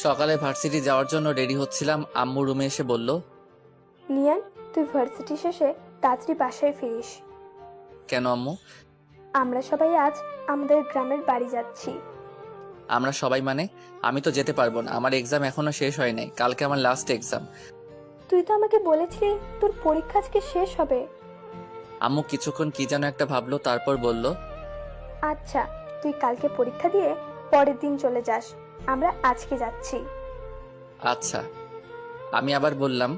সকালে ভার্সিটি যাওয়ার জন্য রেডি হচ্ছিলাম, আম্মু রুমে এসে বলল, নিয়ান, তুই ভার্সিটি শেষে তাড়াতাড়ি বাসায় ফিরিস। কেন আম্মু? আমরা সবাই আজ আমাদের গ্রামের বাড়ি যাচ্ছি। আমরা সবাই মানে? আমি তো যেতে পারবো না, আমার এক্সাম এখনো শেষ হয় নাই, কালকে আমার লাস্ট এক্সাম। তুই তো আমাকে বলেছিলি তোর পরীক্ষা আজকে শেষ হবে। আম্মু কিছুক্ষণ কি যেন একটা ভাবলো, তারপর বলল, আচ্ছা, তুই কালকে পরীক্ষা দিয়ে পরের দিন চলে যাস, আমরা আজকে যাচ্ছি। আচ্ছা। আমি আবার বললাম,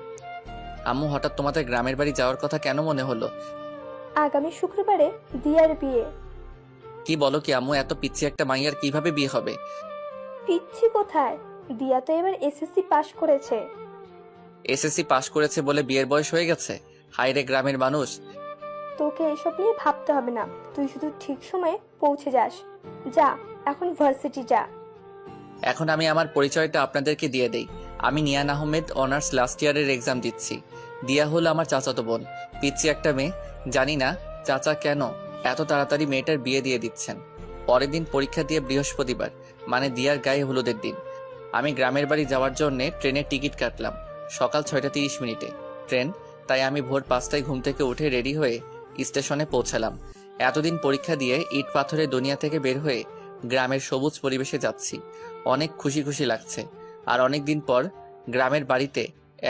আম্মু হঠাৎ তোমাদের গ্রামের বাড়ি যাওয়ার কথা কেন মনে হলো? আগামী শুক্রবারে দিয়ার বিয়ে। কি বলো কি আম্মু, এত পিচ্ছি একটা মাইয়ার কিভাবে বিয়ে হবে? পিচ্ছি কোথায়, দিয়া তো এবার এসএসসি পাশ করেছে। এসএসসি পাশ করেছে বলে বিয়ের বয়স হয়ে গেছে? হায়রে গ্রামের মানুষ। তোকে এসব নিয়ে ভাবতে হবে না, তুই শুধু ঠিক সময়ে পৌঁছে যাস। যা, এখন ভার্সিটি যা। এখন আমি আমার পরিচয়টা আপনাদেরকে দিয়ে দেই। আমি নিয়ান আহমেদ, অনার্স লাস্ট ইয়ারের এক্সাম দিচ্ছি। দিয়া হলো আমার চাচাতো বোন, পিচ্ছি একটা মেয়ে। জানি না চাচা কেন এত তাড়াতাড়ি মেয়েটার বিয়ে দিয়ে দিচ্ছেন। পরের দিন পরীক্ষা দিয়ে বৃহস্পতিবার, মানে দিয়ার গায়ে হলুদের দিন। আমি গ্রামের বাড়ি যাওয়ার জন্য ট্রেনের টিকিট কাটলাম সকাল 6:30 ট্রেন। তাই আমি ভোর 5টায় ঘুম থেকে উঠে রেডি হয়ে স্টেশনে পৌঁছালাম। এতদিন পরীক্ষা দিয়ে ইট পাথরের দুনিয়া থেকে বের হয়ে গ্রামের সবুজ পরিবেশে যাচ্ছি। অনেক খুশি খুশি লাগছে। আর অনেক দিন পর গ্রামের বাড়িতে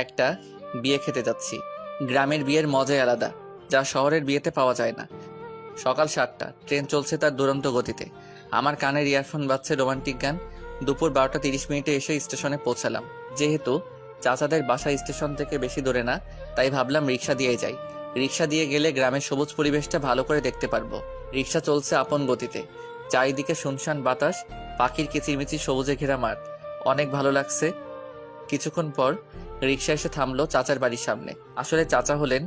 একটা বিয়ে খেতে যাচ্ছি। গ্রামের বিয়ের মজাই আলাদা, যা শহরের বিয়েতে পাওয়া যায় না। সকাল 7টা, ট্রেন চলছে তার দুরন্ত গতিতে। আমার কানের ইয়ারফোন বাজছে রোমান্টিক গান। দুপুর 12টা 30 এসে স্টেশনে পৌঁছালাম। যেহেতু চাচাদের বাসা স্টেশন থেকে বেশি দূরে না, তাই ভাবলাম রিক্সা দিয়ে যাই। রিক্সা দিয়ে গেলে গ্রামের সবুজ পরিবেশটা ভালো করে দেখতে পারবো। রিক্সা চলছে আপন গতিতে। চারিদিকে শুনশান বাতাস, পাখির কিচিরমিচির সবুজে ঘেরা মাঠ। অনেক ভালো লাগছে। কিছুক্ষণ পর রিক্সা এসে থামলো চাচার বাড়ির সামনে। আসলে চাচা হলেন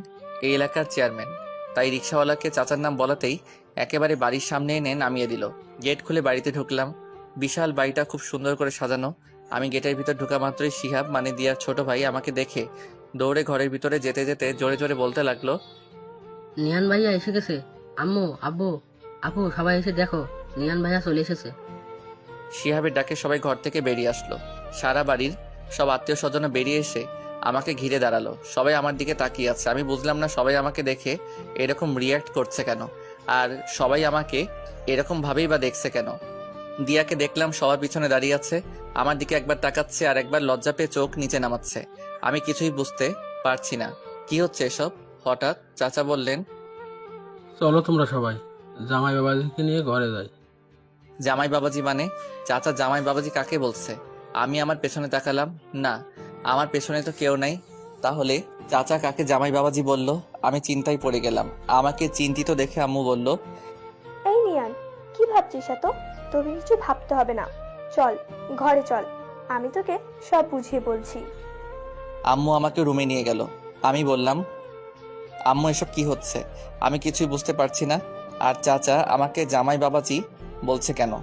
এই এলাকার চেয়ারম্যান, তাই রিক্সাওয়ালাকে চাচার নাম বলাতেই একেবারে বাড়ির সামনে এনে নামিয়ে দিল। গেট খুলে বাড়িতে ঢুকলাম। বিশাল বাড়িটা খুব সুন্দর করে সাজানো। আমি গেটের ভিতর ঢোকা মাত্রই শিহাব, মানে দিয়ার ছোট ভাই, আমাকে দেখে দৌড়ে ঘরের ভিতরে যেতে যেতে জোরে জোরে বলতে লাগলো, নিয়ান ভাইয়া এসে গেছে। আম্মু, আব্বু, আপু, সবাই এসে দেখো, নিয়ান ভাইয়া চলে এসেছে। শিহাবের ডাকে সবাই ঘর থেকে বেরিয়ে আসলো। সারা বাড়ির সব আত্মীয় স্বজন বেরিয়ে এসে আমাকে ঘিরে দাঁড়ালো। সবাই আমার দিকে তাকিয়ে আছে। আমি বুঝলাম না সবাই আমাকে দেখে এরকম রিয়্যাক্ট করছে কেন, আর সবাই আমাকে এরকম ভাবেই বা দেখছে কেন। দিয়াকে দেখলাম সবার পিছনে দাঁড়িয়ে আছে, আমার দিকে একবার তাকাচ্ছে আর একবার লজ্জা পেয়ে চোখ নিচে নামাচ্ছে। আমি কিছুই বুঝতে পারছি না কি হচ্ছে এসব। হঠাৎ চাচা বললেন, চলো তোমরা সবাই জামাই বাবাজিকে নিয়ে ঘরে যাই। জামাই বাবাজি মানে? চাচা জামাই বাবাজি কাকে বলছে? আমি আমার পেছনে তাকালাম, না, আমার পেছনে তো কেউ নাই। তাহলে চাচা কাকে জামাই বাবাজি বলল? আমি চিন্তায় পড়ে গেলাম। আমাকে চিন্তিত দেখে আম্মু বলল, এই নিয়ান, কি ভাবছিস এত? তোকে কিছু ভাবতে হবে না, চল ঘরে চল, আমি তোকে সব বুঝিয়ে বলছি। আম্মু আমাকে রুমে নিয়ে গেল। আমি বললাম, আম্মু এসব কি হচ্ছে? আমি কিছুই বুঝতে পারছি না। আর চাচা আমাকে জামাই বাবাজি বলছে কেন?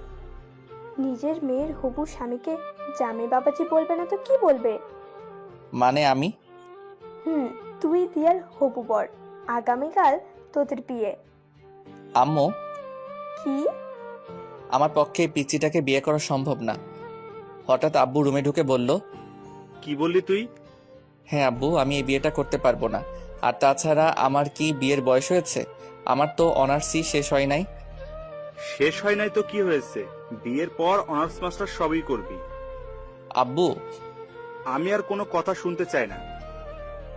নিজের মেয়ের হবু স্বামীকে জামাই বাবাজি বলবে না তো কি বলবে? মানে আমি? তুই দিয়ার হবু বর, আগামীকাল তোদের বিয়ে। আম্মু, কি? আমার পক্ষে এই পিচ্চিটাকে বিয়ে করা সম্ভব না। হঠাৎ আব্বু রুমে ঢুকে বলল, কি বললি তুই? হ্যাঁ আব্বু, আমি এই বিয়েটা করতে পারবো না। আর তাছাড়া আমার কি বিয়ের বয়স হয়েছে? আমার তো অনার্সই শেষ হয় নাই। শেষ হয় নাই তো কি হয়েছে? বিয়ের পর অনার্স মাস্টার সবই করবি। আব্বু, আমি আর কোনো কথা শুনতে চাই না।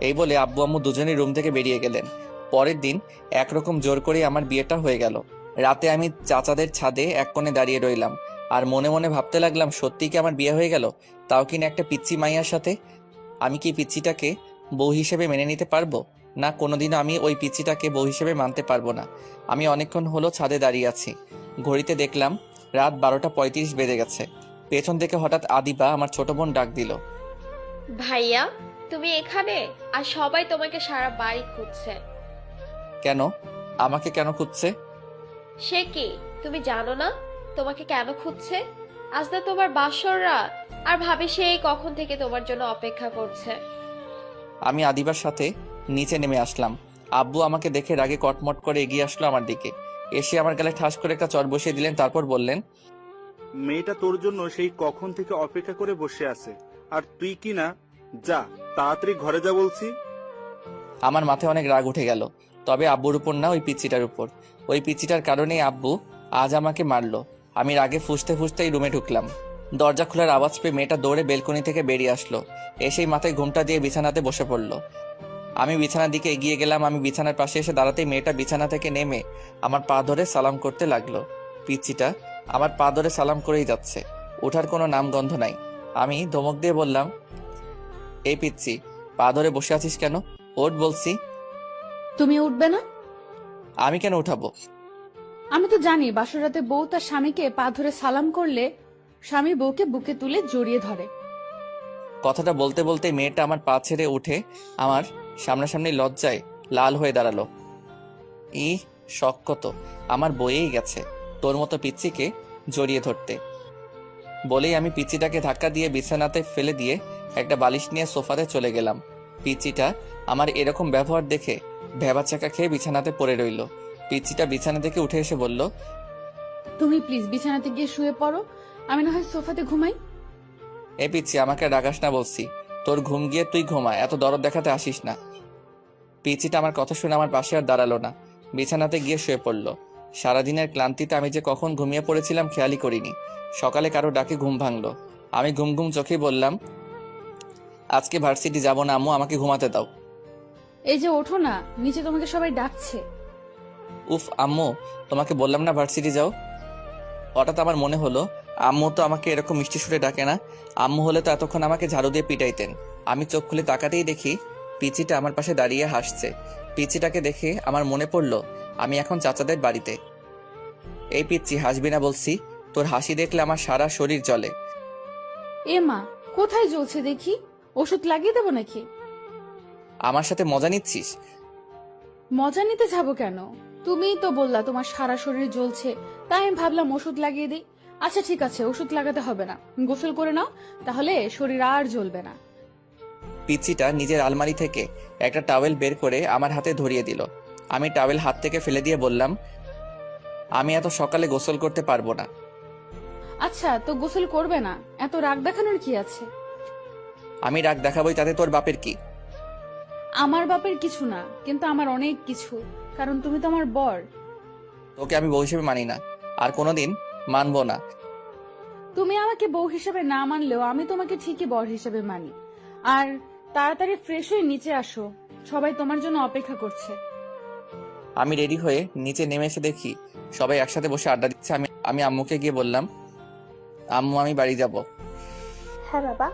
এই বলে আব্বু আম্মু দুজনেই রুম থেকে বেরিয়ে গেলেন। পরের দিন একরকম জোর করে আমার বিয়েটা হয়ে গেল। রাতে আমি চাচাদের ছাদে এক কোণে দাঁড়িয়ে রইলাম আর মনে মনে ভাবতে লাগলাম, সত্যি কি আমার বিয়ে হয়ে গেল? তাও কিনা একটা পিচ্চি মাইয়ার সাথে। আমি কি পিচ্চিটাকে বউ হিসেবে মেনে নিতে পারবো? না, কোনোদিনও আমি ওই পিচ্চিটাকে বউ হিসেবে মানতে পারবো না। আমি অনেকক্ষণ হলো ছাদে দাঁড়িয়ে আছি। ঘড়িতে দেখলাম রাত 12টা 35 বেজে গেছে। পেছন থেকে হঠাৎ আদিবা, আমার ছোট বোন, ডাক দিল, ভাইয়া, তুমি এখানে? আর সবাই তোমাকে সারা বাড়ি খুঁজছে। কেন? আমাকে কেন খুঁজছে? সে কি, তুমি জানো না তোমাকে কেন খুঁজছে? আজ না তোমার বাসর রাত, আর ভাবি সেই কখন থেকে তোমার জন্য অপেক্ষা করছে। আমি আদিবার সাথে নিচে নেমে আসলাম। আব্বু আমাকে দেখে রাগে কটমট করে এগিয়ে আসলো আমার দিকে। এসে আমার গালে ঠাস করে একটা চড় বসিয়ে দিলেন, তারপর বললেন, মেয়েটা তোর জন্য সেই কখন থেকে অপেক্ষা করে বসে আছে, আর তুই কি না? যা তাড়াতাড়ি ঘরে যা বলছি। আমার মাথায় অনেক রাগ উঠে গেল, তবে আব্বুর উপর না, ওই পিচ্চিটার উপর। ওই পিচ্চিটার কারণেই আব্বু আজ আমাকে মারলো। আমি রাগে ফুঁসতে ফুঁসতেই রুমে ঢুকলাম। দরজা খোলার আওয়াজ পেয়ে মেয়েটা দৌড়ে বেলকনি থেকে বেরিয়ে আসলো। এসেই মাথায় ঘুমটা দিয়ে বিছানাতে বসে পড়লো। আমি বিছানার দিকে এগিয়ে গেলাম। আমি বিছানার পাশে এসে দাঁড়াতেই মেয়েটা বিছানা থেকে নেমে আমার পা ধরে সালাম করতে লাগলো। পিচ্চিটা আমার পা ধরে সালাম করেই যাচ্ছে, ওঠার কোনো নামগন্ধ নাই। আমি ধমক দিয়ে বললাম, এই পিচ্চি, পা ধরে বসে আছিস কেন? ওঠ বলছি। তুমি উঠবে না? আমি কেন উঠাবো? আমি তো জানি বাসর রাতে বউ তার স্বামীকে পা ধরে সালাম করলে স্বামী বউকে বুকে তুলে জড়িয়ে ধরে। কথাটা বলতে বলতে মেয়েটা আমার পা ছেড়ে উঠে আমার সামনাসামনি লজ্জায় লাল হয়ে দাঁড়ালো। শখ কত আমার বয়েই গেছে তোর মতো পিচ্চিকে জড়িয়ে ধরতে। বলেই আমি পিচ্চিটাকে ধাক্কা দিয়ে বিছানাতে ফেলে দিয়ে একটা বালিশ নিয়ে সোফাতে চলে গেলাম। পিচ্চিটা আমার এরকম ব্যবহার দেখে ভেবাচাকা খেয়ে বিছানাতে পড়ে রইল। পিচ্চিটা বিছানা থেকে উঠে এসে বলল, তুমি প্লিজ বিছানাতে গিয়ে শুয়ে পড়ো, আমি না হয় সোফাতে ঘুমাই। এ পিচ্চি, আমাকে রাগাস না বলছি। তোর ঘুম গিয়ে তুই ঘুমা, এত দরদ দেখাতে আসিস না। পিচ্চিটা আমার কথা শুনে আমার পাশে আর দাঁড়ালো না, বিছানাতে গিয়ে শুয়ে পড়ল। সারাদিনের ক্লান্তিতে আমি যে কখন ঘুমিয়ে পড়েছিলাম খেয়ালই করিনি। সকালে কারো ডাকে ঘুম ভাঙলো। আমি ঘুম ঘুম চোখেই বললাম, আজকে ভার্সিটি যাব না আম্মু, আমাকে ঘুমাতে দাও। এই যে ওঠো না, নিচে তোমাকে সবাই ডাকছে। উফ আম্মু, তোমাকে বললাম না ভার্সিটি যাও। হঠাৎ আমার মনে হলো আম্মু তো আমাকে এরকম মিষ্টি সুরে ডাকে না। আম্মু হলে তো এতক্ষণ আমাকে ঝাড়ু দিয়ে পিটাইতেন। আমি চোখ খুলে তাকাতেই দেখি পিচিটা আমার পাশে দাঁড়িয়ে হাসছে। পিচিটাকে দেখে আমার মনে পড়লো আমি এখন চাচাদের বাড়িতে। এই পিচ্চি, হাসবি না বলছি, তোর হাসি দেখলে আমার সারা শরীর জ্বলে। এ মা, কোথায় জ্বলছে দেখি, ওষুধ লাগিয়ে দেবো নাকি? আমার সাথে মজা নিচ্ছিস? মজা নিতে যাবো কেন? তুমিই তো বললা তোমার সারা শরীর জ্বলছে, তাই আমি ভাবলাম ওষুধ লাগিয়ে দিই। আচ্ছা ঠিক আছে, ওষুধ লাগাতে হবে না, গোসল করে নাও, তাহলে শরীর আর জ্বলবে না। পিচ্চিটা নিজের আলমারি থেকে একটা টাওয়েল বের করে আমার হাতে ধরিয়ে দিল। আমি টাওয়েল হাত থেকে ফেলে দিয়ে বললাম, আমি এত সকালে গোসল করতে পারবো না। আচ্ছা তো গোসল করবে না, এত রাগ দেখানোর কি আছে? আমি রাগ দেখাবই, তাতে তোর বাপের কি? আমার বাপের কিছু না, কিন্তু আমার অনেক কিছু, কারণ তুমি তো আমার বর। তোকে আমি বউ হিসেবে মানি না, আর কোনোদিন মানবো না। তুমি আমাকে বউ হিসেবে না মানলেও আমি তোমাকে ঠিকই বর হিসেবে মানি। আর তাড়াতাড়ি ফ্রেশ হয়ে নিচে আসো, সবাই তোমার জন্য অপেক্ষা করছে। আমি রেডি হয়ে নিচে নেমে এসে দেখি সবাই একসাথে বসে আড্ডা দিচ্ছে। আমি আম্মুকে গিয়ে বললাম, আম্মু আমি বাড়ি যাব। হ্যাঁ বাবা,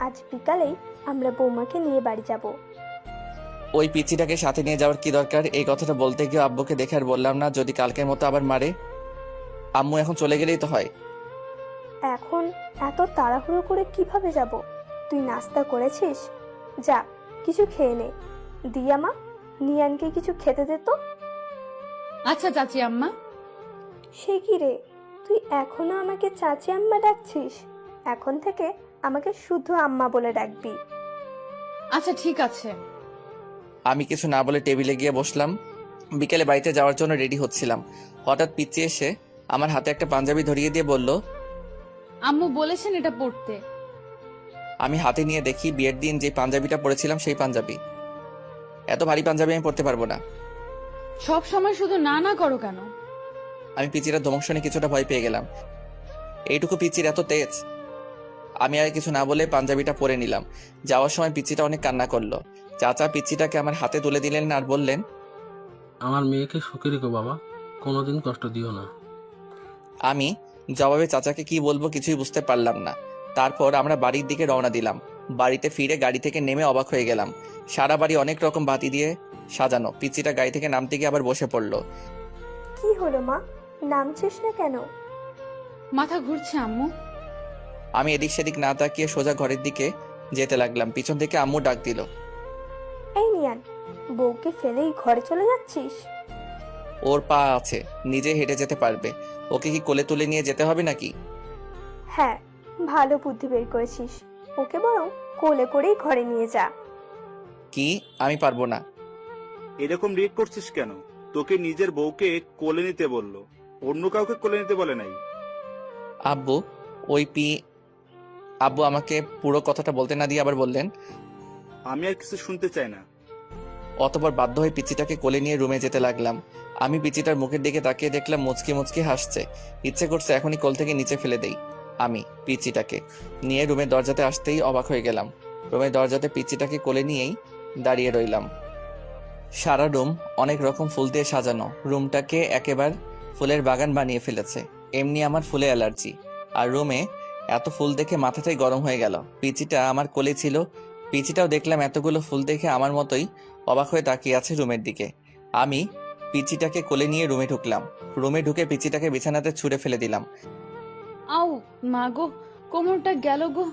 আজ বিকালেই আমরা বৌমাকে নিয়ে বাড়ি যাব। ওই পিচিটাকে সাথে নিয়ে যাওয়ার কি দরকার? এই কথাটা বলতে গিয়ে আব্বুকে দেখে আর বললাম না, যদি কালকের মতো আবার মারে। আম্মু এখন চলে গেলেই তো হয়। এখন এত তাড়াহুড়ো করে কিভাবে যাব? তুই নাস্তা করেছিস? যা কিছু খেয়ে নে। দিয়া মা, নিয়ানকে কিছু খেতে দে তো। আচ্ছা চাচি আম্মা। সে কি রে, তুই এখনো আমাকে চাচি আম্মা ডাকছিস? এখন থেকে আমাকে শুধু আম্মা বলে ডাকবি। আচ্ছা ঠিক আছে। আমি কিছু না বলে টেবিলে গিয়ে বসলাম। বিকেলে বাড়িতে যাওয়ার জন্য রেডি হচ্ছিলাম, হঠাৎ পিচ্চি এসে আমার হাতে একটা পাঞ্জাবি ধরিয়ে দিয়ে বলল, আম্মু বলেছেন এটা পড়তে। আমি হাতে নিয়ে দেখি বিয়ের দিন যে পাঞ্জাবিটা পরেছিলাম সেই পাঞ্জাবি। এত ভারী পাঞ্জাবি আমি পরতে পারবো না। সব সময় শুধু না না করো কেন? আমি পিচির ধমক শুনে কিছুটা ভয় পেয়ে গেলাম। এইটুকু পিচির এত তেজ! আমি আর কিছু না বলে পাঞ্জাবিটা পরে নিলাম। যাওয়ার সময় পিচিটা অনেক কান্না করলো। চাচা পিচিটাকে আমার হাতে তুলে দিলেন আর বললেন, আমার মেয়েকে সুখে রেখো বাবা, কোনোদিন কষ্ট দিও না। আমি জবাবে চাচাকে কি বলবো কিছুই বুঝতে পারলাম না। তারপর আমরা বাড়ির দিকে রওনা দিলাম। বাড়িতে ফিরে গাড়ি থেকে নেমে অবাক হয়ে গেলাম। সারা বাড়ি অনেক রকম বাতি দিয়ে সাজানো। পিচিটা গাড়ি থেকে নামতে গিয়ে আবার বসে পড়লো। কি হলো মা, নামছিস না কেন? মাথা ঘুরছে আম্মু। আমি এদিক সেদিক না তাকিয়ে সোজা ঘরের দিকে যেতে লাগলাম। পিছন থেকে আম্মু ডাক দিল, এই নিয়ান, বউকে ফেলেই ঘরে চলে যাচ্ছিস? ওর পা আছে, নিজে হেঁটে যেতে পারবে, ওকে কি কোলে তুলে নিয়ে যেতে হবে নাকি? হ্যাঁ, ভালো বুদ্ধি বের করেছিস। ওকে বরং কোলে করেই ঘরে নিয়ে যা। কি? আমি পারবো না। এরকম রিয়েক্ট করছিস কেন? তোকে নিজের বউকে কোলে নিতে বললো, অন্য কাউকে কোলে নিতে বলে নাই। আব্বু ওই আব্বু আমাকে পুরো কথাটা বলতে না দিয়ে আবার বললেন, আমি আর কিছু শুনতে চাই না। অতঃপর বাধ্য হয়ে পিচিটাকে কোলে নিয়ে রুমে যেতে লাগলাম। আমি পিচিটার মুখের দিকে তাকিয়ে দেখলাম মুচকি মুচকি হাসছে। ইচ্ছে করছে এখনই কোল থেকে নিচে ফেলে দেই। আমি পিচিটাকে নিয়ে রুমের দরজাতে আসতেই অবাক হয়ে গেলাম। রুমের দরজাতে পিচিটাকে কোলে নিয়েই দাঁড়িয়ে রইলাম। সারা রুম অনেক রকম ফুল দিয়ে সাজানো। রুমটাকে একেবারে ফুলের বাগান বানিয়ে ফেলেছে। এমনি আমার ফুলে অ্যালার্জি, আর রুমে এত ফুল দেখে মাথাটাই গরম হয়ে গেল। পিচিটা আমার কোলে ছিল। পিচিটাও দেখলাম এতগুলো ফুল দেখে আমার মতোই অবাক হয়ে তাকিয়ে আছে রুমের দিকে। আমি পিচিটাকে কোলে নিয়ে রুমে ঢুকলাম। রুমে ঢুকে পিচিটাকে বিছানাতে ছুঁড়ে ফেলে দিলাম। আউ মা গো, কোমরটা গেল গো।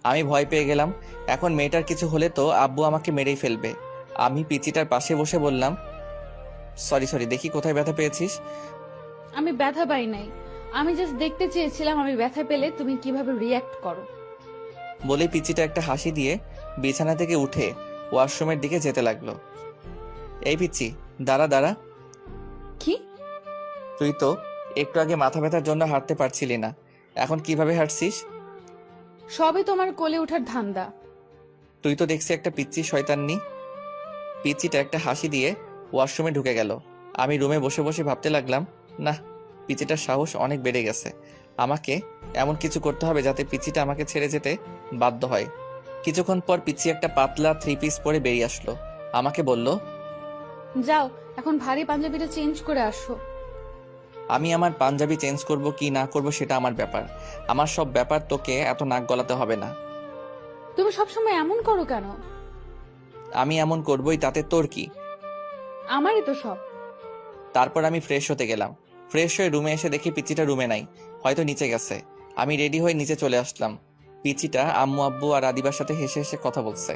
আমি ভয় পেয়ে গেলাম। এখন মেয়েটার কিছু হলে তো আব্বু আমাকে মেরেই ফেলবে। আমি পিচিটার পাশে বসে বললাম, সরি, দেখি কোথায় ব্যথা পেয়েছিস। আমি ব্যথা পাই নাই, আমি জাস্ট দেখতে চেয়েছিলাম আমি ব্যথা পেলে তুমি কিভাবে রিয়্যাক্ট করো। বলে পিচিটা একটা হাসি দিয়ে বিছানা থেকে উঠে ওয়াশরুমের দিকে যেতে লাগলো। এই পিচি, দাঁড়া। কি? তুই তো একটু আগে মাথা ব্যথার জন্য হাঁটতে পারছিলি না, এখন কিভাবে হাঁটছিস? সবে তোমার কোলে ওঠার ধান্দা। তুই তো দেখছি একটা পিচ্চি শয়তাননি। পিচিটা একটা হাসি দিয়ে ওয়াশরুমে ঢুকে গেল। আমি রুমে বসে বসে ভাবতে লাগলাম, না, পিচিটার সাহস অনেক বেড়ে গেছে। আমাকে এমন কিছু করতে হবে যাতে পিচিটা আমাকে ছেড়ে যেতে বাধ্য হয়। কিছুক্ষণ পর পিচি একটা পাতলা 3 পিস পরে বেরিয়ে আসলো। আমাকে বলল, যাও এখন ভারী পাঞ্জাবিটা চেঞ্জ করে আসো। আমি আমার পাঞ্জাবি চেঞ্জ করব কি না করব সেটা আমার ব্যাপার। আমার সব ব্যাপার তোকে এত নাক গলাতে হবে না। তুমি সবসময় এমন করো কেন? আমি এমন করবই, তাতে তোর কি? আমারই তো সব। তারপর আমি ফ্রেশ হতে গেলাম। ফ্রেশ হয়ে রুমে এসে দেখি পিচিটা রুমে নাই, হয়তো নিচে গেছে। আমি রেডি হয়ে নিচে চলে আসলাম। পিচিটা আম্মু আব্বু আর আদিবার সাথে হেসে হেসে কথা বলছে।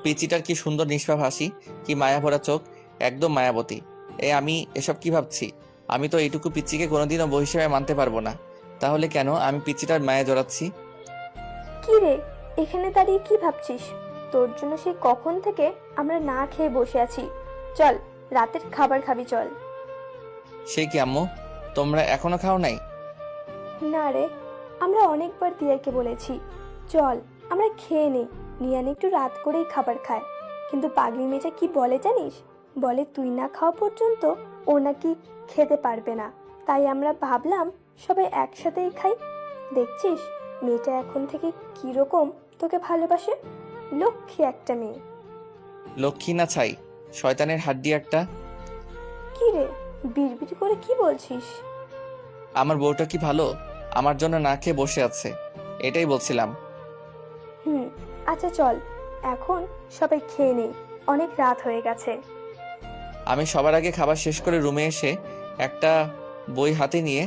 পিচিটার কি সুন্দর নিষ্পাপ হাসি, কি মায়া ভরা চোখ, একদম মায়াবতী। আমি এসব কি ভাবছি? আমি তো এইটুকু পিচিকে কোনোদিনও বউ হিসেবে মানতে পারবো না। তাহলে কেন আমি পিচিটার মায়া জড়াচ্ছি? কি রে, এখানে দাঁড়িয়ে কি ভাবছিস? তোর জন্য সেই কখন থেকে আমরা না খেয়ে বসে আছি। চল, রাতের খাবার খাবি, চল। সে কি আম্মু, তোমরা এখনো খাও নাই? না রে, আমরা অনেকবার দিয়াকে বলেছি চল আমরা খেয়ে নেই, নিয়ান একটু রাত করেই খাবার খায়। কিন্তু পাগলি মেয়েটা কি বলে জানিস? বলে তুই না খাওয়া পর্যন্ত ও নাকি খেতে পারবে না। তাই আমরা ভাবলাম সবাই একসাথেই খাই। দেখছিস মেয়েটা এখন থেকে কিরকম তোকে ভালোবাসে। লক্ষ্মী একটা মেয়ে। লক্ষ্মী না ছাই, শয়তানের হাড্ডি একটা। কি রে, বিড়বিড় করে কি বলছিস? আমার বউটা কি ভালো, আমার জন্য না খেয়ে বসে আছে, এটাই বলছিলাম। আচ্ছা চল, এখন সবাই খেয়ে নেই, অনেক রাত হয়ে গেছে। আমি সবার আগে খাবার শেষ করে রুমে এসে একটা বই হাতে নিয়ে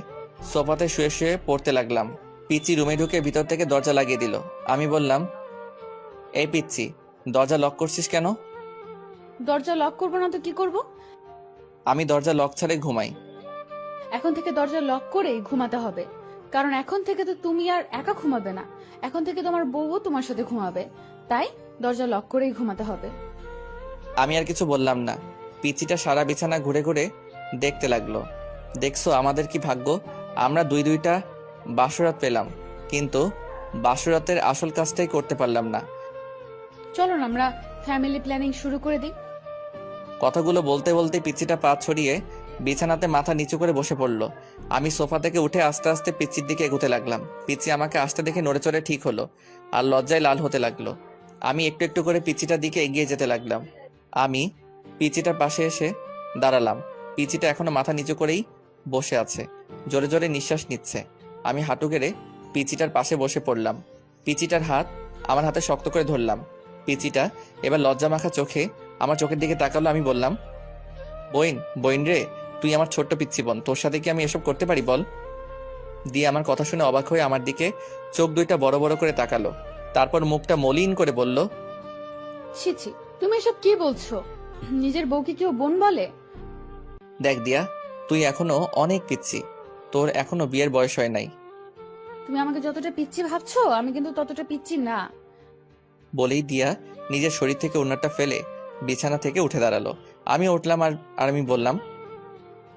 সোফাতে শুয়ে শুয়ে পড়তে লাগলাম। পিচি রুমে ঢুকে ভিতর থেকে দরজা লাগিয়ে দিল। আমি বললাম, এই পিচ্চি, দরজা লক করছিস কেন? দরজা লক করবো না তো কি করব? আমি দরজা লক ছাড়াই ঘুমাই। এখন থেকে দরজা লক করেই ঘুমাতে হবে, কারণ এখন থেকে তো তুমি আর একা ঘুমাবে না, এখন থেকে তোমার বউও তোমার সাথে ঘুমাবে। তাই দরজা লক করেই ঘুমাতে হবে। আমি আর কিছু বললাম না। পিচিটা সারা বিছানা ঘুরে ঘুরে দেখতে লাগলো। দেখছো আমাদের কি ভাগ্য, আমরা দুইটা বাসরাত পেলাম, কিন্তু বাসরাতের আসল কাজটাই করতে পারলাম না। চলো না আমরা ফ্যামিলি প্ল্যানিং শুরু করে দিই। কথাগুলো বলতে বলতে পিচিটা পা ছড়িয়ে বিছানাতে মাথা নিচু করে বসে পড়লো। আমি সোফা থেকে উঠে আস্তে আস্তে পিচির দিকে এগোতে লাগলাম। পিচি আমাকে আসতে দেখে নড়ে চড়ে ঠিক হলো আর লজ্জায় লাল হতে লাগলো। আমি একটু একটু করে পিচিটার দিকে এগিয়ে যেতে লাগলাম। আমি পিচিটার পাশে এসে দাঁড়ালাম। পিচিটা এখনো মাথা নিচু করেই বসে আছে, জোরে জোরে নিঃশ্বাস নিচ্ছে। আমি হাঁটু গেড়ে পিচিটার পাশে বসে পড়লাম। পিচিটার হাত আমার হাতে শক্ত করে ধরলাম। পিচিটা এবার লজ্জা মাখা চোখে আমার চোখের দিকে তাকালো। আমি বললাম, বইন রে, তুই আমার ছোট্ট পিচ্ছি বোন, তোর সাথে কি আমি এসব করতে পারি বল? দিয়ে আমার কথা শুনে অবাক হয়ে আমার দিকে চোখ দুইটা বড় বড় করে তাকালো। তারপর মুখটা মলিন করে বলল, ছি ছি, তুমি এসব কি বলছো? নিজের বউকে কেউ বোন বলে? দেখ দিয়া, তুই এখনো অনেক পিচ্ছি, তোর এখনো বিয়ের বয়স হয় নাই। তুমি আমাকে যতটা পিচ্ছি ভাবছো আমি কিন্তু ততটা পিচ্ছি না। বলেই দিয়া নিজের শরীর থেকে ওড়নাটা ফেলে বিছানা থেকে উঠে দাঁড়ালো। আমি উঠলাম আর আমি বললাম,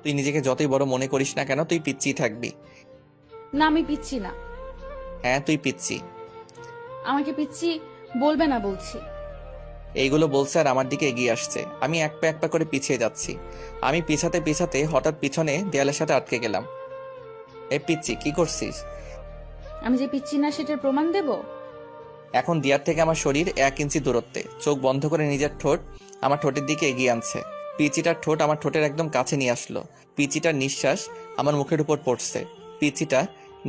তুই নিজেকে যতই বড় মনে করিস না কেন, তুই পিচ্ছি থাকবি। না আমি পিচ্ছি না। হ্যাঁ তুই পিচ্ছি। আমাকে পিচ্ছি বলবে না বলছি। এইগুলো বলছে আর আমার দিকে এগিয়ে আসছে। আমি এক পা করে পিছিয়ে যাচ্ছি। আমি পিছাতে পিছাতে হঠাৎ পিছনে দেয়ালের সাথে আটকে গেলাম। এই পিচ্ছি কি করছিস? আমি যে পিচ্ছি না সেটার প্রমাণ দেব? এখন দেয়ার থেকে আমার শরীর 1 ইঞ্চি দূরত্বে। চোখ বন্ধ করে নিজের ঠোঁট আমার ঠোঁটের দিকে এগিয়ে আনছে। পিচিটার ঠোঁট আমার ঠোঁটের একদম কাছে নিয়ে আসলো। পিচিটার নিঃশ্বাস আমার মুখের উপর পড়ছে। পিচিটা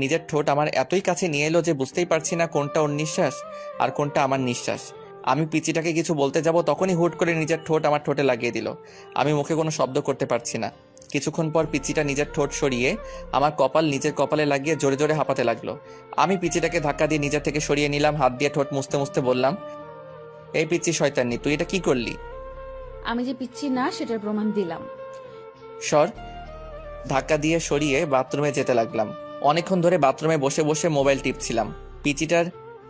নিজের ঠোঁট আমার এতই কাছে নিয়ে এলো যে বুঝতেই পারছি না কোনটা ওর নিঃশ্বাস আর কোনটা আমার নিঃশ্বাস। আমি পিচিটাকে কিছু বলতে যাব তখনই হুট করে নিজের ঠোঁট আমার ঠোঁটে লাগিয়ে দিল। আমি মুখে কোনো শব্দ করতে পারছি না। কিছুক্ষণ পর পিচিটা নিজের ঠোঁট সরিয়ে আমার কপাল নিজের কপালে লাগিয়ে জোরে জোরে হাঁপাতে লাগলো। আমি পিচিটাকে ধাক্কা দিয়ে নিজের থেকে সরিয়ে নিলাম। হাত দিয়ে ঠোঁট মুছতে মুছতে বললাম, এই পিচি শয়তানি, তুই এটা কি করলি? আমি যে পিচ্ছি না সেটার প্রমাণ দিলাম। সর। ধাক্কা দিয়ে সরিয়ে বাথরুমে যেতে লাগলাম। অনেকক্ষণ ধরে বাথরুমে বসে বসে মোবাইল টিপছিলাম। পিচিটার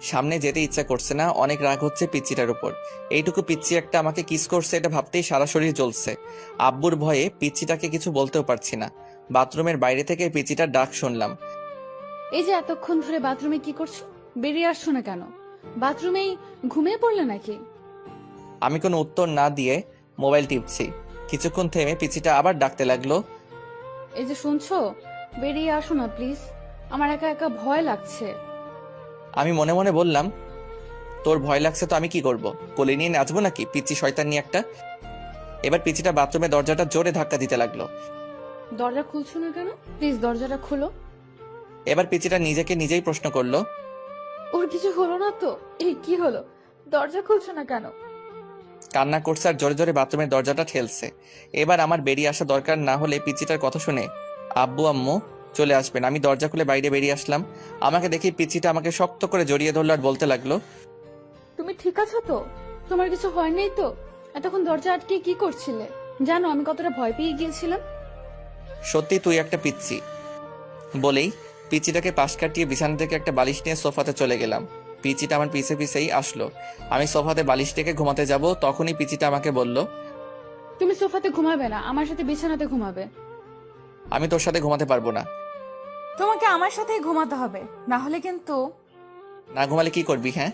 সামনে যেতে ইচ্ছা করছে না। অনেক রাগ হচ্ছে পিচিটার উপর। এইটুকু পিচ্ছি একটা আমাকে কিস করছে এটা ভাবতেই সারা শরীর জ্বলছে। আব্বুর ভয়ে পিচ্ছিটাকে কিছু বলতেও পারছি না। বাথরুমের বাইরে থেকে পিচিটার ডাক শুনলাম। এই যে এতক্ষণ ধরে বাথরুমে কি করছো? বেরিয়ে আসছো না কেন? বাথরুমেই ঘুমিয়ে পড়লে নাকি? আমি কোনো উত্তর না দিয়ে মোবাইল টিপছি। কিছুক্ষণ থেমে পিচিটা আবার ডাকতে লাগলো। এই যে শুনছো, বেরিয়ে আসো না প্লিজ, আমার একা একা ভয় লাগছে। আমি মনে মনে বললাম, তোর ভয় লাগছে তো আমি কি করব? কোলে নিয়ে নাচবো নাকি পিচ্ছি শয়তানি একটা? এবার পিচিটা বাথরুমে দরজাটা জোরে ধাক্কা দিতে লাগলো। দরজা খুলছো না কেন? প্লিজ দরজাটা খোলো। এবার পিচিটা নিজেকে নিজেই প্রশ্ন করলো, ওর কিছু হলো না তো? এই কি হলো, দরজা খুলছো না কেন? কান্না করছে আর জোরে জোরে বাথরুমের দরজাটা ঠেলছে। এবার আমার বেরিয়ে আসা দরকার না হলে পিচিটার কথা শুনে আব্বু আম্মু চলে আসবেন। আমি দরজা খুলে বাইরে বেরিয়ে আসলাম। আমাকে দেখি পিচিটা আমাকে শক্ত করে জড়িয়ে ধরলো আর বলতে লাগলো, তুমি ঠিক আছো তো? তোমার কিছু হয়নি তো? এতক্ষণ দরজা আটকে কি করছিলে? জানো আমি কতটা ভয় পেয়ে গিয়েছিলাম। সত্যি তুই একটা পিচ্ছি। বলেই পিচিটাকে পাশ কাটিয়ে বিছানা থেকে একটা বালিশ নিয়ে সোফাতে চলে গেলাম। পিচিটা আমার পিছে পিছেই আসলো। আমি সোফাতে বালিশ থেকে ঘুমাতে যাব তখনই পিচিটা আমাকে বলল, তুমি সোফাতে ঘুমাবে না, আমার সাথে বিছানাতে ঘুমাবে। আমি তোর সাথে ঘুমাতে পারবো না। তোমাকে আমার সাথেই ঘুমাতে হবে, না হলে কিন্তু। না ঘুমালে কি করবি? হ্যাঁ,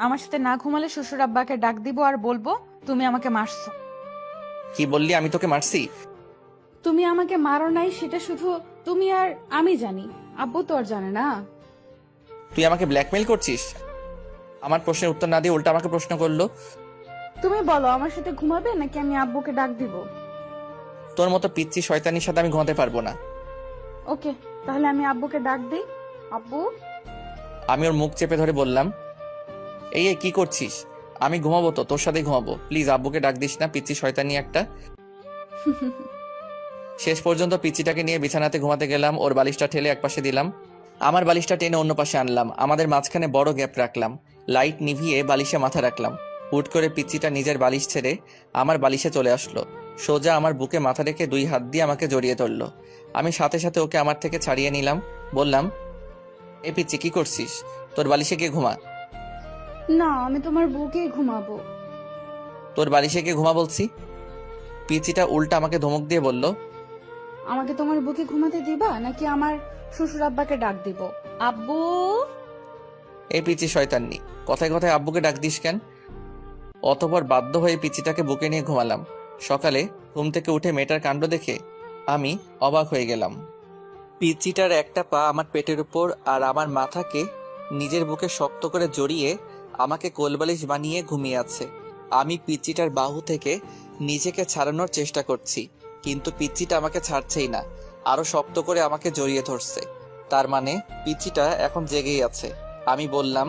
আমার সাথে না ঘুমালে শ্বশুর আব্বাকে ডাক দিব আর বলবো তুমি আমাকে মারছো। কি বললি? আমি তোকে মারছি? তুমি আমাকে মারো নাই সেটা শুধু তুমি আর আমি জানি, আব্বু তো আর জানে না। তুই আমাকে ব্ল্যাকমেইল করছিস? আমার প্রশ্নের উত্তর না দিয়ে উল্টা আমাকে প্রশ্ন করলো। তুমি বলো আমার সাথে ঘুমাবে নাকি আমি আব্বুকে ডাক দিব? তোর মতো পিচ্ছি শয়তানির সাথে আমি ঘুমাতে পারবো না। ওকে, তাহলে আমি আব্বুকে ডাক দিই। আব্বু। আমি ওর মুখ চেপে ধরে বললাম, এই কি করছিস? আমি ঘুমাবো তো, তোর সাথে ঘুমাবো। প্লিজ আব্বুকে ডাক দিস না, পিচ্ছি শয়তানি একটা। শেষ পর্যন্ত পিচ্চিটাকে নিয়ে বিছানাতে ঘুমাতে গেলাম। ওর বালিশটা ঠেলে একপাশে দিলাম, আমার বালিশটা টেনে অন্য পাশে আনলাম। আমাদের মাঝখানে বড় গ্যাপ রাখলাম। লাইট নিভিয়ে বালিশে মাথা রাখলাম। হুট করে পিচ্চিটা নিজের বালিশ ছেড়ে আমার বালিশে চলে আসলো। সোজা আমার বুকে মাথা রেখে 2 হাত দিয়ে আমাকে জড়িয়ে ধরলো। আমি সাথে সাথে ওকে আমার থেকে ছাড়িয়ে নিলাম। বললাম, এই পিচ্চি কি করছিস? তোর বালিশে গিয়ে ঘুমা। না, আমি তোমার বুকেই ঘুমাবো। তোর বালিশে গিয়ে ঘুমা বলছি। পিচ্চিটা উল্টা আমাকে ধমক দিয়ে বলল, আমাকে তোমার বুকে ঘুমাতে দিবা নাকি আমার শ্বশুর আব্বাকে ডাক দিব? আব্বু। এই পিচ্চি শয়তান্নি, কথায় কথায় আব্বুকে ডাক দিস কেন? অতঃপর বাধ্য হয়ে পিচ্চিটাকে বুকে নিয়ে ঘুমালাম। সকালে ঘুম থেকে উঠে মেয়েটার কাণ্ড দেখে আমি অবাক হয়ে গেলাম। পিচ্চিটার একটা পা আমার পেটের উপর আর আমার মাথাকে নিজের বুকে শক্ত করে জড়িয়ে আমাকে কোলবালিশ বানিয়ে ঘুমিয়ে আছে। আমি পিচ্চিটার বাহু থেকে নিজেকে ছাড়ানোর চেষ্টা করছি, কিন্তু পিচ্চিটা আমাকে ছাড়ছেই না, আরো শক্ত করে আমাকে জড়িয়ে ধরছে। তার মানে পিচ্চিটা এখন জেগেই আছে। আমি বললাম,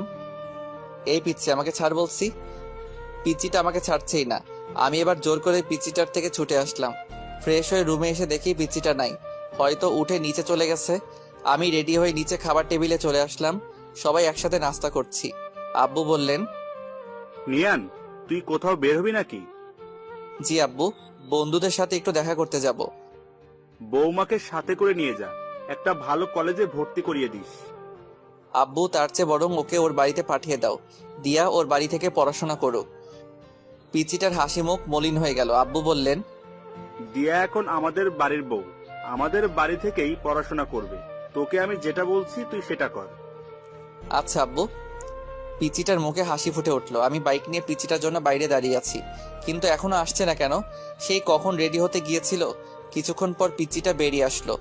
এই পিচ্চি আমাকে ছাড় বলছি। পিচ্চিটা আমাকে ছাড়ছেই না। আমি এবার জোর করে পিচ্চিটার থেকে ছুটে আসলাম। ফ্রেশ হয়ে রুমে এসে দেখি পিচ্চিটা নাই, হয়তো উঠে নিচে চলে গেছে। আমি রেডি হয়ে নিচে খাবার টেবিলে চলে আসলাম। সবাই একসাথে নাস্তা করছি। আব্বু বললেন, নিয়ান, তুই কোথাও বের হবি নাকি? জি আব্বু, বন্ধুদের সাথে একটু দেখা করতে যাব। বৌমাকে সাথে করে নিয়ে যা, একটা ভালো কলেজে ভর্তি করিয়ে দিস। আব্বু, তার চেয়ে বরং ওকে ওর বাড়িতে পাঠিয়ে দাও, দিয়া ওর বাড়ি থেকে পড়াশোনা করুক। পিচিটার হাসি মুখ মলিন হয়ে গেল। আব্বু বললেন, দিয়া এখন আমাদের বাড়ির বউ, আমাদের বাড়ি থেকেই পড়াশোনা করবে। তোকে আমি যেটা বলছি তুই সেটা কর। আচ্ছা আব্বু। পিচিটার মুখে হাসি ফুটে উঠলো। আমি বাইক নিয়ে পিচিটার জন্য বাইরে দাঁড়িয়ে আছি, কিন্তু এখনো আসছে না কেন? সেই কখন রেডি হতে গিয়েছিল। কিছুক্ষণ পর পিচিটা বেরিয়ে আসলো।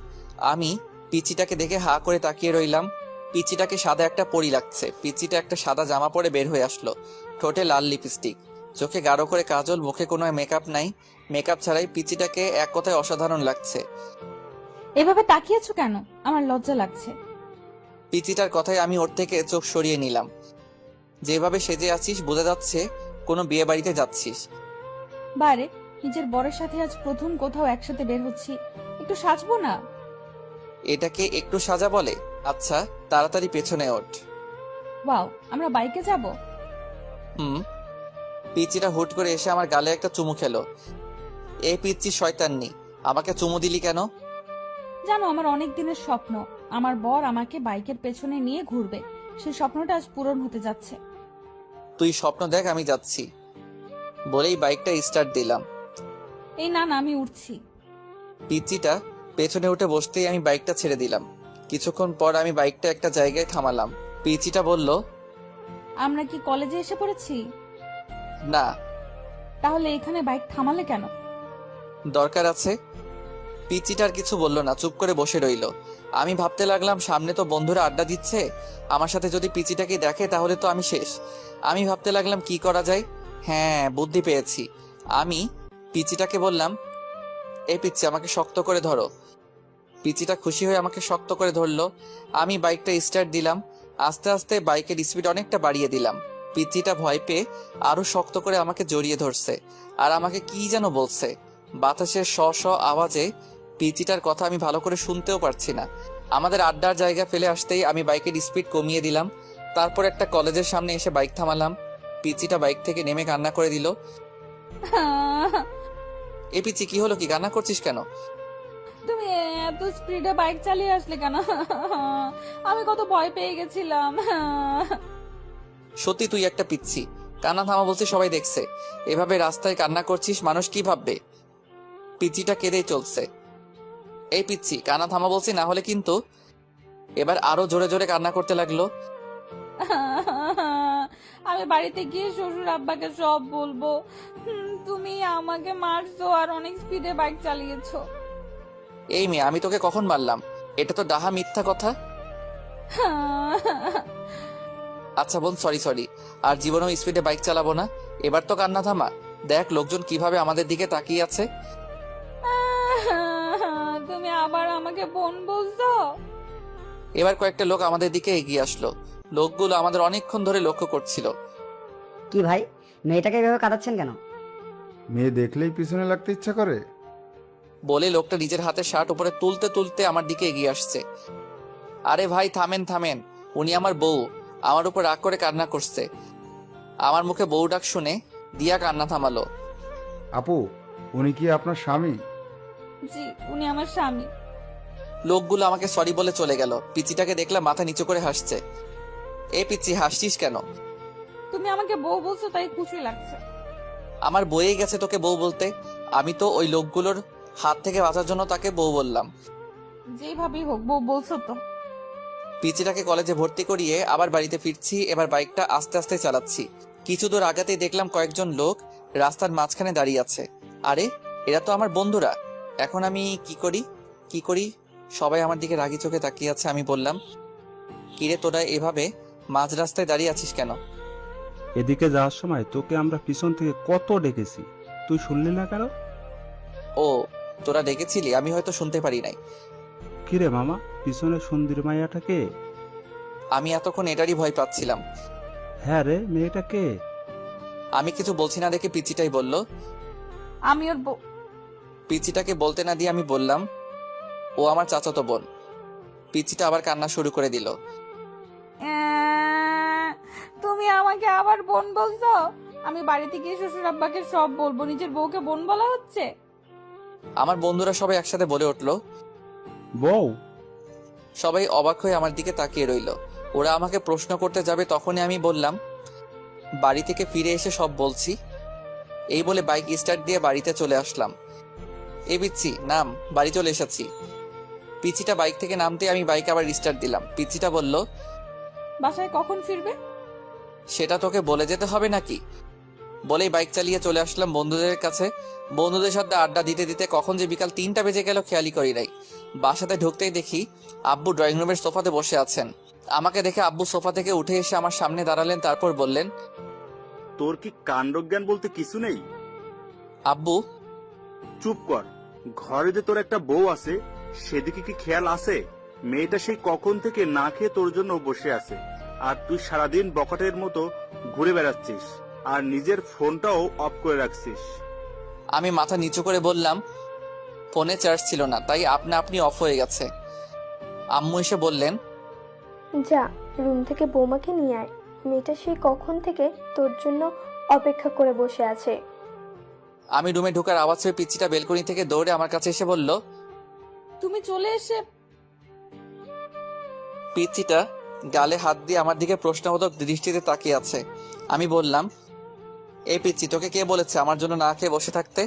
আমি পিচিটাকে দেখে হা করে তাকিয়ে রইলাম। পিচিটাকে সাদা একটা পরি লাগছে। পিচিটা একটা সাদা জামা পরে বের হয়ে আসলো, ঠোঁটে লাল লিপস্টিক, চোখে গাঢ় করে কাজল, মুখে কোনো মেকআপ নাই। মেকআপ ছাড়াই পিচিটাকে এক কথায় অসাধারণ লাগছে। এভাবে তাকিয়েছো কেন? আমার লজ্জা লাগছে। পিচিটার কথায় আমি ওর থেকে চোখ সরিয়ে নিলাম। যেভাবে সেজে আছিস বোঝা যাচ্ছে কোনো বিয়ে বাড়িতে যাচ্ছিস। বারে, নিজের বরের সাথে আজ প্রথম কোথাও একসাথে বের হচ্ছি, একটু সাজবো না? এটাকে একটু সাজা বলে? আচ্ছা তাড়াতাড়ি পেছনে ওঠ। ওয়াও, আমরা বাইকে যাব? হুম। পিচিটা হুট করে এসে আমার গালে একটা চুমু খেলো। এই পিচ্চি শয়তান্নি, আমাকে চুমু দিলি কেন? জানো, আমার অনেক দিনের স্বপ্ন আমার বর আমাকে বাইকের পেছনে নিয়ে ঘুরবে। সেই স্বপ্নটা আজ পূরণ হতে যাচ্ছে। তুই স্বপ্ন দেখ, আমি যাচ্ছি বলেই বাইকটা স্টার্ট দিলাম। এই না না, আমি উঠছি। পিচিটা পেছনে উঠে বসতেই আমি বাইকটা ছেড়ে দিলাম। কিছুক্ষণ পর আমি বাইকটা একটা জায়গায় থামালাম। পিচিটা বলল, আমরা কি কলেজে এসে পড়েছি? না। তাহলে এখানে বাইক থামালে কেন? দরকার আছে। পিচিটার কিছু বলল না, চুপ করে বসে রইল। আমি ভাবতে লাগলাম সামনে তো বন্ধুরা আড্ডা দিচ্ছে, আমার সাথে যদি পিচিটাকে দেখে তাহলে তো আমি শেষ। আমি ভাবতে লাগলাম কি করা যায়। হ্যাঁ, বুদ্ধি পেয়েছি। আমি পিচিটাকে বললাম, এই পিচি আমাকে শক্ত করে ধরো। পিচিটা খুশি হয়ে আমাকে শক্ত করে ধরলো। আমি বাইকটা স্টার্ট দিলাম। আস্তে আস্তে বাইকের স্পিড অনেকটা বাড়িয়ে দিলাম। পিচিটা ভয় পেয়ে আরো শক্ত করে আমাকে জড়িয়ে ধরছে আর আমাকে কি যেন বলছে। বাতাসের শ শ আওয়াজে পিচিটার কথা আমি ভালো করে শুনতেও পারছি না। আমাদের আড্ডার জায়গা ফেলে আসতেই আমি বাইকের স্পিড কমিয়ে দিলাম। তারপর একটা কলেজের সামনে এসে বাইক থামালাম। পিচিটা বাইক থেকে নেমে কান্না করে দিল। এ পিচি, কি হলো? কি কান্না করছিস কেন? তুমি এত স্পিডে বাইক চালিয়ে আসলে কেন? আমি কত ভয় পেয়ে গেছিলাম। সত্যি তুই একটা পিচ্ছি। কান্না থামা বলছি, সবাই দেখছে। এভাবে রাস্তায় কান্না করছিস, মানুষ কি ভাববে? পিচিটা কেঁদেই চলছে। এই পিচ্ছি, কান্না থামা বলছি, না হলে কিন্তু। এবার আরো জোরে জোরে কান্না করতে লাগলো। আমি বাড়িতে গিয়ে শ্বশুর আব্বাকে সব বলবো। তুমি আমাকে মারছো আর অনেক স্পিডে বাইক চালিয়েছো। এই মেয়ে, আমি তোকে কখন মারলাম? এটা তো ডাহা মিথ্যা কথা। আচ্ছা বোন, সরি সরি, আর জীবনেও স্পিডে বাইক চালাবো না। এবার তো কান্না থামা। দেখ লোকজন কিভাবে আমাদের দিকে তাকিয়ে আছে। তুমি আবার আমাকে বোন বলছো? এবার কয়েকটা লোক আমাদের দিকে এগিয়ে আসলো। লোকগুলো আমাদের অনেকক্ষণ ধরে লক্ষ্য করছিল। কি ভাই, মেয়েটাকে এভাবে কাঁদাচ্ছেন কেন? মেয়ে দেখলেই পিছনে লাগতে ইচ্ছা করে। বলে লোকটা নিজের হাতে শার্ট উপরে তুলতে তুলতে আমার দিকে এগিয়ে আসছে। আরে ভাই, থামেন থামেন, উনি আমার বউ। আমার উপর রাগ করে কান্না করছে। আমার মুখে বউ ডাক শুনে দিয়া কান্না থামালো। আপু, উনি কি আপনার স্বামী? জি, উনি আমার স্বামী। লোকগুলো আমাকে সরি বলে চলে গেল। পিচিটাকে দেখলাম মাথা নিচু করে হাসছে। এ পিচি, হাসছিস কেন? তুমি আমাকে বউ বলছো তাই খুশি লাগছে। আমার বয়ে গেছে তোকে বউ বলতে। আমি তো ওই লোকগুলোর হাত থেকে বাঁচার জন্য তাকে বউ বললাম। যেভাবেই হোক, বউ বলছো তো। পিচিটাকে কলেজে ভর্তি করিয়ে আবার বাড়িতে ফিরছি। এবার বাইকটা আস্তে আস্তে চালাচ্ছি। কিছু দূর আগাতেই দেখলাম কয়েকজন লোক রাস্তার মাঝখানে দাঁড়িয়ে আছে। আরে, এরা তো আমার বন্ধুরা। এখন আমি কি করি? সবাই আমার দিকে রাগি চোখে তাকিয়ে আছে। আমি বললাম, কিরে তোরা এভাবে মাঝ রাস্তায় দাঁড়িয়ে আছিস কেন? এদিকে যাওয়ার সময় তোকে আমরা পিছন থেকে কত ডেকেছি, তুই শুনলি না কেন? ও, তোরা ডেকেছিলি, আমি হয়তো শুনতে পারি নাই। কিরে মামা, পিছনে সুন্দরী মাইয়াটাকে? আমি এতক্ষণ এটারই ভয় পাচ্ছিলাম। হ্যাঁ রে, মেয়েটাকে। আমি কিছু বলছি না দেখে পিচিটাই বলল। আমি ওর বউ। পিচিটাকে বলতে না দিয়ে আমি বললাম, ও আমার চাচাতো বোন। পিচিটা আবার কান্না শুরু করে দিল। তুমি আমাকে আবার বোন বলছো? আমি বাড়িতে গিয়ে শ্বশুর আব্বাকে সব বলবো। নিজের বউকে বোন বলা হচ্ছে? আমার বন্ধুরা সবাই একসাথে বলে উঠলো। বউ? সবাই অবাক হয়ে আমার দিকে তাকিয়ে রইল। ওরা আমাকে প্রশ্ন করতে যাবে, তখনই আমি বললাম, বাড়ি থেকে ফিরে এসে সব বলছি। এই বলে বাইক স্টার্ট দিয়ে বাড়িতে চলে আসলাম। এ বিচ্ছি, নাম, বাড়ি চলে এসেছি। পিচিটা বাইক থেকে নামতে আমি বাইক আবার রিস্টার্ট দিলাম। পিচিটা বলল, বাসায় কখন ফিরবে? সেটা তোকে বলে যেতে হবে নাকি? বলেই বাইক চালিয়ে চলে আসলাম বন্ধুদের কাছে। বন্ধুদের সাথে আড্ডা দিতে দিতে কখন যে বিকাল 3টা বেজে গেল খেয়ালই করি নাই। বাসাতে ঢুকতেই দেখি আব্বু ড্রয়িং রুমের সোফাতে বসে আছেন। আমাকে দেখে আব্বু সোফা থেকে উঠে এসে আমার সামনে দাঁড়ালেন, তারপর বললেন, তোর কি কাণ্ডজ্ঞান বলতে কিছু নেই? আব্বু। চুপ কর। ঘরে যে তোর একটা বউ আছে সেদিকে কি খেয়াল আছে? মেয়েটা সেই কখন থেকে না খেয়ে তোর জন্য বসে আছে, আর তুই সারাদিন বকাটের মতো ঘুরে বেড়াচ্ছিস আর নিজের ফোনটাও অফ করে রাখছিস। আমি মাথা নিচু করে বললাম, ফোনে চার্জ ছিল না, তাই আপনা আপনি অফ হয়ে গেছে। আম্মু এসে বললেন, যা রুম থেকে বৌমাকে নিয়ে আয়, মেয়েটা সেই কখন থেকে তোর জন্য অপেক্ষা করে বসে আছে। আমি রুমে ঢোকার আওয়াজ পেয়ে পিচিটা বেলকনি থেকে দৌড়ে আমার কাছে এসে বলল। তুমি চলে এসে পিচিটা গালে হাত দিয়ে আমার দিকে প্রশ্নবোধক দৃষ্টিতে তাকিয়ে আছে। আমি বললাম, এই পিচি, তোকে কে বলেছে আমার জন্য না খেয়ে বসে থাকতে?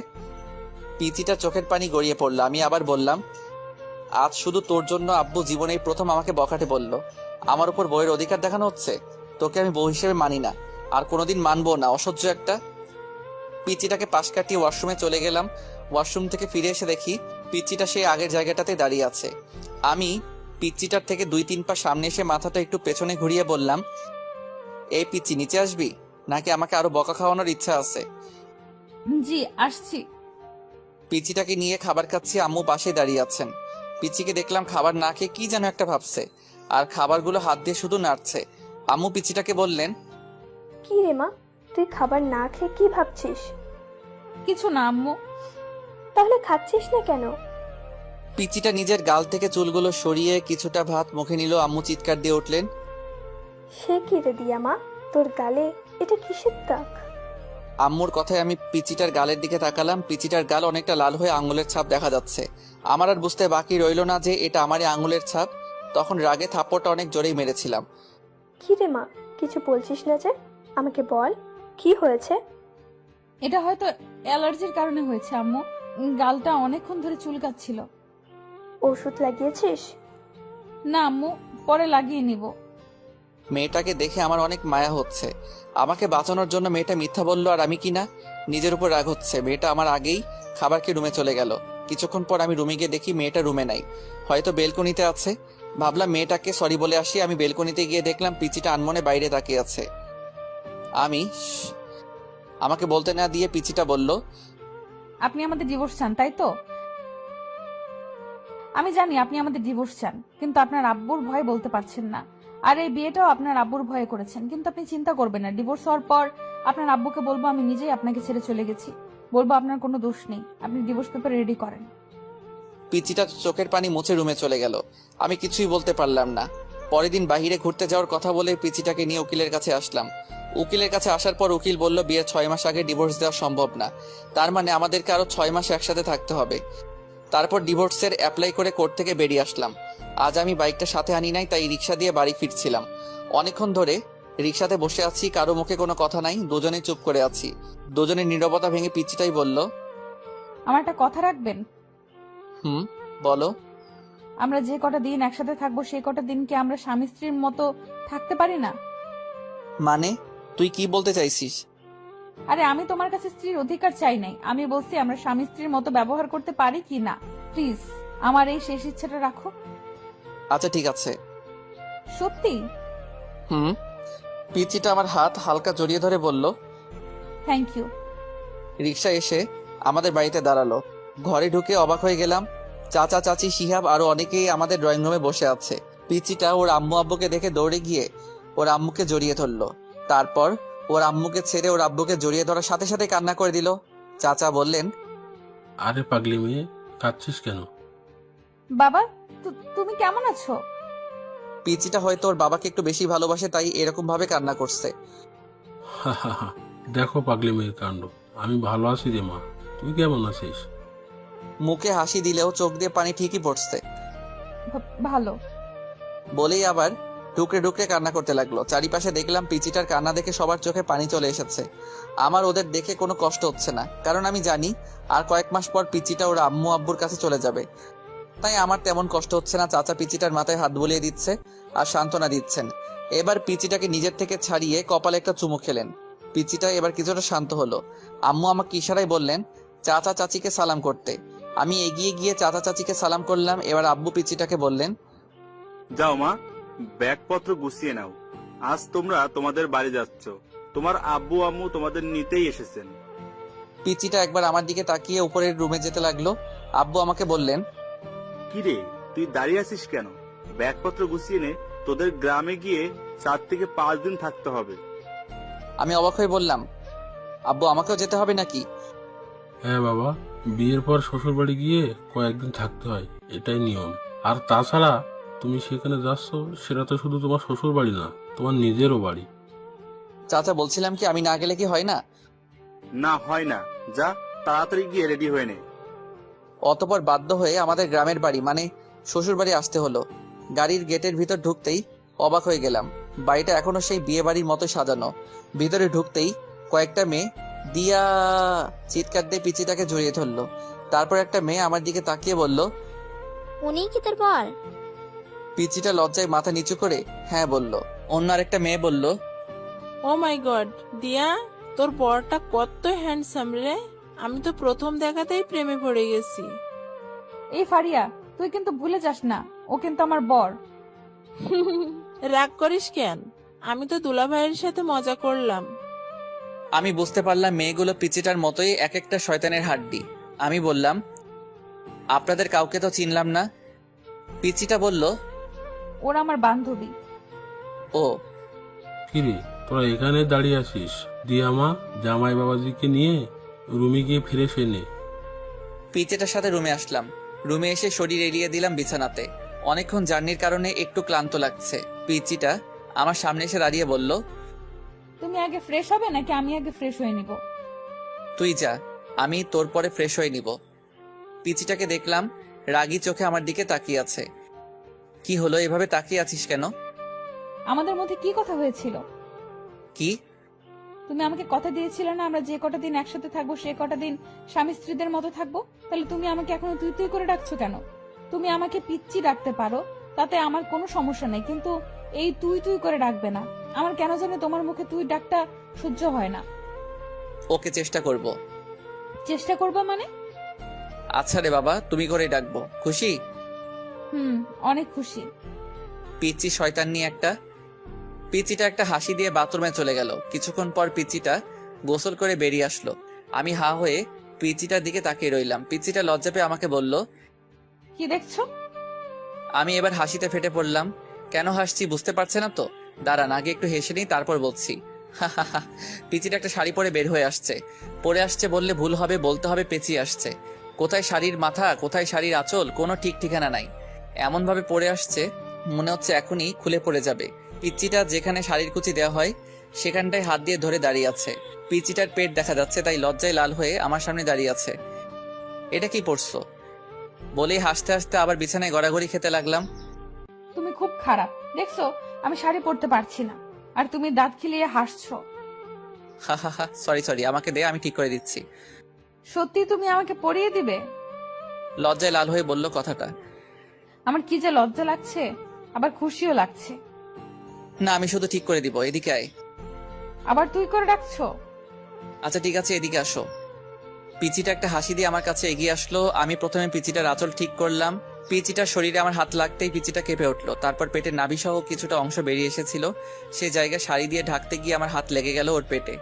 পিচিটা চোখের পানি গড়িয়ে পড়লো। আমি আবার বললাম, আজ শুধু তোর জন্য আব্বু জীবনেই প্রথম আমাকে বকাটে বলল। আমার উপর বউয়ের অধিকার দেখানো হচ্ছে। তোকে আমি বউ হিসেবে মানি না, আর কোনোদিন মানবো না, অসহ্য একটা। পিচিটাকে পাশ কাটিয়ে ওয়াশরুমে চলে গেলাম। ওয়াশরুম থেকে ফিরে এসে দেখি পিচিটা সেই আগের জায়গাটাতে দাঁড়িয়ে আছে। আমি পিচিটার থেকে 2-3 পা সামনে এসে মাথাটা একটু পেছনে ঘুরিয়ে বললাম, এই পিচি, নিচে আসবি নাকি আমাকে আরো বকা খাওয়ানোর ইচ্ছা আছে? জি আসছি। পিচিটাকে নিয়ে খাবার খাচ্ছি, আম্মু পাশে দাঁড়িয়ে আছেন। পিচিকে দেখলাম খাবার না খেয়ে কি যেন একটা ভাবছে, আর খাবারগুলো হাত দিয়ে শুধু নাড়ছে। আম্মু পিচিটাকে বললেন, কি রে মা, তুই খাবার না খেয়ে কি ভাবছিস? কিছু না আম্মু। তাহলে খাচ্ছিস না কেন? পিচিটা নিজের গাল থেকে চুলগুলো সরিয়ে কিছুটা ভাত মুখে নিল। আম্মু চিৎকার দিয়ে উঠলেন, সে কি রে দিয়া মা, তোর গালে এটা কিসের দাগ? আম্মুর কথায় আমি পিচিটার গালের দিকে তাকালাম। পিচিটার গাল অনেকটা লাল হয়ে আঙুলের ছাপ দেখা যাচ্ছে। আমার আর বুঝতে বাকি রইল না যে এটা আমারই আঙুলের ছাপ। তখন রাগে থাপ্পড়টা অনেক জোরেই মেরেছিলাম। কি রে মা, কিছু বলছিস না যে? আমাকে বল, কি হয়েছে? এটা হয়তো অ্যালার্জির কারণে হয়েছে আম্মু। গালটা অনেকক্ষণ ধরে চুলকাচ্ছিল। ওষুধ লাগিয়েছিস? না আম্মু, পরে লাগিয়ে নিব। মেয়েটাকে দেখে আমার অনেক মায়া হচ্ছে। আমাকে বাঁচানোর জন্য মেয়েটা মিথ্যা বললো, আর আমি কিনা নিজের উপর রাগ হচ্ছে। মেয়েটা আমার আগেই খাবারকে রুমে চলে গেল। কিছুক্ষণ পর আমি রুমে গিয়ে দেখি মেয়েটা রুমে নাই, হয়তো বেলকনিতে আছে। ভাবলাম মেয়েটাকে সরি বলে আসি। আমি বেলকনিতে গিয়ে দেখলাম পিচিটা আনমনে বাইরে তাকিয়ে আছে। আমাকে বলতে না দিয়ে পিচিটা বলল, আপনি আমাদের ডিভোর্স চান, তাই তো? আমি জানি আপনি আমাদের ডিভোর্স চান, কিন্তু আপনার আব্বুর ভয় বলতে পারছেন না। আর এই বিয়েটাও আপনার আব্বুর ভয়ে করেছেন। কিন্তু আপনি চিন্তা করবেন না, ডিভোর্স হওয়ার পর আপনার আব্বুকে বলবো আমি নিজেই আপনাকে ছেড়ে চলে গেছি। বলবো আপনার কোনো দোষ নেই। আপনি ডিভোর্স পেপার রেডি করেন। পিচিটা চোখের পানি মুছে রুমে চলে গেল। আমি কিছুই বলতে পারলাম না। পরের দিন বাহিরে ঘুরতে যাওয়ার কথা বলে পিচিটাকে নিয়ে উকিলের কাছে আসলাম। উকিলের কাছে আসার পর উকিল বলল, বিয়ের 6 মাস আগে ডিভোর্স দেওয়া সম্ভব না। তার মানে আমাদেরকে আরো 6 মাস একসাথে থাকতে হবে। তারপর ডিভোর্সের অ্যাপ্লাই করে কোর্ট থেকে বেরিয়ে আসলাম। আজ আমি বাইকটা সাথে আনি নাই, তাই রিক্সা দিয়ে বাড়ি ফিরছিলাম। অনেকক্ষণ ধরে রিক্সাতে বসে আছি, কারো মুখে কোনো কথা নাই, দুজনেই চুপ করে আছি। দুজনের নীরবতা ভেঙে পিচিটাই বলল, আমার একটা কথা রাখবেন? বলো। আমরা যে কটা দিন একসাথে থাকবো সেই কটা দিন কি আমরা স্বামী স্ত্রীর মতো থাকতে পারি না? মানে তুই কি বলতে চাইছিস? আরে আমি তোমার কাছে স্ত্রীর অধিকার চাই নাই, আমি বলছি আমরা স্বামী স্ত্রীর মতো ব্যবহার করতে পারি কি না। প্লিজ আমার এই শেষ ইচ্ছাটা রাখো। আচ্ছা ঠিক আছে। সত্যি? পিচিটা আমার হাত হালকা জড়িয়ে ধরে বলল, থ্যাংক ইউ। রিক্সা এসে আমাদের বাড়িতে দাঁড়ালো। ঘরে ঢুকে অবাক হয়ে গেলাম। চাচা, চাচি, শিহাব আরো অনেকেই আমাদের ড্রয়িং রুমে বসে আছে। পিচিটা ওর আম্মু আব্বুকে দেখে দৌড়ে গিয়ে ওর আম্মুকে জড়িয়ে ধরলো। তারপর ওর আম্মুকে ছেড়ে ওর আব্বুকে জড়িয়ে ধরার সাথে সাথে কান্না করে দিল। চাচা বললেন, আরে পাগলি মেয়ে, কাঁদছিস কেন? বাবা, তুমি কেমন আছো? পিচিটা হয়তো ওর বাবাকে একটু বেশি ভালোবাসে, তাই এরকম ভাবে কান্না করছে। দেখো পাগলি মেয়ের কাণ্ড। আমি ভালো আছি রে মা, তুই কেমন আছিস? মুখে হাসি দিলেও চোখ দিয়ে পানি ঠিকই পড়ছে। ভালো। বলেই আবার ডুকরে ডুকরে কান্না করতে লাগলো। চারিপাশে দেখলাম পিচিটার কান্না দেখে সবার চোখে পানি চলে এসেছে। আমার ওদের দেখে কোনো কষ্ট হচ্ছে না, কারণ আমি জানি আর কয়েক মাস পর পিচিটা ওর আম্মু আব্বুর কাছে চলে যাবে। তাই আমার তেমন কষ্ট হচ্ছে না। চাচা পিচিটার মাথায় হাত বুলিয়ে দিচ্ছে আর সান্ত্বনা দিচ্ছেন। এবার পিচিটাকে নিজের থেকে ছাড়িয়ে কপালে একটা চুমু খেলেন। পিচিটা এবার কিছুটা শান্ত হলো। আম্মু আমাকে ইশারায় বললেন চাচা চাচিকে সালাম করতে। আমি এগিয়ে গিয়ে চাচা চাচিকে সালাম করলাম। এবার আব্বু পিচিটাকে বললেন, যাও মা, ব্যাগপত্র গুছিয়ে নাও। আজ তোমরা তোমাদের বাড়ি যাচ্ছ। তোমার আব্বু আম্মু তোমাদের নিতেই এসেছেন। পিচিটা একবার আমার দিকে তাকিয়ে উপরের রুমে যেতে লাগলো। আব্বু আমাকে বললেন, কি রে, তুই দাঁড়িয়ে আছিস কেন? ব্যাগপত্র গুছিয়ে নে, তোদের গ্রামে গিয়ে 4 থেকে 5 দিন থাকতে হবে। আমি অবাক হয়ে বললাম, আব্বু আমাকেও যেতে হবে নাকি? হ্যাঁ বাবা, বিয়ের পর শ্বশুর বাড়ি গিয়ে কয়েকদিন থাকতে হয়, এটাই নিয়ম। আর তাছাড়া তুমি সেখানে যাচ্ছ, সেটা তো শুধু তোমার শ্বশুর বাড়ি না, তোমার নিজেরও বাড়ি। চাচা বলছিলাম কি আমি না গেলে কি হয় না? না, হয় না। যা, তাড়াতাড়ি গিয়ে রেডি হয়ে নে। অতপর বাধ্য হয়ে আমাদের গ্রামের বাড়ি মানে শ্বশুর বাড়ি আসতে হলো। গাড়ির গেটের ভিতর ঢুকতেই অবাক হয়ে গেলাম। বাড়িটা এখনো সেই বিয়ে বাড়ির মতো সাজানো। ভিতরে ঢুকতেই কয়েকটা মেয়ে দিয়া চিৎকার দিয়ে পিচিটাকে জড়িয়ে ধরলো। তারপর একটা মেয়ে আমার দিকে তাকিয়ে বলল, উনিই কি তোর বর? পিচিটা লজ্জায় মাথা নিচু করে হ্যাঁ বলল। অন্য আরেকটা মেয়ে বলল, ও মাই গড দিয়া, তোর বরটা কত হ্যান্ডসাম রে। আমি তো প্রথম দেখাতেই প্রেমে পড়ে গেছি। এই ফারিয়া, তুই কিন্তু ভুলে যাস না, ও কিন্তু আমার বর। রাগ করিস কেন? আমি তো দুলাভাইয়ের সাথে মজা করলাম। আমি বুঝতে পারলাম মেয়েগুলো পিচিটার মতোই এক একটা শয়তানের হাড্ডি। আমি বললাম, আপনাদের কাউকে তো চিনলাম না। পিচিটা বলল, ওরা আমার বান্ধবী। ও কিরে, তোরা এখানে দাঁড়িয়ে আছিস? দিয়া মা, জামাই বাবাজিকে নিয়ে রুমে গিয়ে ফিরে সে নে। পিচিটার সাথে রুমে আসলাম। রুমে এসে শরীর এলিয়ে দিলাম বিছানাতে। অনেকক্ষণ জার্নির কারণে একটু ক্লান্ত লাগছে। পিচিটা আমার সামনে এসে দাঁড়িয়ে বলল, তুমি আগে ফ্রেশ হবে নাকি আমি আগে ফ্রেশ হয়ে নিব? তুই যা, আমি তোর পরে ফ্রেশ হয়ে নিব। পিচিটাকে দেখলাম রাগী চোখে আমার দিকে তাকিয়ে আছে। কি হলো, এভাবে তাকিয়ে আছিস কেন? আমাদের মধ্যে কি কথা হয়েছিল? কি? তুমি আমাকে কথা দিয়েছিলে না আমরা যে কটা দিন একসাথে থাকবো সে কটা দিন স্বামী স্ত্রীদের মতো থাকবো। তাহলে তুমি আমাকে এখনো তুই তুই করে ডাকছো কেন? তুমি আমাকে পিচ্চি ডাকতে পারো, তাতে আমার কোনো সমস্যা নেই, কিন্তু এই তুই তুই করে ডাকবে না। আমার কেন জানি তোমার মুখে তুই ডাকটা সহ্য হয় না। ওকে, চেষ্টা করব। চেষ্টা করবা মানে? আচ্ছা রে বাবা, তুমি করে ডাকবো। খুশি? অনেক খুশি। পিচি শয়তান নিয়ে একটা। পিচিটা একটা হাসি দিয়ে বাথরুমে চলে গেল। কিছুক্ষণ পর পিচিটা গোসল করে বেরিয়ে আসলো। আমি হা হয়ে পিচিটার দিকে তাকিয়ে রইলাম। পিচিটা লজ্জা পেয়ে আমাকে বলল, কি দেখছো? আমি এবার হাসিতে ফেটে পড়লাম। কেন হাসছি বুঝতে পারছে না তো? দাঁড়ান, আগে একটু হেসে নিই, তারপর বলছি। পিচিটা একটা শাড়ি পরে বের হয়ে আসছে। পরে আসছে বললে ভুল হবে, বলতে হবে পেঁচিয়ে আসছে। কোথায় শাড়ির মাথা, কোথায় শাড়ির আঁচল, কোনো ঠিক ঠিকানা নাই। এমন ভাবে পরে আসছে মনে হচ্ছে এখনই খুলে পড়ে যাবে। পিচিটা যেখানে শাড়ির কুচি দেওয়া হয় সেখানটায় হাত দিয়ে ধরে দাঁড়িয়ে আছে। পিচিটার পেট দেখা যাচ্ছে, তাই লজ্জায় লাল হয়ে আমার সামনে দাঁড়িয়ে আছে। এটা কি পড়ছো বলেই হাসতে হাসতে আবার বিছানায় গড়াগড়ি খেতে লাগলাম। তুমি খুব খারাপ। দেখছো আমি শাড়ি পরতে পারছি না, আর তুমি দাঁত খিলিয়ে হাসছো। হা, সরি, আমাকে দে, আমি ঠিক করে দিচ্ছি। সত্যি তুমি আমাকে পরিয়ে দিবে? লজ্জায় লাল হয়ে বলল কথাটা। আমার কি যে লজ্জা লাগছে, আবার খুশিও লাগছে। না, আমি শুধু ঠিক করে দিব। এদিকে আয়। আবার তুই করে ডাকছো? আচ্ছা ঠিক আছে, এদিকে আসো। পিচিটা একটা হাসি দিয়ে আমার কাছে এগিয়ে আসলো। আমি প্রথমে পিচিটার আঁচল ঠিক করলাম। পিচিটার শরীরে আমার হাত লাগতেই পিচিটা কেঁপে উঠলো। তারপর পেটের নাভি সহ কিছুটা অংশ বেরিয়ে এসেছিল। সে জায়গায় শাড়ি দিয়ে ঢাকতে গিয়ে আমার হাত লেগে গেল ওর পেটে।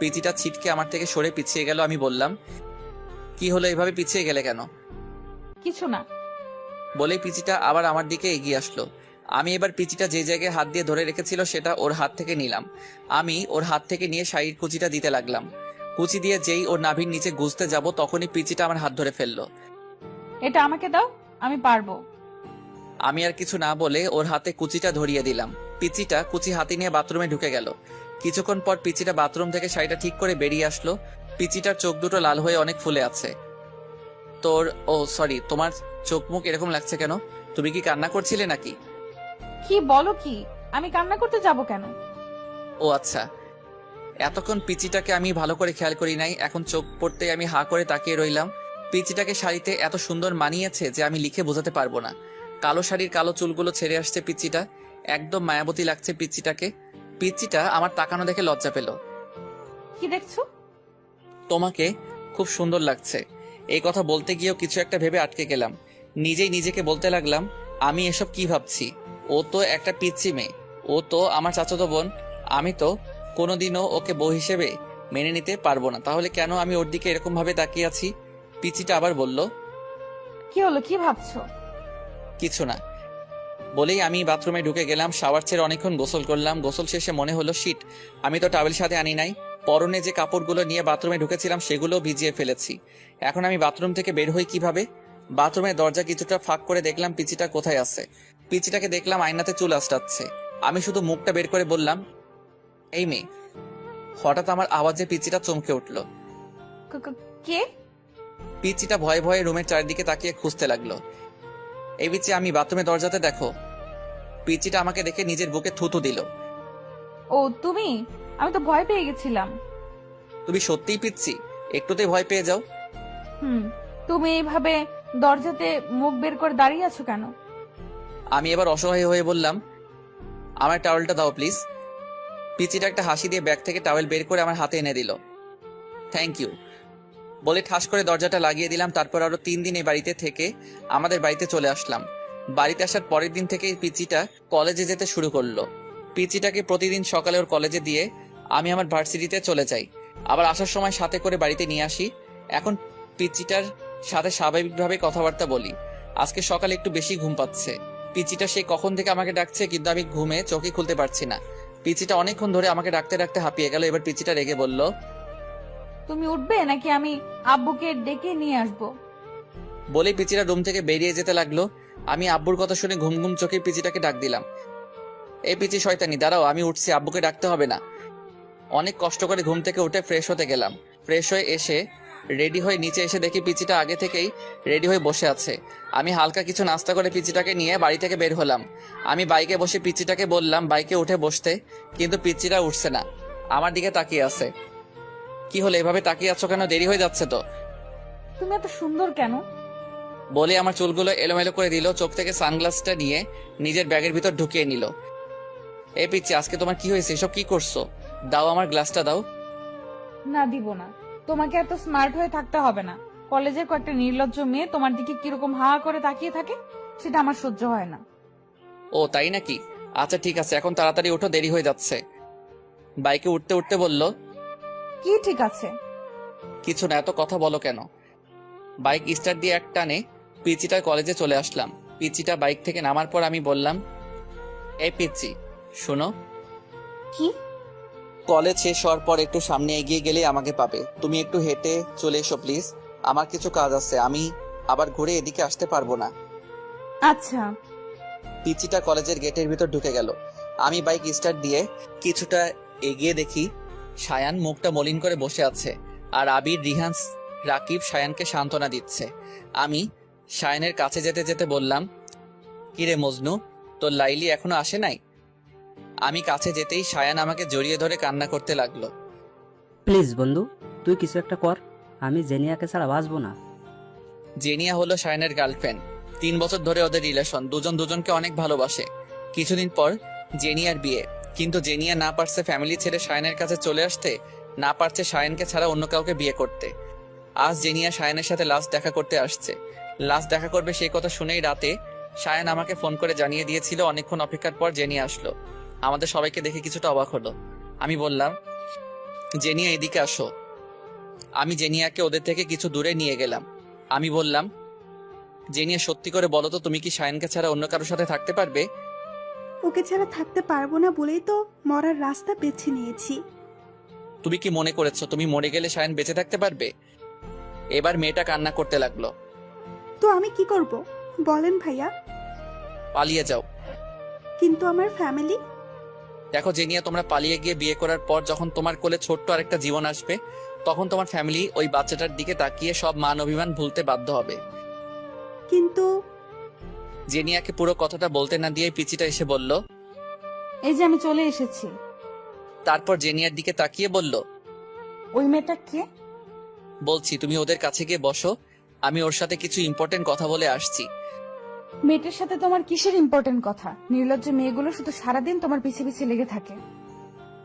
পিচিটা ছিটকে আমার থেকে সরে পিছিয়ে গেল। আমি বললাম, কি হলো, এভাবে পিছিয়ে গেলে কেন? কিছু না বলেই পিচিটা আবার আমার দিকে এগিয়ে আসলো। আমি এবার পিচিটা যে জায়গায় হাত দিয়ে ধরে রেখেছিল সেটা ওর হাত থেকে নিলাম। আমি ওর হাত থেকে নিয়ে শাড়ির কুচিটা দিতে লাগলাম। কুচি দিয়ে যেই ওর নাভির নিচে গুজতে যাব তখনই পিচিটা আমার হাত ধরে ফেললো। এটা আমাকে দাও, আমি পারবো। আমি আর কিছু না বলে ওর হাতে কুচিটা ধরিয়ে দিলাম। পিচিটা কুচি হাতে নিয়ে বাথরুমে ঢুকে গেল। কিছুক্ষণ পর পিচিটা বাথরুম থেকে শাড়িটা ঠিক করে বেরিয়ে আসলো। পিচিটার চোখ দুটো লাল হয়ে অনেক ফুলে আছে। সরি, তোমার চোখ মুখ এরকম লাগছে কেন? তুমি কি কান্না করছিলে নাকি? কি বলো কি? আমি কান্না করতে যাব কেন? ও আচ্ছা, এতক্ষণ পিচিটাকে আমি ভালো করে খেয়াল করি নাই। এখন চোখ পড়তে আমি হা করে তাকিয়ে রইলাম। পিচিটাকে শাড়িতে এত সুন্দর মানিয়েছে যে আমি লিখে বোঝাতে পারবো না। কালো শাড়ির কালো চুলগুলো ছেড়ে আসছে পিচিটা, একদম মায়াবতী লাগছে পিচিটাকে। পিচিটা আমার তাকানো দেখে লজ্জা পেল। কি দেখছো? তোমাকে খুব সুন্দর লাগছে। এই কথা বলতে গিয়েও কিছু একটা ভেবে আটকে গেলাম। নিজেই নিজেকে বলতে লাগলাম, আমি এসব কি ভাবছি? ও তো একটা পিচ্চি মেয়ে, ও তো আমার চাচাতো বোন। আমি তো কোনোদিনও ওকে বউ হিসেবে মেনে নিতে পারবো না। তাহলে কেন আমি ওর দিকে এরকম ভাবে তাকিয়ে আছি? পিচিটা আবার বলল, কি হলো, কি ভাবছো? কিছু না বলেই আমি বাথরুমে ঢুকে গেলাম। শাওয়ার ছেড়ে অনেকক্ষণ গোসল করলাম। গোসল শেষে মনে হলো, শিট, আমি তো টাওয়েল সাথে আনি নাই। পরনে যে কাপড়গুলো নিয়ে বাথরুমে ঢুকেছিলাম সেগুলো ভিজিয়ে ফেলেছি। এখন আমি বাথরুম থেকে বের হই কিভাবে? বাথরুমের দরজা কিছুটা ফাঁক করে দেখলাম পিচিটা কোথায় আছে। পিচিটাকে দেখলাম আয়নাতে চুল আঁচড়াচ্ছে। আমি শুধু মুখটা বের করে বললাম, এই মেয়ে। হঠাৎ আমার আওয়াজে পিচিটা চমকে উঠল। কে? পিচিটা ভয়ে ভয়ে রুমের চারিদিকে তাকিয়ে খুঁজতে লাগলো। এই পিচি, আমি বাথরুমের দরজাতে, দেখো। পিচিটা আমাকে দেখে নিজের বুকে থুতু দিল। ও তুমি? আমি তো ভয় পেয়ে গেছিলাম। তুমি সত্যিই পিচ্ছি? একটুতেই ভয় পেয়ে যাও? তুমি এইভাবে দরজাতে মুখ বের করে দাঁড়িয়ে আছো কেন? আমি এবার অসহায় হয়ে বললাম, আমার টাওয়েলটা দাও প্লিজ। পিচিটা একটা হাসি দিয়ে ব্যাগ থেকে টাওয়েল বের করে আমার হাতে এনে দিল। থ্যাংক ইউ বলে ঠাস করে দরজাটা লাগিয়ে দিলাম। তারপর আরো 3 দিন এই বাড়িতে থেকে আমাদের বাড়িতে চলে আসলাম। বাড়িতে আসার পরের দিন থেকে পিচিটা কলেজে যেতে শুরু করলো। পিচিটাকে প্রতিদিন সকালে ওর কলেজে দিয়ে আমি আমার ভার্সিটিতে চলে যাই, আবার আসার সময় সাথে করে বাড়িতে নিয়ে আসি। এখন পিচিটার সাথে স্বাভাবিকভাবে কথাবার্তা বলি। আজকে সকালে একটু বেশি ঘুম পাচ্ছে। পিচিটা সেই কখন থেকে আমাকে ডাকছে, কিন্তু আমি ঘুমে চোখই খুলতে পারছি না। পিচিটা অনেকক্ষণ ধরে আমাকে ডাকতে ডাকতে হাঁপিয়ে গেল। এবার পিচিটা রেগে বলল, তুমি উঠবে নাকি আমি আব্বুকে ডেকে নিয়ে আসবো? বলে পিচিটা রুম থেকে বেরিয়ে যেতে লাগলো। আমি আব্বুর কথা শুনে ঘুম ঘুম চোখে পিচিটাকে ডাক দিলাম, এই পিচি শয়তানি, দাঁড়াও, আমি উঠছি, আব্বুকে ডাকতে হবে না। অনেক কষ্ট করে ঘুম থেকে উঠে ফ্রেশ হতে গেলাম। ফ্রেশ হয়ে এসে রেডি হয়ে নিচে এসে দেখি পিচিটা আগে থেকেই রেডি হয়ে বসে আছে। আমি হালকা কিছু নাস্তা করে পিচিটাকে নিয়ে বাড়ি থেকে বের হলাম। আমি বাইকে বসে পিচিটাকে বললাম বাইকে উঠে বসতে, কিন্তু পিচিটা উঠছে না, আমার দিকে তাকিয়ে আছে। কি হলো, এভাবে তাকিয়ে আছো কেন? দেরি হয়ে যাচ্ছে তো। তুমি এত সুন্দর কেন? বলে আমার চুলগুলো এলোমেলো করে দিল। চোখ থেকে সানগ্লাসটা নিয়ে নিজের ব্যাগের ভিতর ঢুকিয়ে নিল। এই পিচ্ছি, আজকে তোমার কি হয়েছে? এসব কি করছো? দাও, আমার গ্লাসটা দাও। না, দিব না। তোমাকে এত স্মার্ট হয়ে থাকতে হবে না। কলেজের কয়েকটা নির্লজ্জ মেয়ে তোমার দিকে কিরকম হা করে তাকিয়ে থাকে, সেটা আমার সহ্য হয় না। ও তাই নাকি? আচ্ছা ঠিক আছে, এখন তাড়াতাড়ি ওঠো, দেরি হয়ে যাচ্ছে। বাইকে উঠতে উঠতে বলল, কি ঠিক আছে? কিছু না, এত কথা বলো কেন? বাইক স্টার্ট দিয়ে এক টানে পিচিটার কলেজে চলে আসলাম। পিচিটা বাইক থেকে নামার পর আমি বললাম, এই পিচি শোনো। কি? কলেজ শেষ হওয়ার পর একটু সামনে এগিয়ে গেলে আমাকে পাবে। তুমি একটু হেঁটে চলে এসো প্লিজ, আমার কিছু কাজ আছে, আমি আবার ঘুরে এদিকে আসতে পারবো না। আচ্ছা। পিচিটা কলেজের গেটের ভিতর ঢুকে গেল। আমি বাইক স্টার্ট দিয়ে কিছুটা এগিয়ে দেখি সায়ান মুখটা মলিন করে বসে আছে, আর আবির, রিহান, রাকিব সায়ানকে সান্ত্বনা দিচ্ছে। আমি সায়ানের কাছে যেতে যেতে বললাম, কিরে মজনু, তোর লাইলি এখনো আসে নাই? আমি কাছে যেতেই সায়ান আমাকে জড়িয়ে ধরে কান্না করতে লাগলো। প্লিজ বন্ধু, তুই কিছু একটা কর, আমি জেনিয়াকে ছাড়া বাঁচবো না। জেনিয়া হলো সায়ানের গার্লফ্রেন্ড। 3 বছর ধরে ওদের রিলেশন, দুজন দুজনকে অনেক ভালোবাসে। কিছুদিন পর জেনিয়ার বিয়ে, কিন্তু জেনিয়া না পারছে ফ্যামিলি ছেড়ে সায়ানের কাছে চলে আসতে, না পারছে সায়ানকে ছাড়া অন্য কাউকে বিয়ে করতে। আজ জেনিয়া সায়ানের সাথে লাস্ট দেখা করতে আসছে। লাস্ট দেখা করবে সেই কথা শুনেই রাতে সায়ান আমাকে ফোন করে জানিয়ে দিয়েছিল। অনেকক্ষণ অপেক্ষার পর জেনিয়া আসলো। আমাদের সবাইকে দেখে কিছুটা অবাক হলো। আমি বললাম, জেনিয়া এদিকে আসো। আমি জেনিয়াকে ওদের থেকে কিছু দূরে নিয়ে গেলাম। আমি বললাম, জেনিয়া সত্যি করে বলো তো, তুমি কি সায়ানকে ছাড়া অন্য কারোর সাথে থাকতে পারবে? ওকে ছাড়া থাকতে পারবো না বলেই তো মরার রাস্তা বেছে নিয়েছি। তুমি কি মনে করেছো তুমি মরে গেলে সায়ান বেঁচে থাকতে পারবে? এবার মেয়েটা কান্না করতে লাগলো। তো আমি কি করব বলেন ভাইয়া? পালিয়ে যাও। কিন্তু আমার ফ্যামিলি? দেখো জেনিয়া, তোমরা পালিয়ে গিয়ে বিয়ে করার পর যখন তোমার কোলে ছোট্ট আরেকটা জীবন আসবে, তখন তোমার ফ্যামিলি ওই বাচ্চাটার দিকে তাকিয়ে সব মান অভিমান ভুলতে বাধ্য হবে। কিন্তু জেনিয়াকে পুরো কথাটা বলতে না দিয়ে পিচিটা এসে বলল, এই যে আমি চলে এসেছি। তারপর জেনিয়ার দিকে তাকিয়ে বলল, ওই মেয়েটা কে? বলছি, তুমি ওদের কাছে গিয়ে বসো, আমি ওর সাথে কিছু ইম্পর্টেন্ট কথা বলে আসছি। মেয়েটার সাথে তোমার কিসের ইম্পর্টেন্ট কথা? নির্লজ্জ মেয়েগুলো শুধু সারাদিন তোমার পিছে পিছে লেগে থাকে।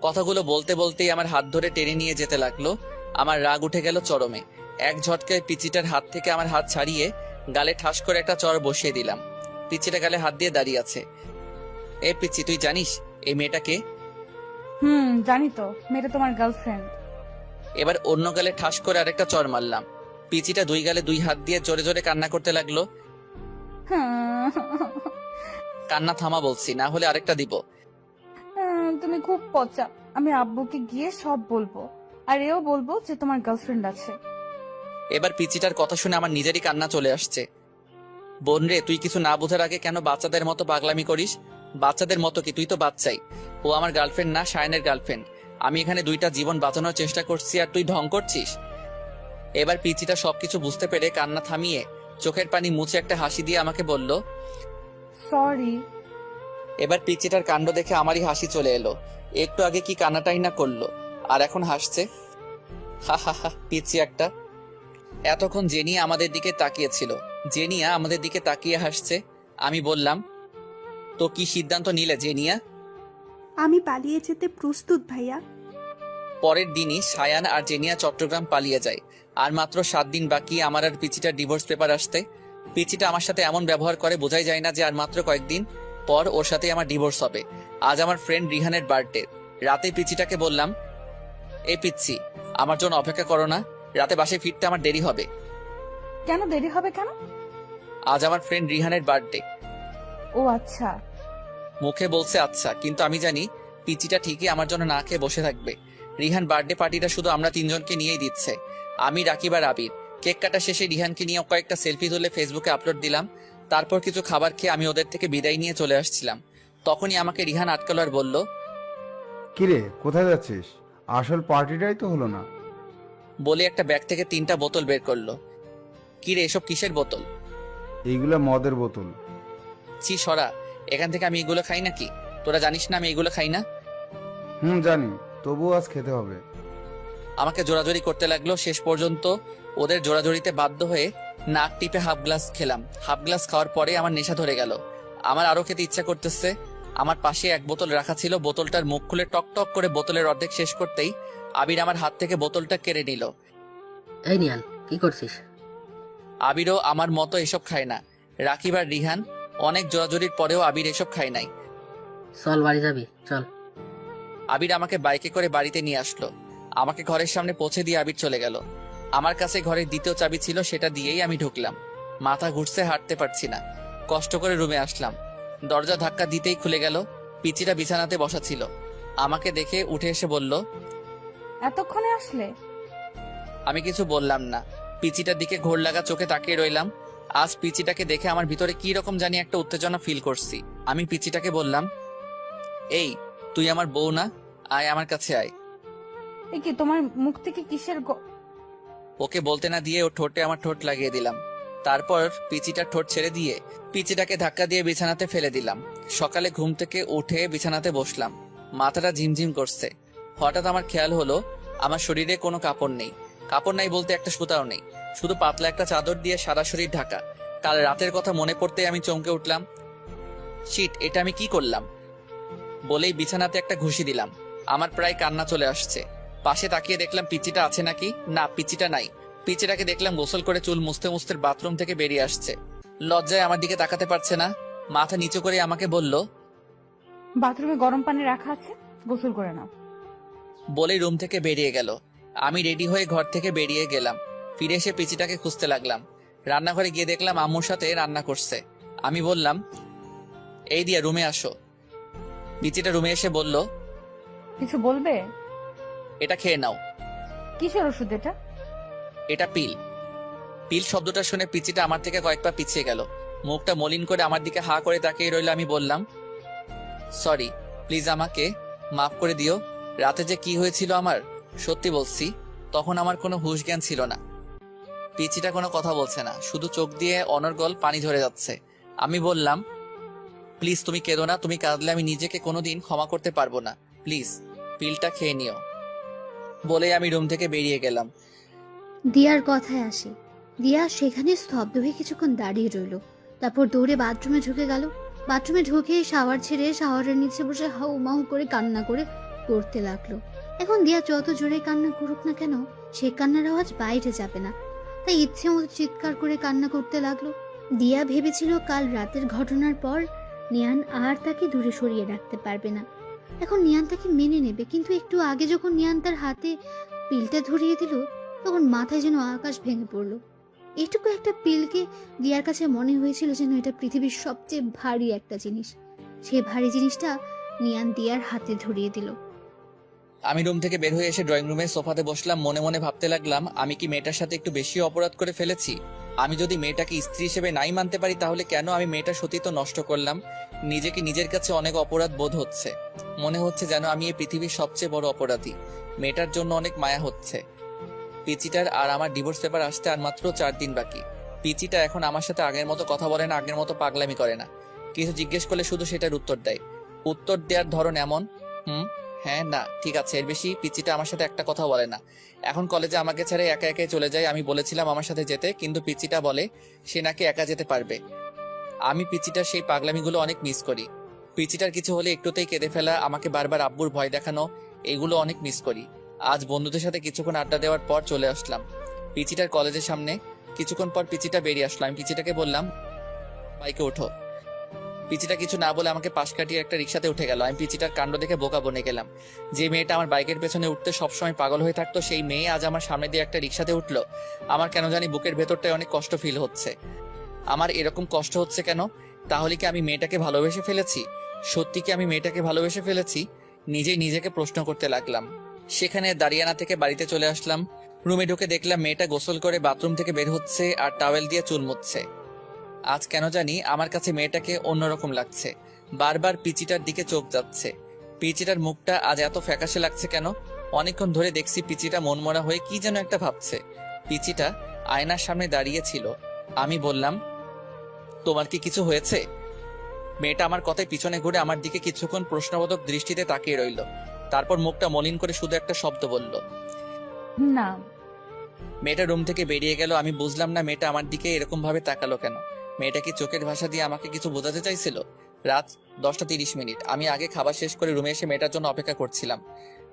কথাগুলো বলতে বলতেই আমার হাত ধরে টেনে নিয়ে যেতে লাগলো। আমার রাগ উঠে গেল চরমে। এক ঝটকায় পিচিটার হাত থেকে আমার হাত ছাড়িয়ে গালে ঠাস করে একটা চর বসিয়ে দিলাম। পিচিটা গালে হাত দিয়ে দাঁড়িয়ে আছে। এ পিচি, তুই জানিস এই মেয়েটাকে? জানি তো, মেয়েটা তোমার গার্লফ্রেন্ড। এবার অন্য গালে ঠাস করে আরেকটা চর মারলাম। পিচিটা দুই গালে দুই হাত দিয়ে জোরে জোরে কান্না করতে লাগলো। কান্না থামা বলছি, না হলে আরেকটা দিব। তুমি খুব পচা। আমি আব্বুকে গিয়ে সব বলবো, আর এও বলবো যে তোমার গার্লফ্রেন্ড আছে। এবার পিচিটার কথা শুনে আমার নিজেরই কান্না চলে আসছে। বোন রে, তুই কিছু না বোঝার আগে কেন বাচ্চাদের মতো পাগলামি করিস? বাচ্চাদের মতো কি? তুই তো বাচ্চাই। ও আমার গার্লফ্রেন্ড না, শায়নের গার্লফ্রেন্ড। আমি এখানে দুইটা জীবন বাঁচানোর চেষ্টা করছি আর তুই ঢং করছিস। এবার পিচিটা সবকিছু বুঝতে পেরে কান্না থামিয়ে চোখের পানি মুছে একটা হাসি দিয়ে আমাকে বলল, সরি। এবার পিচিটার কাণ্ড দেখে আমারই হাসি চলে এলো। একটু আগে কি কান্নাটাই না করলো, আর এখন হাসছে। হা হা হা, পিচি একটা। এতক্ষণ জেনিয়া আমাদের দিকে তাকিয়েছিল। জেনিয়া আমাদের দিকে তাকিয়ে হাসছে। আমি বললাম, তো কি সিদ্ধান্ত নিলে জেনিয়া? আমি পালিয়ে যেতে প্রস্তুত ভাইয়া। পরের দিনই সায়ান আর জেনিয়া চট্টগ্রাম পালিয়ে যায়। আর মাত্র 7 দিন বাকি আমার আর পিচিটার ডিভোর্স পেপার আসতে। পিচিটা আমার সাথে এমন ব্যবহার করে বোঝাই যায় না যে আর মাত্র কয়েকদিন পর ওর সাথে আমার ডিভোর্স হবে। আজ আমার ফ্রেন্ড রিহানের বার্থডে। রাতে পিচিটাকে বললাম, এই পিচ্ছি, আমার জন্য অপেক্ষা করো না, রাতে বাসায় ফিরতে আমার দেরি হবে। কেন দেরি হবে কেন? আজ আমার ফ্রেন্ড রিহানের বার্থডে। ও আচ্ছা। মুখে বলছে আচ্ছা, কিন্তু আমি জানি পিচিটা ঠিকই আমার জন্য না খেয়ে বসে থাকবে। রিহান বার্থডে পার্টিটা শুধু আমরা 3 জনকে নিয়েই দিচ্ছে, আমি, রাকিব আর আবির। কেক কাটা শেষে রিহানকে নিয়ে কয়েকটা সেলফি তুলে ফেসবুকে আপলোড দিলাম। তারপর কিছু খাবার খেয়ে আমি ওদের থেকে বিদায় নিয়ে চলে আসছিলাম। তখনই আমাকে রিহান আটকালো আর বলল, কিরে কোথায় যাচ্ছিস? আসল পার্টিটাই তো হলো না। বলে একটা ব্যাগ থেকে 3টা বোতল বের করলো। কিরে, এসব কিসের বোতল? এইগুলা মদের বোতল। ছি সরা, এখান থেকে আমি এগুলো খাই নাকি? তোরা জানিস না আমি এগুলো খাই না। জানি, তবুও আজ খেতে হবে। আমাকে জোরাজোরি করতে লাগলো। শেষ পর্যন্ত ওদের জোরাজোরিতে বাধ্য হয়ে নাক টিপে হাফ গ্লাস খেলাম। হাফ গ্লাস খাওয়ার পরে আমার নেশা ধরে গেল। আমার আরো খেতে ইচ্ছা করতেছে। আমার পাশে এক বোতল রাখা ছিল। বোতলটার মুখ খুলে টক টক করে বোতলের অর্ধেক শেষ করতেই আবির আমার হাত থেকে বোতলটা কেড়ে নিল। এই নিয়ান, কি করছিস? আবিরও আমার মতো এসব খায় না। রাকিব আর রিহান অনেক জোরাজোরির পরেও আবির এসব খায় নাই। চল বাড়ি যাবি, চল। আবির আমাকে বাইকে করে বাড়িতে নিয়ে আসলো। আমাকে ঘরের সামনে পৌঁছে দিয়ে আবির চলে গেল। আমার কাছে ঘরের দ্বিতীয় চাবি ছিল, সেটা দিয়েই আমি ঢুকলাম। মাথা ঘুরছে, হাঁটতে পারছি না। কষ্ট করে রুমে আসলাম। দরজা ধাক্কা দিতেই খুলে গেল। পিচিটা বিছানাতে বসা ছিল। আমাকে দেখে উঠে এসে বলল, এতক্ষণে আসলে? আমি কিছু বললাম না। পিচিটার দিকে ঘোর লাগা চোখে তাকিয়ে রইলাম। আজ পিচিটাকে দেখে আমার ভিতরে কি রকম জানি একটা উত্তেজনা ফিল করছি। আমি পিচিটাকে বললাম, এই তুই আমার বউ না? আয় আমার কাছে আয়। এই কি, তোমার মুখ থেকে কিসের ওকে বলতে না দিয়ে ও ঠোঁটে আমার ঠোঁট লাগিয়ে দিলাম। তারপর পিচিটার ঠোঁট ছেড়ে দিয়ে পিচিটাকে ধাক্কা দিয়ে বিছানাতে ফেলে দিলাম। সকালে ঘুম থেকে উঠে বিছানাতে বসলাম। মাথাটা ঝিমঝিম করছে। হঠাৎ আমার খেয়াল হলো আমার শরীরে কোনো কাপড় নেই। কাপড় নাই বলতে একটা সুতাও নেই, শুধু পাতলা একটা চাদর দিয়ে সারা শরীর ঢাকা। কাল রাতের কথা মনে পড়তেই আমি চমকে উঠলাম। শিট, এটা আমি কি করলাম? বলেই বিছানাতে একটা ঘুষি দিলাম। আমার প্রায় কান্না চলে আসছে। পাশে তাকিয়ে দেখলাম পিচিটা আছে নাকি। না, পিচিটা নাই। পিচিটাকে দেখলাম গোসল করে চুল মুছতে মুছতে বাথরুম থেকে বেরিয়ে আসছে। লজ্জায় আমার দিকে তাকাতে পারছে না। মাথা নিচু করে আমাকে বলল, বাথরুমে গরম পানি রাখা আছে, গোসল করে নাও। বলেই রুম থেকে বেরিয়ে গেল। আমি রেডি হয়ে ঘর থেকে বেরিয়ে গেলাম। ফিরে এসে পিচিটাকে খুঁজতে লাগলাম। রান্নাঘরে গিয়ে দেখলাম আম্মুর সাথে রান্না করছে। আমি বললাম, এই দিয়া রুমে আসো। পিচিটা রুমে এসে বলল, কিছু বলবে? এটা খেয়ে নাও। কিসের ওষুধ এটা? এটা পিল। পিল শব্দটা শুনে পিচিটা আমার থেকে কয়েক পা পিছিয়ে গেল। মুখটা মলিন করে আমার দিকে হা করে তাকিয়ে রইল। আমি বললাম, সরি, প্লিজ আমাকে মাফ করে দিও। রাতে যে কি হয়েছিল আমার, সত্যি বলছি, তখন আমার কোনো হুঁশ জ্ঞান ছিল না। পিচিটা কোনো কথা বলছে না, শুধু চোখ দিয়ে অনর্গল পানি ঝরে যাচ্ছে। আমি বললাম, প্লিজ তুমি কেঁদো না। তুমি কাঁদলে আমি নিজেকে কোনোদিন ক্ষমা করতে পারবো না। প্লিজ পিলটা খেয়ে নিও। বলে আমি রুম থেকে বেরিয়ে গেলাম। দিয়ার কথায় আসি, দিয়া সেখানে স্তব্ধ হয়ে কিছুক্ষণ দাঁড়িয়ে রইল, তারপর দৌড়ে বাথরুমে ঢুকে গেল। বাথরুমে ঢুকে শাওয়ার ছেড়ে শাওয়ারের নিচে বসে হাউ মাউ করে কান্না করতে লাগলো। এখন দিয়া যত জোরে কান্না করুক না কেন, সে কান্নার আওয়াজ বাইরে যাবে না, তাই ইচ্ছে মতো চিৎকার করে কান্না করতে লাগলো। দিয়া ভেবেছিল কাল রাতের ঘটনার পর নিয়ান আর তাকে দূরে সরিয়ে রাখতে পারবে না। এখন নিয়ান তাকে মেনে নেবে, কিন্তু একটু আগে যখন নিয়ান তার হাতে পিলটা ধরিয়ে দিল, তখন মাথায় যেন আকাশ ভেঙে পড়লো। এইটুকু একটা পিলকে দিয়ার কাছে মনে হয়েছিল যেন এটা পৃথিবীর সবচেয়ে ভারী একটা জিনিস। সেই ভারী জিনিসটা নিয়ান দিয়ার হাতে ধরিয়ে দিল। আমি রুম থেকে বের হয়ে এসে ড্রয়িং রুমে সোফাতে বসলাম। মনে মনে ভাবতে লাগলাম, আমি কি মেয়েটার সাথে একটু বেশি অপরাধ করে ফেলেছি? আমি যদি মেয়েটাকে স্ত্রী হিসেবে নাই মানতে পারি, তাহলে কেন আমি মেয়েটার সতীত্ব নষ্ট করলাম? নিজেকে নিজের কাছে অনেক অপরাধ বোধ হচ্ছে। মনে হচ্ছে যেন আমি এই পৃথিবীর সবচেয়ে বড় অপরাধী। মেয়েটার জন্য অনেক মায়া হচ্ছে। পিচিটার আর আমার ডিভোর্স পেপার আসতে আর মাত্র 4 দিন বাকি। পিচিটা এখন আমার সাথে আগের মতো কথা বলে না, আগের মতো পাগলামি করে না। কিছু জিজ্ঞেস করলে শুধু সেটার উত্তর দেয়। উত্তর দেওয়ার ধরন এমন, হ্যাঁ, না, ঠিক আছে, এর বেশি পিচিটা আমার সাথে একটা কথা বলে না। এখন কলেজে আমাকে ছেড়ে একা একাই চলে যায়। আমি বলেছিলাম আমার সাথে যেতে, কিন্তু পিচিটা বলে সে নাকি একা যেতে পারবে। আমি পিচিটার সেই পাগলামিগুলো অনেক মিস করি। পিচিটার কিছু হলে একটুতেই কেঁদে ফেলা, আমাকে বারবার আব্বুর ভয় দেখানো, এগুলো অনেক মিস করি। আজ বন্ধুদের সাথে কিছুক্ষণ আড্ডা দেওয়ার পর চলে আসলাম পিচিটার কলেজের সামনে। কিছুক্ষণ পর পিচিটা বেরিয়ে আসলো। আমি পিচিটাকে বললাম, বাইকে ওঠো। পিচিটা কিছু না বলে আমাকে পাশ কাটিয়ে একটা রিক্সাতে উঠে গেল। আমি পিচিটার কাণ্ড দেখে বোকা বনে গেলাম। যে মেয়েটা আমার বাইকের পেছনে উঠতে সবসময় পাগল হয়ে থাকতো, সেই মেয়ে আজ আমার সামনে দিয়ে একটা রিক্সাতে উঠলো। আমার কেন জানি বুকের ভেতরটায় অনেক কষ্ট ফিল হচ্ছে। আমার এরকম কষ্ট হচ্ছে কেন? তাহলে কি আমি মেয়েটাকে ভালোবেসে ফেলেছি? সত্যি কি আমি মেয়েটাকে ভালোবেসে ফেলেছি? নিজেই নিজেকে প্রশ্ন করতে লাগলাম। সেখানে দাঁড়িয়ানা থেকে বাড়িতে চলে আসলাম। রুমে ঢুকে দেখলাম মেয়েটা গোসল করে বাথরুম থেকে বের হচ্ছে আর টাওয়েল দিয়ে চুল মুছছে। আজ কেন জানি আমার কাছে মেয়েটাকে অন্যরকম লাগছে। বারবার পিচিটার দিকে চোখ যাচ্ছে। পিচিটার মুখটা আজ এত ফ্যাকাশে লাগছে কেন? অনেকক্ষণ ধরে দেখছি পিচিটা মনমরা হয়ে কি যেন একটা ভাবছে। পিচিটা আয়নার সামনে দাঁড়িয়ে ছিল। আমি বললাম, তোমার কি কিছু হয়েছে? মেয়েটা আমার কথায় পিছনে ঘুরে আমার দিকে কিছুক্ষণ প্রশ্নবোধক দৃষ্টিতে তাকিয়ে রইল। তারপর মুখটা মলিন করে শুধু একটা শব্দ বলল, না। মেয়েটা রুম থেকে বেরিয়ে গেল। আমি বুঝলাম না মেয়েটা আমার দিকে এরকম ভাবে তাকালো কেন। মেয়েটা কি চোখের ভাষা দিয়ে আমাকে কিছু বোঝাতে চাইছিল? রাত 10:30। আমি আগে খাবার শেষ করে রুমে এসে মেয়েটার জন্য অপেক্ষা করছিলাম।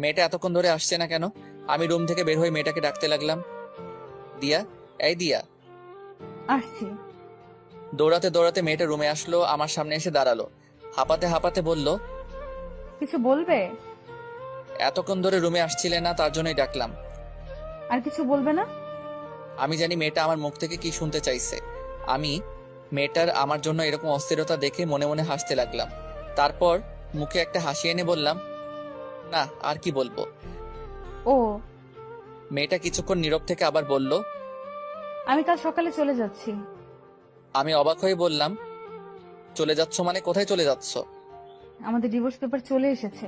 মেয়েটা এতক্ষণ ধরে আসছে না কেন? আমি রুম থেকে বের হয়ে মেয়েটাকে ডাকতে লাগলাম, দিয়া, এই দিয়া। আসছি। দৌড়াতে দৌড়াতে মেয়েটা রুমে আসলো, আমার সামনে এসে দাঁড়ালো। হাঁপাতে হাঁপাতে বলল, কিছু বলবে? এতক্ষণ ধরে রুমে আসছিলে না, তার জন্যই ডাকলাম। আর কিছু বলবে না? আমি জানি মেয়েটা আমার মুখ থেকে কি শুনতে চাইছে। আমি মেয়েটার আমার জন্য এরকম অস্থিরতা দেখে মনে মনে হাসতে লাগলাম। তারপর মুখে একটা হাসি এনে বললাম, না, আর কি বলবো। ও, মেয়েটা কিছুক্ষণ নীরব থেকে আবার বলল, আমি কাল সকালে চলে যাচ্ছি। আমি অবাক হয়ে বললাম, চলে যাচ্ছ মানে? কোথায় চলে যাচ্ছ? আমাদের ডিভোর্স পেপার চলে এসেছে।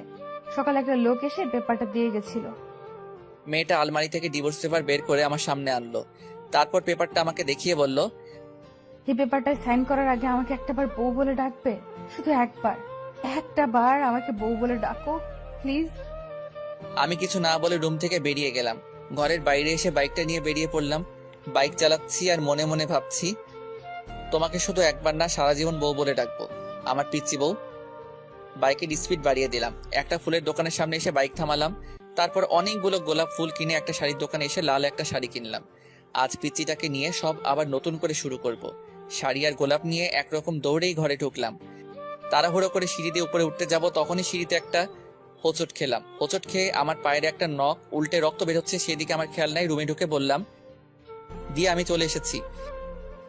সকালে একটা লোক এসে পেপারটা দিয়ে গেছিল। মেয়েটা আলমারি থেকে ডিভোর্স পেপার বের করে আমার সামনে আনলো। তারপর পেপারটা আমাকে দেখিয়ে বলল, এই পেপারটায় সাইন করার আগে আমাকে একটাবার বউ বলে ডাকবে। শুধু একটা বার আমাকে বউ বলে ডাকো প্লিজ। আমি কিছু না বলে রুম থেকে বেরিয়ে গেলাম। ঘরের বাইরে এসে বাইকটা নিয়ে বেরিয়ে পড়লাম। বাইক চালাচ্ছি আর মনে মনে ভাবছি, তোমাকে শুধু একবার না, সারা জীবন বউ বলে ডাকবো, আমার পিচ্চি বউ। বাইকের স্পিড বাড়িয়ে দিলাম। একটা ফুলের দোকানের সামনে এসে বাইক থামালাম। তারপর অনেকগুলো গোলাপ ফুল কিনে একটা শাড়ির দোকানে এসে লাল একটা শাড়ি কিনলাম। আজ পিচ্চিটাকে নিয়ে সব আবার নতুন করে শুরু করব। শাড়ি আর গোলাপ নিয়ে একরকম দৌড়েই ঘরে ঢুকলাম। তাড়াহুড়ো করে সিঁড়ি দিয়ে উপরে উঠতে যাব, তখনই সিঁড়িতে একটা হোঁচট খেলাম। হোঁচট খেয়ে আমার পায়ের একটা নখ উল্টে রক্ত বেরোচ্ছে, সেদিকে আমার খেয়াল নাই। রুমে ঢুকে বললাম, দিয়া, আমি চলে এসেছি।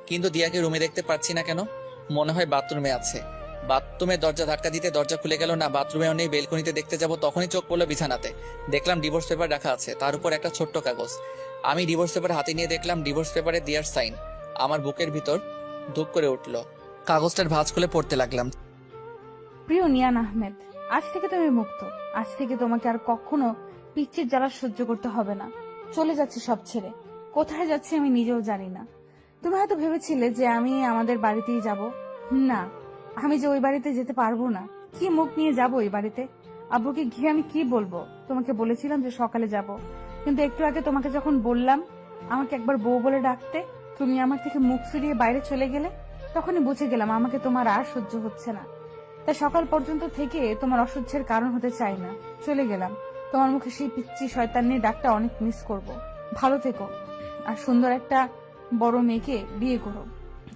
কিন্তু দিয়াকে রুমে দেখতে পাচ্ছি না কেন? মনে হয় বাথরুমে আছে। বাথরুমের দরজা ধাক্কা দিতে দরজা খুলে গেল না। বাথরুমেও নেই। বেলকনিতে দেখতে যাব, তখনই চোখ পড়লো বিছানাতে। দেখলাম ডিভোর্স পেপার রাখা আছে, তার উপর একটা ছোট্ট কাগজ। আমি ডিভোর্স পেপার হাতে নিয়ে দেখলাম ডিভোর্স পেপারে দিয়ার সাইন। আমার বুকের ভিতর ধুপ করে উঠলো। কাগজটার ভাঁজ খুলে পড়তে লাগলাম। প্রিয় নিয়ান আহমেদ, আজ থেকে তুমি মুক্ত। আজ থেকে তোমাকে আর কখনো পিচ্চির জ্বালা সহ্য করতে হবে না। চলে যাচ্ছি সব ছেড়ে। কোথায় যাচ্ছি আমি নিজেও জানি না। তুমি হয়তো ভেবেছিলে যে আমি আমাদের বাড়িতেই যাব। না, আমি যে ওই বাড়িতে যেতে পারবো না। কি মুখ নিয়ে যাব ওই বাড়িতে? আব্বুকে গিয়ে আমি কি বলবো? তোমাকে বলেছিলাম যে সকালে যাব, কিন্তু একটু আগে তোমাকে যখন বললাম আমাকে একবার বউ বলে ডাকতে, তুমি আমার থেকে মুখ ফিরিয়ে বাইরে চলে গেলে তখনই বুঝে গেলাম আমাকে তোমার আর সহ্য হচ্ছে না। তাই সকাল পর্যন্ত থেকে তোমার অসহ্যের কারণ হতে চাই না, চলে গেলাম। তোমার মুখে সেই পিচ্চি শয়তানির ডাকটা অনেক মিস করব। ভালো থেকো, আর সুন্দর একটা বড় মেয়েকে বিয়ে করো।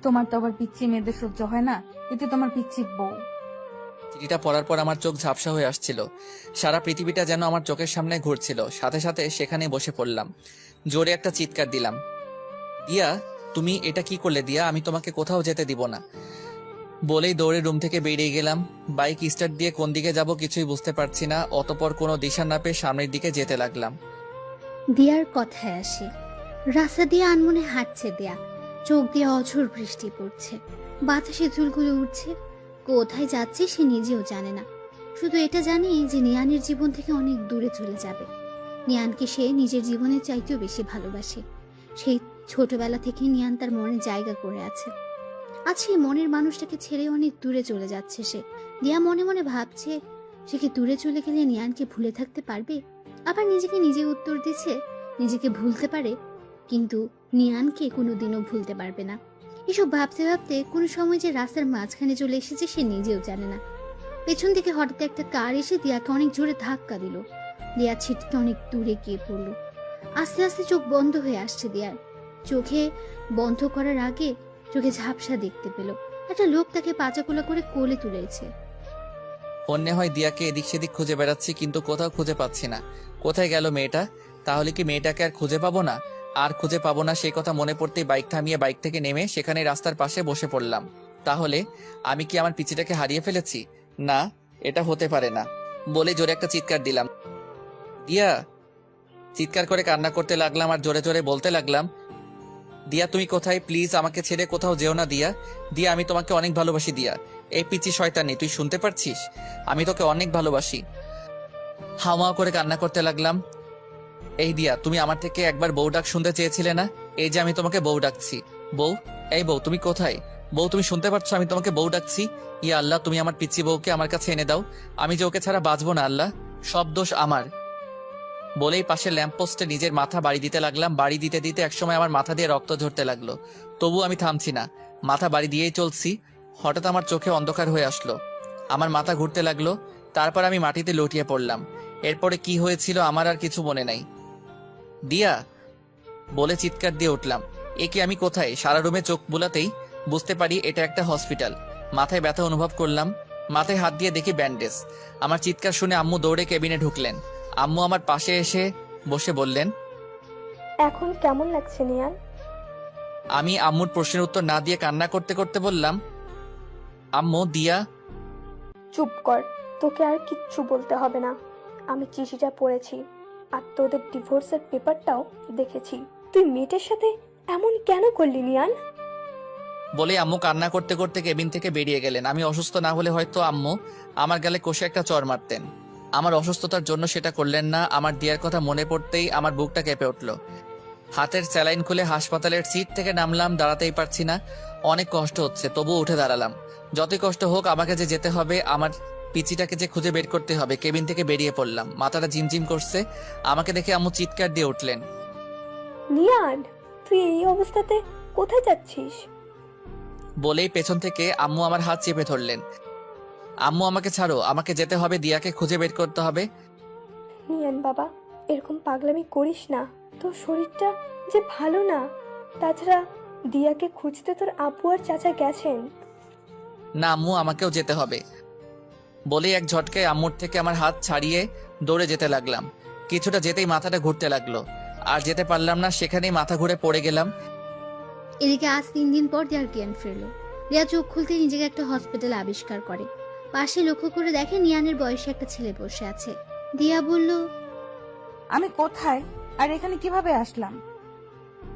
তোমার তো আবার পিচ্চি মেয়েদের সহ্য হয় না, এতে তোমার পিচ্চি বউ। চিঠিটা পড়ার পর আমার চোখ ঝাপসা হয়ে আসছিল, সারা পৃথিবীটা যেন আমার চোখের সামনে ঘুরছিল। সাথে সাথে সেখানে বসে পড়লাম, জোরে একটা চিৎকার দিলাম, দিয়া তুমি এটা কি করলে দিয়া? আমি তোমাকে কোথাও যেতে দিব না। বলেই দৌড়ে রুম থেকে বেরিয়ে গেলাম। বাইক স্টার্ট দিয়ে কোন দিকে যাব কিছুই বুঝতে পারছি না। অতঃপর কোনো দিশা না পেয়ে সামনের দিকে যেতে লাগলাম। দিয়ার কথায় আসে, রাস্তা দিয়ে আনমনে হাঁটছে দেয়া, চোখ দিয়ে অঝোর বৃষ্টি পড়ছে, বাতাসে চুলগুলো উঠছে। কোথায় যাচ্ছে সে নিজেও জানে না, শুধু এটা জানে যে নিয়ানের জীবন থেকে অনেক দূরে চলে যাবে। নিয়ানকে সে নিজের জীবনের চাইতেও বেশি ভালোবাসে। সেই ছোটবেলা থেকে নিয়ান তার মনে জায়গা করে আছে। আজ সেই মনের মানুষটাকে ছেড়ে অনেক দূরে চলে যাচ্ছে সে। দিয়া মনে মনে ভাবছে, সে কি দূরে চলে গেলে নিয়ানকে ভুলে থাকতে পারবে? আবার নিজেকে নিজে উত্তর দিচ্ছে, নিজেকে ভুলতে পারে, কিন্তু নিয়ানকে কোনোদিনও ভুলতে পারবে না। এসব ভাবতে ভাবতে কোনো সময় যে রাস্তার মাঝখানে চলে এসেছে সে নিজেও জানে না। পেছন থেকে হঠাৎ একটা কার এসে দিয়াকে অনেক জোরে ধাক্কা দিল। দিয়া ছিটকে অনেক দূরে গিয়ে পড়ল। আস্তে আস্তে চোখ বন্ধ হয়ে আসছে দিয়ার। চোখে বন্ধ করার আগে চোখে ঝাপসা দেখতে পেল, একটা লোক তাকে পাচাকোলা করে কোলে তুলেছে। অন্য হয় দিয়াকে এদিক সেদিক খুঁজে বেড়াচ্ছি, কিন্তু কোথাও খুঁজে পাচ্ছি না। কোথায় গেল মেয়েটা? তাহলে কি মেয়েটাকে আর খুঁজে পাবো না? আর খুঁজে পাবো না সেই কথা মনে পড়তেই বাইক থামিয়ে বাইক থেকে নেমে সেখানে রাস্তার পাশে বসে পড়লাম। তাহলে আমি কি আমার পিচিটাকে হারিয়ে ফেলেছি? না, এটা হতে পারে না। বলে জোরে একটা চিৎকার দিলাম, দিয়া। চিৎকার করে কান্না করতে লাগলাম আর জোরে জোরে বলতে লাগলাম, দিয়া তুমি কোথায়? প্লিজ আমাকে ছেড়ে কোথাও যেও না দিয়া। দিয়া আমি তোমাকে অনেক ভালোবাসি দিয়া। এই পিচি শয়তানি, তুই শুনতে পারছিস? আমি তোকে অনেক ভালোবাসি। হাওয়া করে কান্না করতে লাগলাম। এই দিয়া, তুমি আমার থেকে একবার বউ ডাক শুনতে চেয়েছিলে না? এই যে আমি তোমাকে বউ ডাকছি। বউ, এই বউ তুমি কোথায়? বউ তুমি শুনতে পারছো আমি তোমাকে বউ ডাকছি? ইয়া আল্লাহ, তুমি আমার পিচ্চি বউকে আমার কাছে এনে দাও। আমি যে ওকে ছাড়া বাঁচবো না আল্লাহ, সব দোষ আমার। বলেই পাশে ল্যাম্পপোস্টে নিজের মাথা বাড়ি দিতে লাগলাম। বাড়ি দিতে দিতে একসময় আমার মাথা দিয়ে রক্ত ঝরতে লাগলো, তবু আমি থামছি না, মাথা বাড়ি দিয়েই চলছি। হঠাৎ আমার চোখে অন্ধকার হয়ে আসলো, আমার মাথা ঘুরতে লাগলো। তারপর আমি মাটিতে লুটিয়ে পড়লাম। এরপরে কি হয়েছিল আমার আর কিছু মনে নাই। দিয়া বলে চিৎকার দিয়ে উঠলাম, এ কি আমি কোথায়? সারা রুমে চোখ বুলাতেই বুঝতে পারি এটা একটা হসপিটাল। মাথায় ব্যথা অনুভব করলাম, মাথায় হাত দিয়ে দেখি ব্যান্ডেজ। আমার চিৎকার শুনে আম্মু দৌড়ে কেবিনে ঢুকলেন। আম্মু আমার পাশে এসে বসে বললেন, এখন কেমন লাগছে নিয়ান? আমি আম্মুর প্রশ্নের উত্তর না দিয়ে কান্না করতে করতে বললাম, আম্মু দিয়া। চুপ কর, তোকে আর কিচ্ছু বলতে হবে না। আমি চিঠিটা পড়েছি আর তোদের ডিভোর্সের পেপারটাও দেখেছি। তুই মেয়েটার সাথে এমন কেন করলি নিয়ান? বলে আম্মু কান্না করতে করতে কেবিন থেকে বেরিয়ে গেলেন। আমি অসুস্থ না হলে হয়তো আম্মু আমার গালে কষে একটা চড় মারতেন। আমার অসুস্থতার জন্য সেটা করলেন না। আমার দিয়ার কথা মনে পড়তেই আমার বুকটা কেঁপে উঠল। হাতের স্যালাইন খুলে হাসপাতালের সিট থেকে নামলাম, দাঁড়াতেই পারছি না, অনেক কষ্ট হচ্ছে, তবুও উঠে দাঁড়ালাম। যতই কষ্ট হোক আমাকে যে যেতে হবে, আমার পিচিটাকে যে খুঁজে বের করতে হবে। কেবিন থেকে বেরিয়ে পড়লাম, মাথাটা ঝিমঝিম করছে। আমাকে দেখে আম্মু চিৎকার দিয়ে উঠলেন, নিয়ান, তুই এই অবস্থাতে কোথায় যাচ্ছিস? বলেই পেছন থেকে আম্মু আমার হাত চেপে ধরলেন। আম্মু আমাকে ছাড়ো, আমাকে যেতে হবে, দিয়াকে খুঁজে বের করতে হবে। নিয়ান বাবা, এরকম পাগলামি করিস না, তোর শরীরটা যে ভালো না। তাছাড়া দিয়াকে খুঁজতে তোর আপু আর চাচা গেছেন। না আম্মু, আমাকেও যেতে হবে। বলে এক ঝটকায় আম্মুর থেকে আমার হাত ছাড়িয়ে দৌড়ে যেতে লাগলাম। কিছুটা যেতেই মাথাটা ঘুরতে লাগলো, আর যেতে পারলাম না, সেখানেই মাথা ঘুরে পড়ে গেলাম। এদিকে আজ 3 দিন পর দিয়ার জ্ঞান ফিরল। দিয়া চোখ খুলতে নিজেকে একটা হসপিটাল আবিষ্কার করে। পাশে লক্ষ্য করে দেখে নিয়ানের বয়সে একটা ছেলে বসে আছে। দিয়া বলল, আমি কোথায় আর এখানে কিভাবে আসলাম?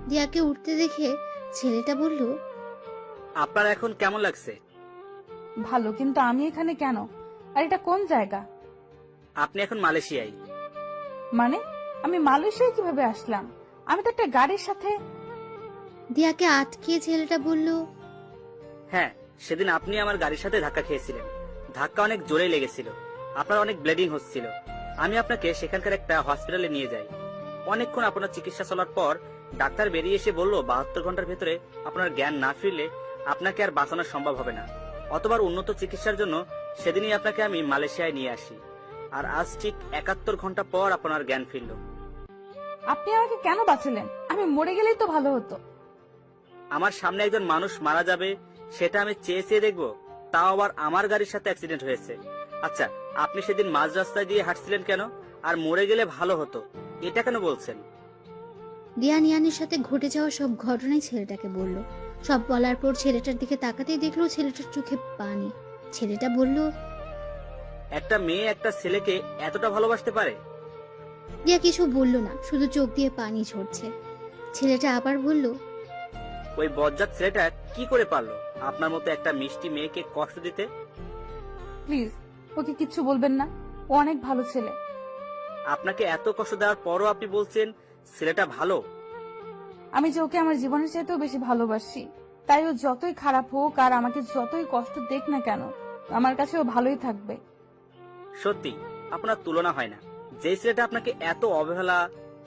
দিয়াকে উঠতে দেখে ছেলেটা বলল, আপনার এখন কেমন লাগছে? ভালো, কিন্তু আমি এখানে কেন? আর এটা কোন জায়গা? আপনি এখন মালয়েশিয়ায়। মানে আমি মালয়েশিয়ায় কিভাবে আসলাম? আমি তো একটা গাড়ির সাথে। দিয়াকে আটকিয়ে ছেলেটা বলল, হ্যাঁ, সেদিন আপনি আমার গাড়ির সাথে ধাক্কা খেয়েছিলেন। ধাক্কা অনেক জোরে লেগেছিল, আপনার অনেক ব্লিডিং হচ্ছিল। আমি আপনাকে সেখানকার একটা হসপিটালে নিয়ে যাই। অনেকক্ষণ আপনার চিকিৎসা চলার পর ডাক্তার বেরিয়ে এসে বলল 72 ঘন্টার ভেতরে আপনার জ্ঞান না ফিরলে আপনাকে আর বাঁচানো সম্ভব হবে না। অতবার উন্নত চিকিৎসার জন্য সেদিনই আপনাকে আমি মালয়েশিয়ায় নিয়ে আসি, আর আজ ঠিক 71 ঘন্টা পর আপনার জ্ঞান ফিরল। আপনি আমাকে কেন বাঁচালেন? আমি মরে গেলেই তো ভালো হতো। আমার সামনে একজন মানুষ মারা যাবে সেটা আমি চেয়ে চেয়ে দেখবো, তাও আবার আমার গাড়ির সাথে অ্যাক্সিডেন্ট হয়েছে। আচ্ছা, আপনি সেদিন মাঝ রাস্তায় দিয়ে হাঁটছিলেন কেন? আর মরে গেলে ভালো হতো এটা কেন বলছেন? দিয়া নিয়ানের সাথে ঘটে যাওয়া সব ঘটনাই ছেলেটাকে বলল। সব বলার পর ছেলেটার দিকে তাকাতেই দেখলো ছেলেটার চোখে পানি। ছেলেটা বলল, একটা মেয়ে একটা ছেলেকে এতটা ভালোবাসতে পারে? দিয়া কিছু বলল না, শুধু চোখ দিয়ে পানি ঝরছে। ছেলেটা আবার বলল, ওই বজ্জাত ছেলেটা কি করে পারলো আপনার মতো একটা মিষ্টি মেয়েকে কষ্ট দিতে? প্লিজ ওকে কিচ্ছু বলবেন না, ও অনেক ভালো ছেলে। আপনাকে এত কষ্ট দেওয়ার পরও আপনি বলছেন ছেলেটা ভালো? আমি যে ওকে আমার জীবনের চাইতেও বেশি ভালোবাসি, তাই ও যতই খারাপ হোক আর আমাকে যতই কষ্ট দেখ না কেন, আমার কাছে ও ভালোই থাকবে। সত্যি আপনার তুলনা হয় না। যে ছেলেটা আপনাকে এত অবহেলা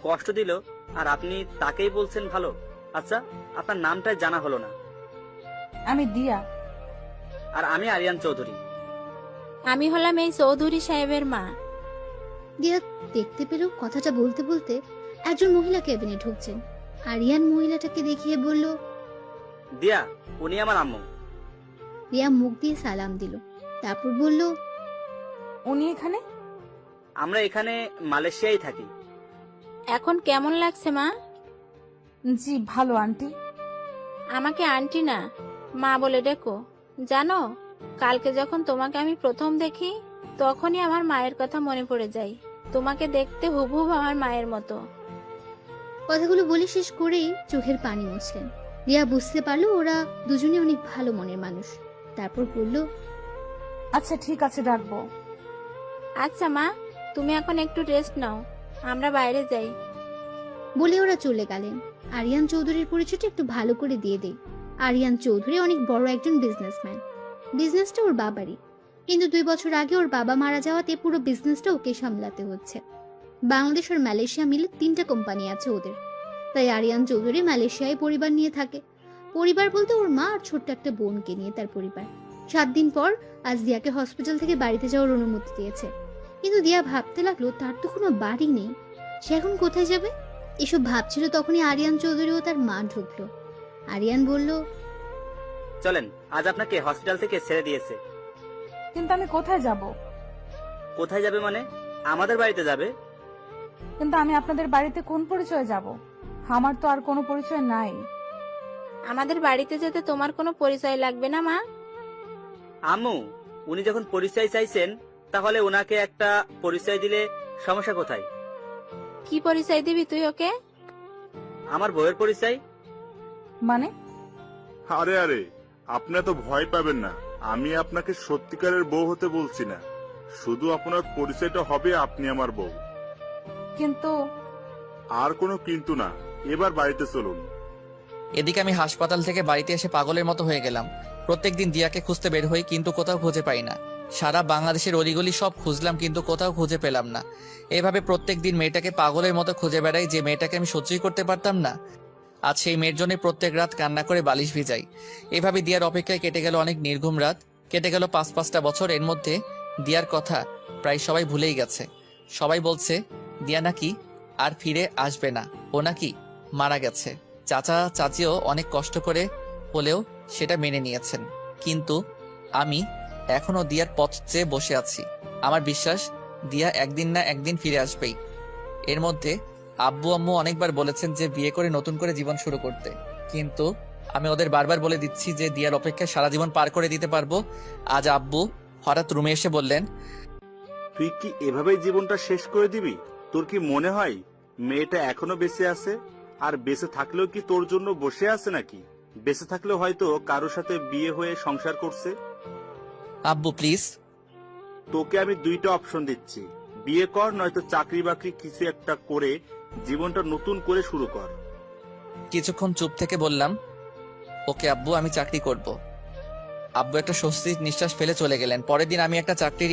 কষ্ট দিল আর আপনি তাকেই বলছেন ভালো। আচ্ছা, আপনার নামটাই জানা হলো না। আমি দিয়া। আর আমি আরিয়ান চৌধুরী। আমি হলাম এই চৌধুরী সাহেবের মা। দিয়া দেখতে পেল কথাটা বলতে বলতে একজন মহিলা কেবিনে ঢুকছেন। আরিয়ান মহিলাটাকে দেখিয়ে বলল, দিয়া, উনি আমার আম্মু। রিয়া মুখ দিয়ে সালাম দিল, তারপর বলল, উনি এখানে? আমরা এখানে মালয়েশিয়ায় থাকি। এখন কেমন লাগছে মা? জি ভালো আন্টি। আমাকে আন্টি না, মা বলে ডেকো। জানো, কালকে যখন তোমাকে আমি প্রথম দেখি তখনই আমার মায়ের কথা মনে পড়ে যায়। তোমাকে দেখতে হুবহুব আমার মায়ের মতো। কথাগুলো বলে শেষ করেই চোখের পানি মুছলেন। রিয়া বুঝতে পারলো ওরা দুজনে অনেক ভালো মনের মানুষ। তারপর বলল, আচ্ছা ঠিক আছে, ডাকবো। আচ্ছা মা, তুমি এখন একটু রেস্ট নাও, আমরা বাইরে যাই। বলে ওরা চলে গেলেন। আরিয়ান চৌধুরীর পরিচয়টা একটু ভালো করে দিয়ে দেই। আরিয়ান চৌধুরী অনেক বড় একজন বিজনেসম্যান। বিজনেসটা ওর বাবারই, কিন্তু 2 বছর আগে ওর বাবা মারা যাওয়াতে পুরো বিজনেসটা ওকে সামলাতে হচ্ছে। বাংলাদেশ আর মালয়েশিয়া মিলে 3টা কোম্পানি আছে ওদের, তাই আরিয়ান চৌধুরী মালয়েশিয়ায় পরিবার নিয়ে থাকে। পরিবার বলতে ওর মা আর ছোট্ট একটা বোনকে নিয়ে তার পরিবার। 7 দিন পর আজ দিয়াকে হসপিটাল থেকে বাড়িতে যাওয়ার অনুমতি দিয়েছে, কিন্তু দিয়া ভাবতে লাগলো তার তো কোনো বাড়ি নেই, সে এখন কোথায় যাবে? এসব ভাবছিল তখনই আরিয়ান চৌধুরী ও তার মা ঢুকলো। আরিয়ান বলল, চলেন, আজ আপনাকে হসপিটাল থেকে ছেড়ে দিয়েছে। কিন্তু আমি কোথায় যাব? কোথায় যাবে মানে? আমাদের বাড়িতে যাবে। কিন্তু আমি আপনাদের বাড়িতে কোন পরিচয়ে যাব? আমার তো আর কোনো পরিচয় নাই। আমাদের বাড়িতে যেতে তোমার কোনো পরিচয় লাগবে না মা। আম্মু, উনি যখন পরিচয় চাইছেন তাহলে ওনাকে একটা পরিচয় দিলে সমস্যা কোথায়? কি পরিচয় দিবি তুই ওকে? আমার বউয়ের পরিচয়। মানে? আরে আরে, আপনি তো ভয় পাবেন না। আমি আপনাকে সত্যিকারের বউ হতে বলছি না, শুধু আপনার পরিচয়টা হবে আপনি আমার বউ। কিন্তু আর কোনো কিন্তু না, এবার বাড়িতে চলুন। এদিকে আমি হাসপাতাল থেকে বাড়িতে এসে পাগলের মতো হয়ে গেলাম। প্রত্যেকদিন দিয়াকে খুঁজতে বের হই, কিন্তু কোথাও খুঁজে পাই না। সারা বাংলাদেশের অলিগলি সব খুঁজলাম, কিন্তু কোথাও খুঁজে পেলাম না। এভাবে প্রত্যেকদিন মেয়েটাকে পাগলের মতো খুঁজে বেড়াই, যে মেয়েটাকে আমি সহ্যই করতে পারতাম না। আজ সেই মেয়ের জন্য প্রত্যেক রাত কান্না করে বালিশ ভিজাই। এভাবে দিয়ার অপেক্ষায় কেটে গেল অনেক নির্ঘুম রাত, কেটে গেল 5-5টা বছর। এর মধ্যে দিয়ার কথা প্রায় সবাই ভুলেই গেছে। সবাই বলছে দিয়া নাকি আর ফিরে আসবে না, ও নাকি মারা গেছে। চাচা চাচিও অনেক কষ্ট করে হলেও সেটা মেনে নিয়েছেন, কিন্তু আমি এখনো দিয়ার পথ চেয়ে বসে আছি। আমার বিশ্বাস দিয়া একদিন না একদিন ফিরে আসবেই। এর মধ্যে আব্বু আম্মু অনেকবার বলেছেন যে বিয়ে করে নতুন করে জীবন শুরু করতে, কিন্তু আমি ওদের বারবার বলে দিচ্ছি যে দিয়ার অপেক্ষায় সারা জীবন পার করে দিতে পারবো। আজ আব্বু হঠাৎ রুমে এসে বললেন, তুই কি এভাবেই জীবনটা শেষ করে দিবি? তোর কি মনে হয় মেয়েটা এখনো বেঁচে আছে? আর বেঁচে থাকলেও কি তোর জন্য বসে আছে নাকি? বেঁচে থাকলেও হয়তো কারোর সাথে বিয়ে হয়ে সংসার করছে। আব্বু প্লিজ। তোকে আমি 2টা অপশন দিচ্ছি, বিয়ে কর নয়তো চাকরি বাকরি কিছু একটা করে জীবনটা নতুন করে শুরু কর। কিছুক্ষণ চুপ থেকে বললাম, ওকে আব্বু, আমি চাকরি করব। আব্বু একটা স্বস্তির নিঃশ্বাস ফেলে চলে গেলেন। পরের দিন আমি একটা চাকরির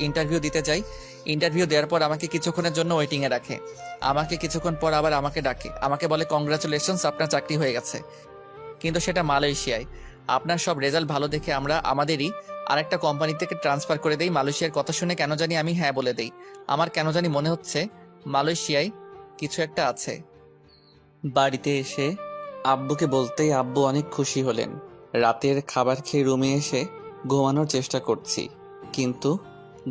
ইন্টারভিউ দিতে যাই। ইন্টারভিউ দেওয়ার পর আমাকে কিছুক্ষণের জন্য ওয়েটিংয়ে রাখে। আমাকে কিছুক্ষণ পর আবার আমাকে ডাকে। আমাকে বলে, কংগ্রাচুলেশনস, আপনার চাকরি হয়ে গেছে, কিন্তু সেটা মালয়েশিয়ায়। আপনার সব রেজাল্ট ভালো দেখে আমরা আমাদেরই আরেকটা কোম্পানি থেকে ট্রান্সফার করে দেই। মালয়েশিয়ার কথা শুনে কেন জানি আমি হ্যাঁ বলে দেই। আমার কেন জানি মনে হচ্ছে মালয়েশিয়ায় কিছু একটা আছে। বাড়িতে এসে আব্বুকে বলতেই আব্বু অনেক খুশি হলেন। রাতের খাবার খেয়ে রুমে এসে ঘুমানোর চেষ্টা করছি, কিন্তু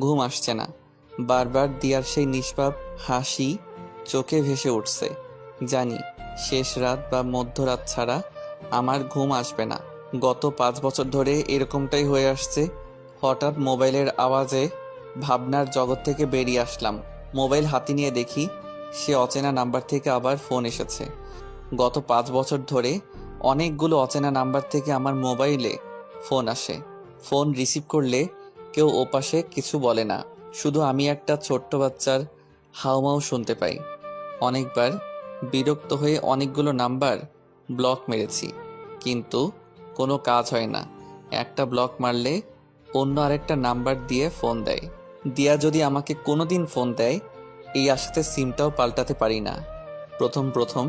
ঘুম আসছে না। বারবার দিয়ার সেই নিষ্পাপ হাসি চোখে ভেসে উঠছে। জানি শেষ রাত বা মধ্যরাত ছাড়া আমার ঘুম আসবে না। গত 5 বছর ধরে এরকমটাই হয়ে আসছে। হঠাৎ মোবাইলের আওয়াজে ভাবনার জগৎ থেকে বেরিয়ে আসলাম। মোবাইল হাতে নিয়ে দেখি সে অচেনা নাম্বার থেকে আবার ফোন এসেছে। গত 5 বছর ধরে অনেকগুলো অচেনা নাম্বার থেকে আমার মোবাইলে ফোন আসে। ফোন রিসিভ করলে কেউ ওপাশে কিছু বলে না, শুধু আমি একটা ছোট্ট বাচ্চার হাউমাউ শুনতে পাই। অনেকবার বিরক্ত হয়ে অনেকগুলো নাম্বার ব্লক মেরেছি, কিন্তু কোনো কাজ হয় না। একটা ব্লক মারলে অন্য আরেকটা নাম্বার দিয়ে ফোন দেয়। দিয়া যদি আমাকে কোনোদিন ফোন দেয়, এই আশাতে সিমটাও পাল্টাতে পারি না। প্রথম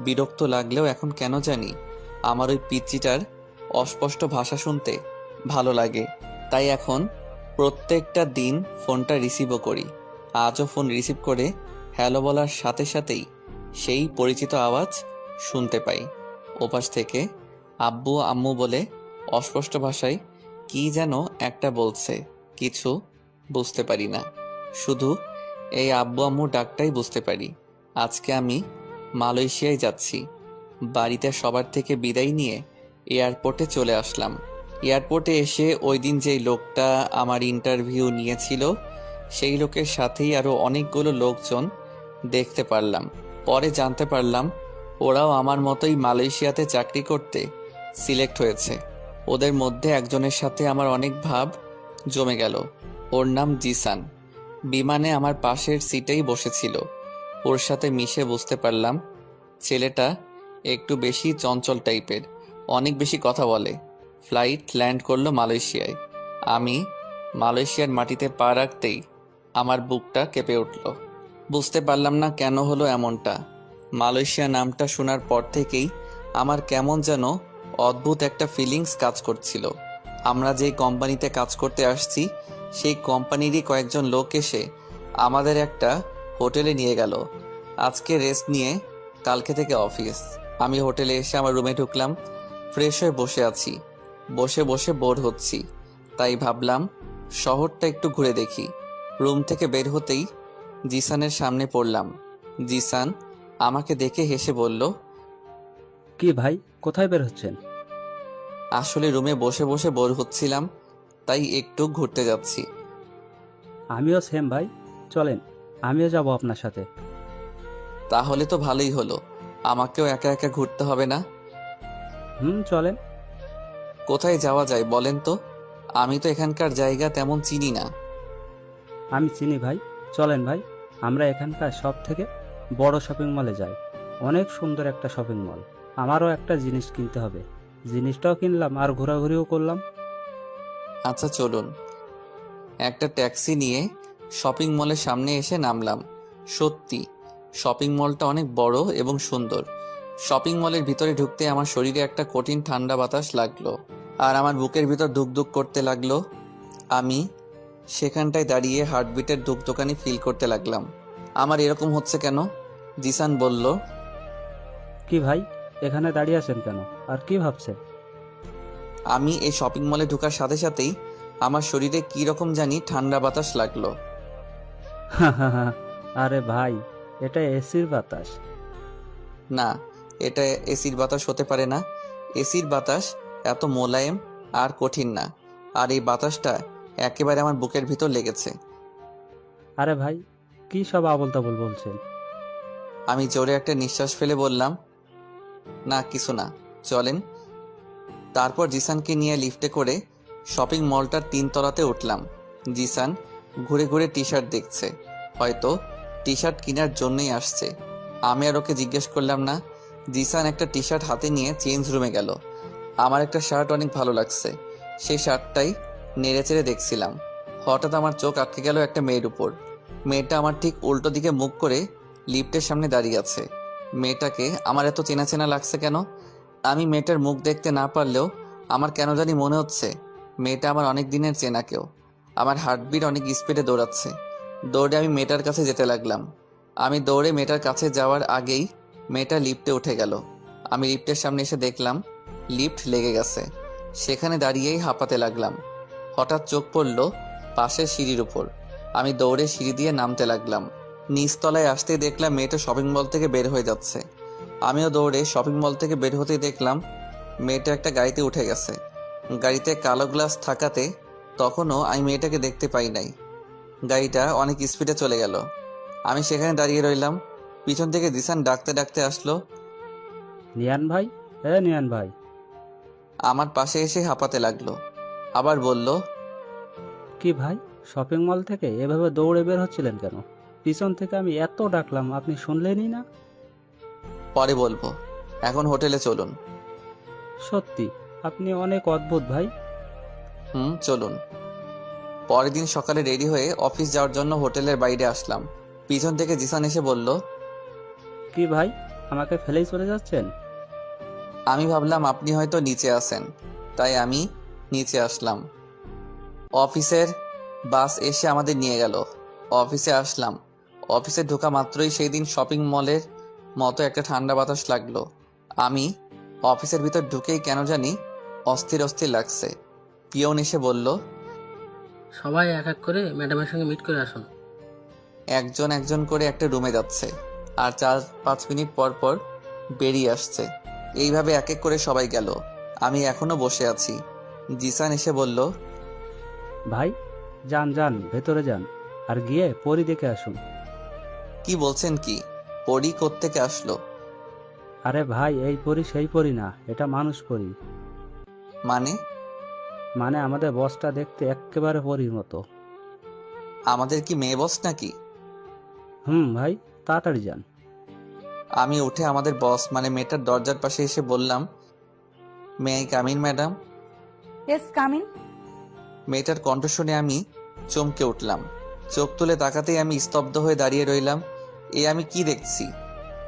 বিরক্ত লাগলেও এখন কেন জানি আমার ওই পিচ্চিটার অস্পষ্ট ভাষা শুনতে ভালো লাগে। তাই এখন প্রত্যেকটা দিন ফোনটা রিসিভও করি। আজও ফোন রিসিভ করে হ্যালো বলার সাথে সাথেই সেই পরিচিত আওয়াজ শুনতে পাই। ওপাশ থেকে আব্বু আম্মু বলে অস্পষ্ট ভাষায় কি যেন একটা বলছে, কিছু বুঝতে পারি না। শুধু এই আব্বু আম্মু ডাকটাই বুঝতে পারি। আজকে আমি মালয়েশিয়ায় যাচ্ছি। বাড়িতে সবার থেকে বিদায় নিয়ে এয়ারপোর্টে চলে আসলাম। এয়ারপোর্টে এসে ওই দিন যেই লোকটা আমার ইন্টারভিউ নিয়েছিল সেই লোকের সাথেই আরও অনেকগুলো লোকজন দেখতে পারলাম। পরে জানতে পারলাম ওরাও আমার মতোই মালয়েশিয়াতে চাকরি করতে সিলেক্ট হয়েছে। ওদের মধ্যে একজনের সাথে আমার অনেক ভাব জমে গেল। ওর নাম জিসান। বিমানে আমার পাশের সিটেই বসেছিল। ওর সাথে মিশে বুঝতে পারলাম ছেলেটা একটু বেশি চঞ্চল টাইপের, অনেক বেশি কথা বলে। ফ্লাইট ল্যান্ড করলো মালয়েশিয়ায়। আমি মালয়েশিয়ার মাটিতে পা রাখতেই আমার বুকটা কেঁপে উঠল। বুঝতে পারলাম না কেন হলো এমনটা। মালয়েশিয়া নামটা শোনার পর থেকেই আমার কেমন যেন অদ্ভুত একটা ফিলিংস কাজ করছিল। আমরা যেই কোম্পানিতে কাজ করতে আসছি সেই কোম্পানিরই কয়েকজন লোক এসে আমাদের একটা হোটেলে নিয়ে গেল। আজকে রেস্ট নিয়ে কালকে থেকে অফিস। আমি হোটেলে এসে আমার রুমে ঢুকলাম। ফ্রেশ হয়ে বসে আছি। বসে বসে বোর হচ্ছি, তাই ভাবলাম শহরটা একটু ঘুরে দেখি। রুম থেকে বের হতেই জিসানের সামনে পড়লাম। জিসান আমাকে দেখে হেসে বলল, কি ভাই, কোথায় বের হচ্ছেন? আসলে রুমে বসে বসে বোর হচ্ছিলাম, তাই একটু ঘুরতে যাচ্ছি। আমিও সেম ভাই, চলেন আমিও যাব আপনার সাথে। তাহলে তো ভালোই হলো, আমাকেও একা একা ঘুরতে হবে না। চলেন। কোথায় যাওয়া যায় বলেন তো? আমি তো এখানকার জায়গা তেমন চিনি না। আমি চিনি ভাই, চলেন ভাই, আমরা এখানকার সব থেকে বড় শপিং মলে যাই। অনেক সুন্দর একটা শপিং মল। আমারও একটা জিনিস কিনতে হবে, জিনিসটাও কিনলাম আর ঘোরাঘুরিও করলাম। আচ্ছা চলুন। একটা ট্যাক্সি নিয়ে শপিং মলের সামনে এসে নামলাম। সত্যি শপিং মলটা অনেক বড় এবং সুন্দর। শপিং মলের ভিতরে ঢুকতে আমার শরীরে একটা কঠিন ঠান্ডা বাতাস লাগলো আর আমার বুকের ভিতর ধুকধুক করতে লাগলো। আমি সেখানটায় দাঁড়িয়ে হার্টবিটের ধুকধুকানি ফিল করতে লাগলাম। আমার এরকম হচ্ছে কেন? জিসান বলল, কি ভাই, এখানে দাঁড়িয়ে আছেন কেন আর কি ভাবছেন? আমি এই শপিং মলে ঢোকার সাথে সাথেই আমার শরীরে কি রকম জানি ঠান্ডা বাতাস লাগলো। আরে ভাই, এটা এসির বাতাস। না, এটা এসির বাতাস হতে পারে না। এসির বাতাস এত মোলায়েম আর কঠিন না, আর এই বাতাসটা একেবারে আমার বুকের ভিতর লেগেছে। আরে ভাই, কি সব আবল তাবল বলছেন? আমি জোরে একটা নিঃশ্বাস ফেলে বললাম, না কিছু না, চলেন। তারপর জিসানকে নিয়ে লিফটে করে শপিং মলটার 3 তলাতে উঠলাম। জিসান ঘুরে ঘুরে টি শার্ট দেখছে, হয়তো টি শার্ট কেনার জন্যই আসছে। আমি আর ওকে জিজ্ঞেস করলাম না। জিসান একটা টি শার্ট হাতে নিয়ে চেঞ্জ রুমে গেল। আমার একটা শার্ট অনেক ভালো লাগছে, সেই শার্টটাই নেড়েচেড়ে দেখছিলাম। হঠাৎ আমার চোখ আটকে গেল একটা মেয়ের উপর। মেয়েটা আমার ঠিক উল্টো দিকে মুখ করে লিফটের সামনে দাঁড়িয়ে আছে। মেয়েটাকে আমার এত চেনা চেনা লাগছে কেন? আমি মেয়েটার মুখ দেখতে না পারলেও আমার কেন জানি মনে হচ্ছে মেয়েটা আমার অনেক দিনের চেনা কেউ। আমার হার্টবিট অনেক স্পিডে দৌড়াচ্ছে। দৌড়ে আমি মেয়েটার কাছে যেতে লাগলাম। আমি দৌড়ে মেয়েটার কাছে যাওয়ার আগেই মেয়েটা লিফটে উঠে গেল। আমি লিফটের সামনে এসে দেখলাম লিফট লেগে গেছে। সেখানে দাঁড়িয়েই হাঁপাতে লাগলাম। হঠাৎ চোখ পড়ল পাশের সিঁড়ির উপর। আমি দৌড়ে সিঁড়ি দিয়ে নামতে লাগলাম। নিচতলায় আসতেই দেখলাম মেয়েটা শপিং মল থেকে বের হয়ে যাচ্ছে। আমিও দৌড়ে শপিং মল থেকে বের হতেই দেখলাম মেয়েটা একটা গাড়িতে উঠে গেছে। গাড়িতে কালো গ্লাস থাকাতে তখনও আমি মেয়েটাকে দেখতে পাই নাই। গাড়িটা অনেক স্পিডে চলে গেল। আমি সেখানে দাঁড়িয়ে রইলাম। পিছন থেকে দিশান ডাকতে ডাকতে আসলো। নিয়ান ভাই, নিয়ান ভাই। আমার পাশে এসে হাঁপাতে লাগলো। আবার বলল, কি ভাই, শপিং মল থেকে এভাবে দৌড়ে বের হচ্ছিলেন কেন? পিছন থেকে আমি এত ডাকলাম, আপনি শুনলেনই না। পরে বলবো, এখন হোটেলে চলুন। সত্যি আপনি অনেক অদ্ভুত ভাই। চলুন। পরের দিন সকালে রেডি হয়ে অফিস যাওয়ার জন্য হোটেলের বাইরে আসলাম। পিছন থেকে জিসান এসে বলল, কি ভাই, আমাকে ফেলেই চলে যাচ্ছেন? আমি ভাবলাম আপনি হয়তো নিচে আছেন, তাই আমি নিচে আসলাম। অফিসের বাস এসে আমাদের নিয়ে গেল। অফিসে আসলাম। অফিসে ঢোকা মাত্রই সেই দিন শপিং মলের মতো একটা ঠান্ডা বাতাস লাগলো। আমি অফিসের ভিতর ঢুকেই কেন জানি অস্থির অস্থির লাগছে। পিয়ন এসে বলল, সবাই এক এক করে ম্যাডামের সঙ্গে মিট করে আসুন। একজন একজন করে একটা রুমে যাচ্ছে আর 4-5 মিনিট পর পর বেরিয়ে আসছে। এইভাবে এক এক করে সবাই গেল। আমি এখনো বসে আছি। জিসান এসে বলল, ভাই যান যান, ভেতরে যান, আর গিয়ে পরি দেখে আসুন। কি বলছেন? কি পরি কোত্থেকে আসলো? আরে ভাই, এই পরি সেই পরি না, এটা মানুষ পরি। মানে আমাদের বসটা দেখতে একেবারে পরির মতো। আমাদের কি মেয়ে বস নাকি? ভাই তাড়াতাড়ি যান। আমি উঠে আমাদের বস মানে মেয়েটার দরজার পাশে এসে বললাম, may I come in madam? Yes, come in. মেয়েটার কণ্ঠ শুনে আমি চমকে উঠলাম। চোখ তুলে তাকাতেই আমি স্তব্ধ হয়ে দাঁড়িয়ে রইলাম। আমি কি দেখছি?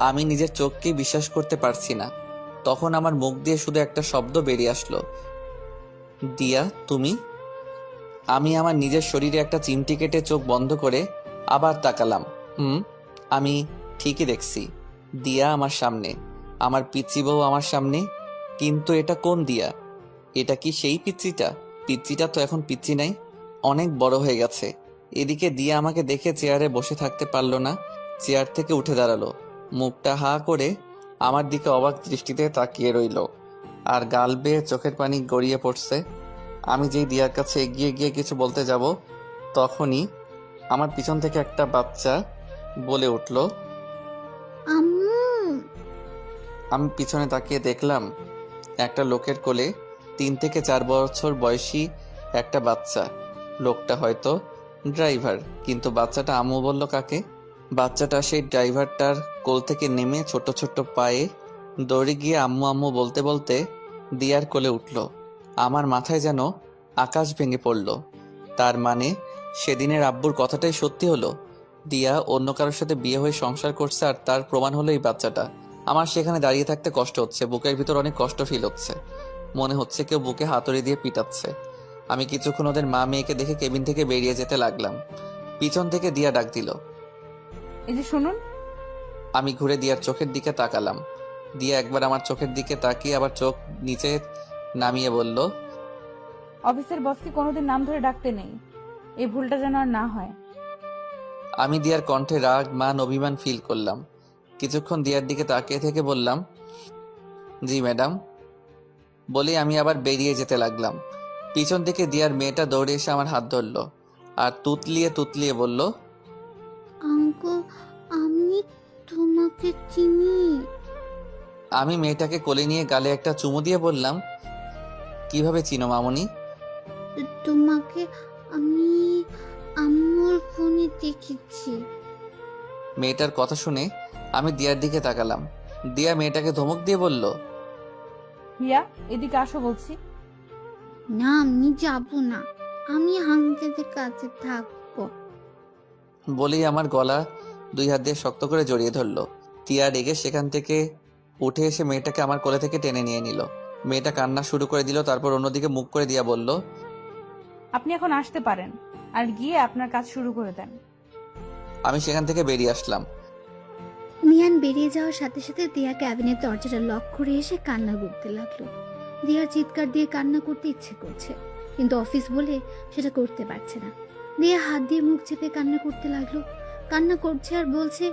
আমি নিজের চোখকেই বিশ্বাস করতে পারছি না। তখন আমার মুখ দিয়ে শুধু একটা শব্দ বেরিয়ে আসলো, দিয়া তুমি? আমি আমার নিজের শরীরে একটা চিমটি কেটে চোখ বন্ধ করে আবার তাকালাম। আমি ঠিকই দেখছি, দিয়া আমার সামনে, আমার পিচ্চি বউ আমার সামনে। কিন্তু এটা কোন দিয়া? এটা কি সেই পিচ্চিটা? পিচ্চিটা তো এখন পিচ্চি নাই, অনেক বড় হয়ে গেছে। এদিকে দিয়া আমাকে দেখে চেয়ারে বসে থাকতে পারলো না, চেয়ার থেকে উঠে দাঁড়ালো। মুখটা হা করে আমার দিকে অবাক দৃষ্টিতে তাকিয়ে রইল, আর গাল বেয়ে চোখের পানি গড়িয়ে পড়ছে। আমি যেই দিয়ার কাছে এগিয়ে গিয়ে কিছু বলতে যাব, তখনই আমার পিছন থেকে একটা বাচ্চা বলে উঠল, আম্মু। আমি পিছনে তাকিয়ে দেখলাম একটা লোকের কোলে 3 থেকে 4 বছর বয়সী একটা বাচ্চা। লোকটা হয়তো ড্রাইভার, কিন্তু বাচ্চাটা আম্মু বলল কাকে? বাচ্চাটা সেই ড্রাইভারটার কোল থেকে নেমে ছোট ছোট পায়ে দৌড়ে গিয়ে আম্মু আম্মু বলতে বলতে দিয়ার কোলে উঠল। আমার মাথায় যেন আকাশ ভেঙে পড়ল। তার মানে সেদিনের আব্বুর কথাটাই সত্যি হলো। দিয়া অন্য কারোর সাথে বিয়ে হয়ে সংসার করছে, আর তার প্রমাণ হলো এই বাচ্চাটা। আমার সেখানে দাঁড়িয়ে থাকতে কষ্ট হচ্ছে, বুকের ভিতর অনেক কষ্ট ফিল হচ্ছে। মনে হচ্ছে কেউ বুকে হাতুড়ি দিয়ে পিটাচ্ছে। আমি কিছুক্ষণ ওদের মা মেয়েকে দেখে কেবিন থেকে বেরিয়ে যেতে লাগলাম। পিছন থেকে দিয়া ডাক দিল, এই যে শুনুন। আমি ঘুরে দিয়ার চোখের দিকে তাকালাম। দিয়া একবার আমার চোখের দিকে তাকিয়ে আবার চোখ নিচে নামিয়ে বলল, অফিসের বসকে কোনোদিন নাম ধরে ডাকতে নেই, এই ভুলটা যেন আর না হয়। আমি দিয়ার কণ্ঠে রাগ মান অভিমান ফিল করলাম। কিছুক্ষণ দিয়ার দিকে তাকিয়ে থেকে বললাম, জি ম্যাডাম। বলে আমি আবার বেরিয়ে যেতে লাগলাম। পিছন থেকে দিয়ার মেয়েটা দৌড়ে এসে আমার হাত ধরলো আর তুতলিয়ে তুতলিয়ে বলল, আঙ্কেল, আমি তোমাকে চিনি। আমি মেয়েটাকে কোলে নিয়ে গালে একটা চুমু দিয়ে বললাম, কিভাবে চিনো মামুনি? তোমাকে আমি আম্মুর ফোনে দেখেছি। মেয়েটার কথা শুনে আমি দিয়ার দিকে তাকালাম। দিয়া মেয়েটাকে ধমক দিয়ে বলল, হিয়া, এদিকে আসো বলছি। না আমি যাব না, আমি আঙ্কেলের কাছে থাকবো। বলেই আমার গলা 2 হাত দিয়ে শক্ত করে জড়িয়ে ধরলো। টিয়া রেগে সেখান থেকে উঠে এসে মেয়েটাকে আমার কোলে থেকে টেনে নিয়ে নিল। মেয়েটা কান্না শুরু করে দিল, তারপর অন্যদিকে মুখ করে দিয়া বলল, আপনি এখন আসতে পারেন আর গিয়ে আপনার কাজ শুরু করে দেন। আমি সেখান থেকে বেরিয়ে আসলাম। নিয়ান বেরিয়ে যাওয়ার সাথে সাথে দিয়া ক্যাবিনের দরজাটা লক করে এসে কান্না করতে লাগলো। দিয়ার চিৎকার দিয়ে কান্না করতে ইচ্ছে করছে, কিন্তু অফিস বলে সেটা করতে পারছে না। দিয়া হাত দিয়ে মুখ চেপে কান্না করতে লাগলো। কান্না করছে আর বলছে,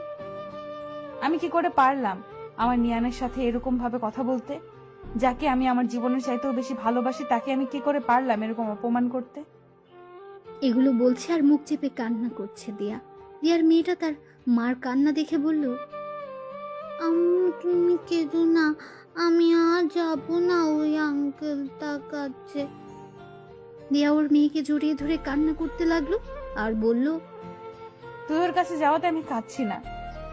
আমি কি করে পারলাম আমার নিয়ানের সাথে এরকম ভাবে কথা বলতে? যাকে আমি আমার জীবনের চাইতেও বেশি ভালোবাসি তাকে আমি কি করে পারলাম এরকম অপমান করতে? এগুলো বলছে আর মুখ চেপে কান্না করছে দিয়া। দিয়ার মেয়েটা তার মার কান্না দেখে বলল, আম্মু তুমি কেঁদো না, আমি আর যাবো না ওই আঙ্কেলটার কাছে। দিয়া ওর মেয়েকে জড়িয়ে ধরে কান্না করতে লাগলো আর বলল, তুই ওর কাছে যাওয়াতে আমি কাঁদছি না,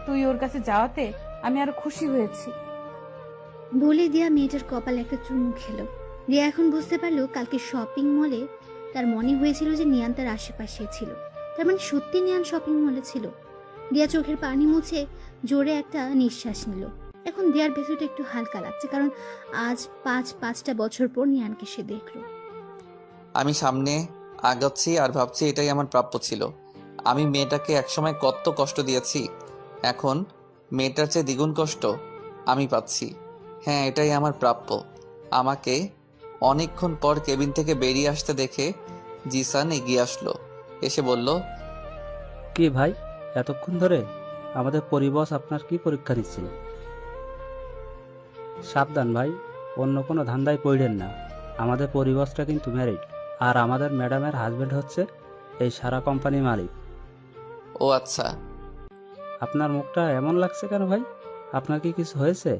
তুই ওর কাছে যাওয়াতে আমি আরো খুশি হয়েছি। বলে দিয়া মেয়েটার কপালে একটা চুমু খেলো। দিয়া এখন বুঝতে পারলো কালকে শপিং মলে তার মনে হয়েছিল যে নিয়ান তার আশেপাশে ছিল, তার মানে সত্যি নিয়ান শপিং মলে ছিল। দিয়া চোখের পানি মুছে জোরে একটা নিঃশ্বাস নিল। এখন দিয়ার ভেতরটা একটু হালকা লাগছে, কারণ আজ 5-5টা বছর পর নিয়ানকে সে দেখলো। আমি সামনে আগাচ্ছি আর ভাবছি এটাই আমার প্রাপ্য ছিল। আমি মেয়েটাকে একসময় কত কষ্ট দিয়েছি, এখন মেয়েটার চেয়ে দ্বিগুণ কষ্ট আমি পাচ্ছি। হ্যাঁ, এটাই আমার প্রাপ্য। আমাকে অনেকক্ষণ পর কেবিন থেকে বেরিয়ে আসতে দেখে জিসান এগিয়ে আসলো, এসে বলল, কি ভাই, এতক্ষণ ধরে? আমাদের পরিবস আপনার কি পরীক্ষা নিচ্ছিল? সাবধান ভাই, অন্য কোনো ধান্দায় পড়েন না। আমাদের পরিবসটা কিন্তু ম্যারিড, আর আমাদের ম্যাডামের হাজবেন্ড হচ্ছে এই সারা কোম্পানির মালিক। ও আচ্ছা। আপনার মুখটা এমন লাগছে কেন ভাই? আপনার কি কিছু হয়েছে?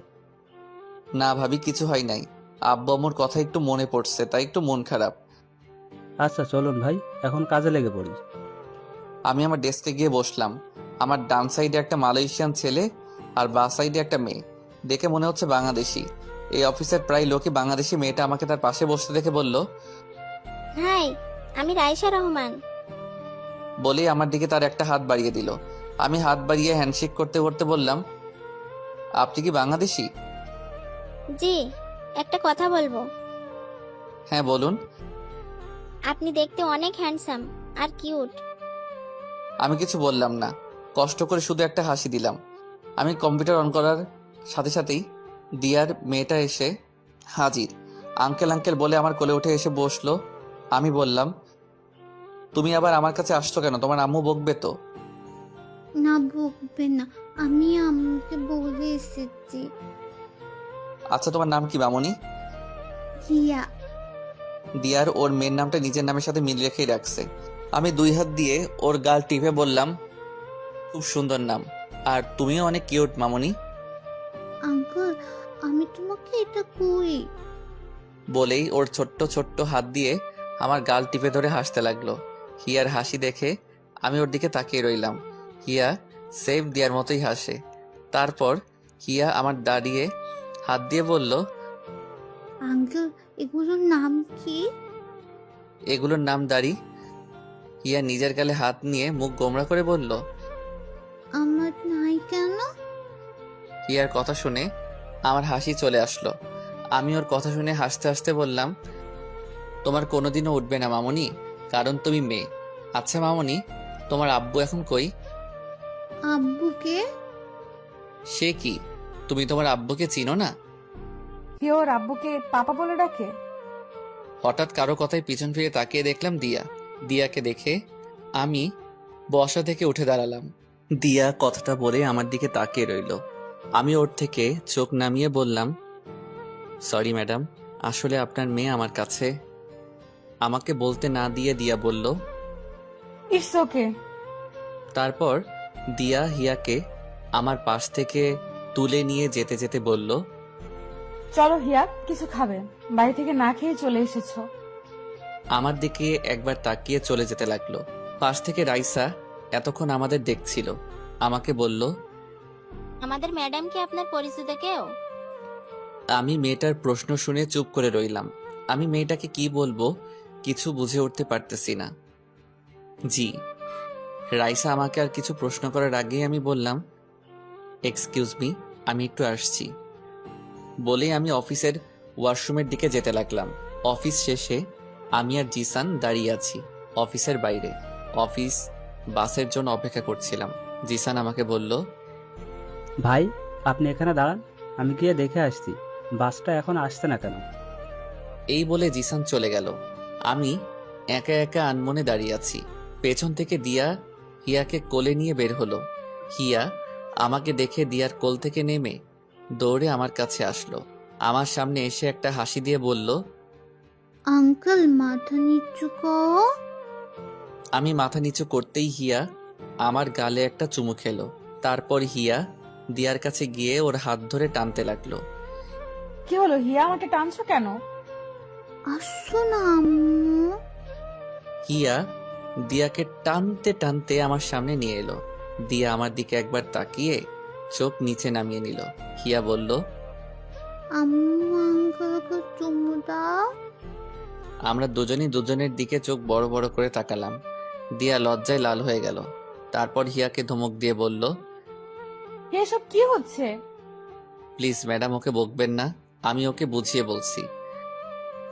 না ভাবি, কিছু হয় নাই। আব্বু আম্মুর কথা একটু মনে পড়ছে, তাই একটু মন খারাপ। আচ্ছা চলুন ভাই, এখন কাজে লেগে পড়ি। আমি আমার ডেস্কে গিয়ে বসলাম। আমার ডান সাইডে একটা মালয়েশিয়ান ছেলে আর বাঁ সাইডে একটা মেয়ে, দেখে মনে হচ্ছে বাংলাদেশি। এই অফিসের প্রায় লোকই বাংলাদেশি। মেয়েটা আমাকে তার পাশে বসতে দেখে বলল, হাই, আমি রাইসা রহমান। বলেই আমার দিকে তার একটা হাত বাড়িয়ে দিল। আমি হাত বাড়িয়ে হ্যান্ডশেক করতে করতে বললাম, আপনি কি বাংলাদেশি? জি, একটা কথা বলবো। হ্যাঁ বলুন। আপনি দেখতে অনেক হ্যান্ডসাম আর কিউট। আমি কিছু বললাম না, কষ্ট করে শুধু একটা হাসি দিলাম। আমি কম্পিউটার অন করার সাথে সাথেই দিয়ার মেয়েটা এসে হাজির। আঙ্কেল আঙ্কেল বলে আমার কোলে উঠে এসে বসলো। আমি বললাম, তুমি আবার আমার কাছে আসছো কেন? তোমার আম্মু বকবে তো? না বকবে না, আমি আম্মুকে বলে এসেছি। আচ্ছা, তোমার নাম কি মামনি? হিয়া। দিয়ার ওর মেয়ের নামটা নিজের নামের সাথে মিল রেখেই রাখছে। আমি 2 হাত দিয়ে ওর গাল টিপে বললাম, খুব সুন্দর নাম, আর তুমিও অনেক কিউট মামনি। আঙ্কেল, আমি তোমাকে এটা কই? বলেই ওর ছোট্ট ছোট্ট হাত দিয়ে আমার গাল টিপে ধরে হাসতে লাগলো। হিয়ার হাসি দেখে আমি ওর দিকে তাকিয়ে রইলাম। হিয়া সেফ দিয়ার মতোই হাসে। তারপর হিয়া আমার দাঁড়িয়ে হাত দিয়ে বলল, আঙ্কেল, এগুলোর নাম কি? এগুলোর নাম দাড়ি। হিয়া নিজের গালে হাত নিয়ে মুখ গোমড়া করে বলল, আমার নাই কেন? হিয়ার কথা শুনে আমার হাসি চলে আসলো। আমি ওর কথা শুনে হাসতে হাসতে বললাম, তোমার কোনোদিনও উঠবে না মামনি, কারণ তুমি মেয়ে। আচ্ছা মামনি, তোমার আব্বু এখন কই? আব্বুকে? সে কি, তুমি তোমার আব্বুকে চিনো না? কি ওর আব্বুকে পাপা বলে ডাকে? হঠাৎ কারো কথায় পিছন ফিরে তাকিয়ে দেখলাম দিয়া। দিয়াকে দেখে আমি বসা থেকে উঠে দাঁড়ালাম। দিয়া কথাটা বলে আমার দিকে তাকিয়ে রইল। আমি ওর থেকে চোখ নামিয়ে বললাম, সরি ম্যাডাম, আসলে আপনার মেয়ে আমার কাছে। আমাকে বলতে না দিয়ে দিয়া বলল, ইটস ওকে। তারপর দিয়া হিয়াকে আমার পাশ থেকে তুলে নিয়ে যেতে যেতে বলল, চলো হিয়া, কিছু খাবে? বাড়ি থেকে না খেয়ে চলে এসেছো। আমার দিকে একবার তাকিয়ে চলে যেতে লাগলো। পাশ থেকে রাইসা এতক্ষণ আমাদের দেখছিল। আমাকে বলল, আমাদের ম্যাডাম কি আপনার পরিচিত কেউ? আমি মেয়েটার প্রশ্ন শুনে চুপ করে রইলাম। আমি মেয়েটাকে কি বলবো কিছু বুঝে উঠতে পারতেছি না। জি। রাইসা আমাকে আর কিছু প্রশ্ন করার আগেই আমি বললাম, এক্সকিউজ মি, আমি একটু আসছি। বলেই আমি অফিসের ওয়াশরুমের দিকে যেতে লাগলাম। অফিস শেষে আমি আর জিসান দাঁড়িয়ে আছি অফিসের বাইরে। অফিস বাসের জন্য অপেক্ষা করছিলাম। জিসান আমাকে বলল, ভাই আপনি এখানে দাঁড়ান, আমি গিয়ে দেখে আসছি বাসটা এখন আসছে না কেন। এই বলে জিসান চলে গেল। আমি একা একা আনমনে দাঁড়িয়ে আছি। পেছন থেকে দিয়া হিয়াকে কোলে নিয়ে বের হলো। হিয়া আমাকে দেখে দিয়ার কোল থেকে নেমে দৌড়ে আমার কাছে আসলো। আমার সামনে এসে একটা হাসি দিয়ে বলল, আঙ্কেল মাথা নিচু করো। আমি মাথা নিচু করতেই হিয়া আমার গালে একটা চুমু খেলো। তারপর হিয়া দিয়ার কাছে গিয়ে ওর হাত ধরে টানতে লাগলো। কি হলো হিয়া, আমাকে টানছো কেন? আসো না আম্মু। হিয়া দিয়াকে টানতে টানতে আমার সামনে নিয়ে এলো। দিয়া আমার দিকে একবার তাকিয়ে চোখ নিচে নামিয়ে নিল। হিয়া বলল, আম্মু আঙ্কেলকে চুমু দাও। আমরা দুজনই দুজনের দিকে চোখ বড় বড় করে তাকালাম। দিয়া লজ্জায় লাল হয়ে গেল। তারপর হিয়াকে ধমক দিয়ে বলল, এসব কি হচ্ছে? প্লিজ ম্যাডাম, ওকে বকবেন না, আমি ওকে বুঝিয়ে বলছি।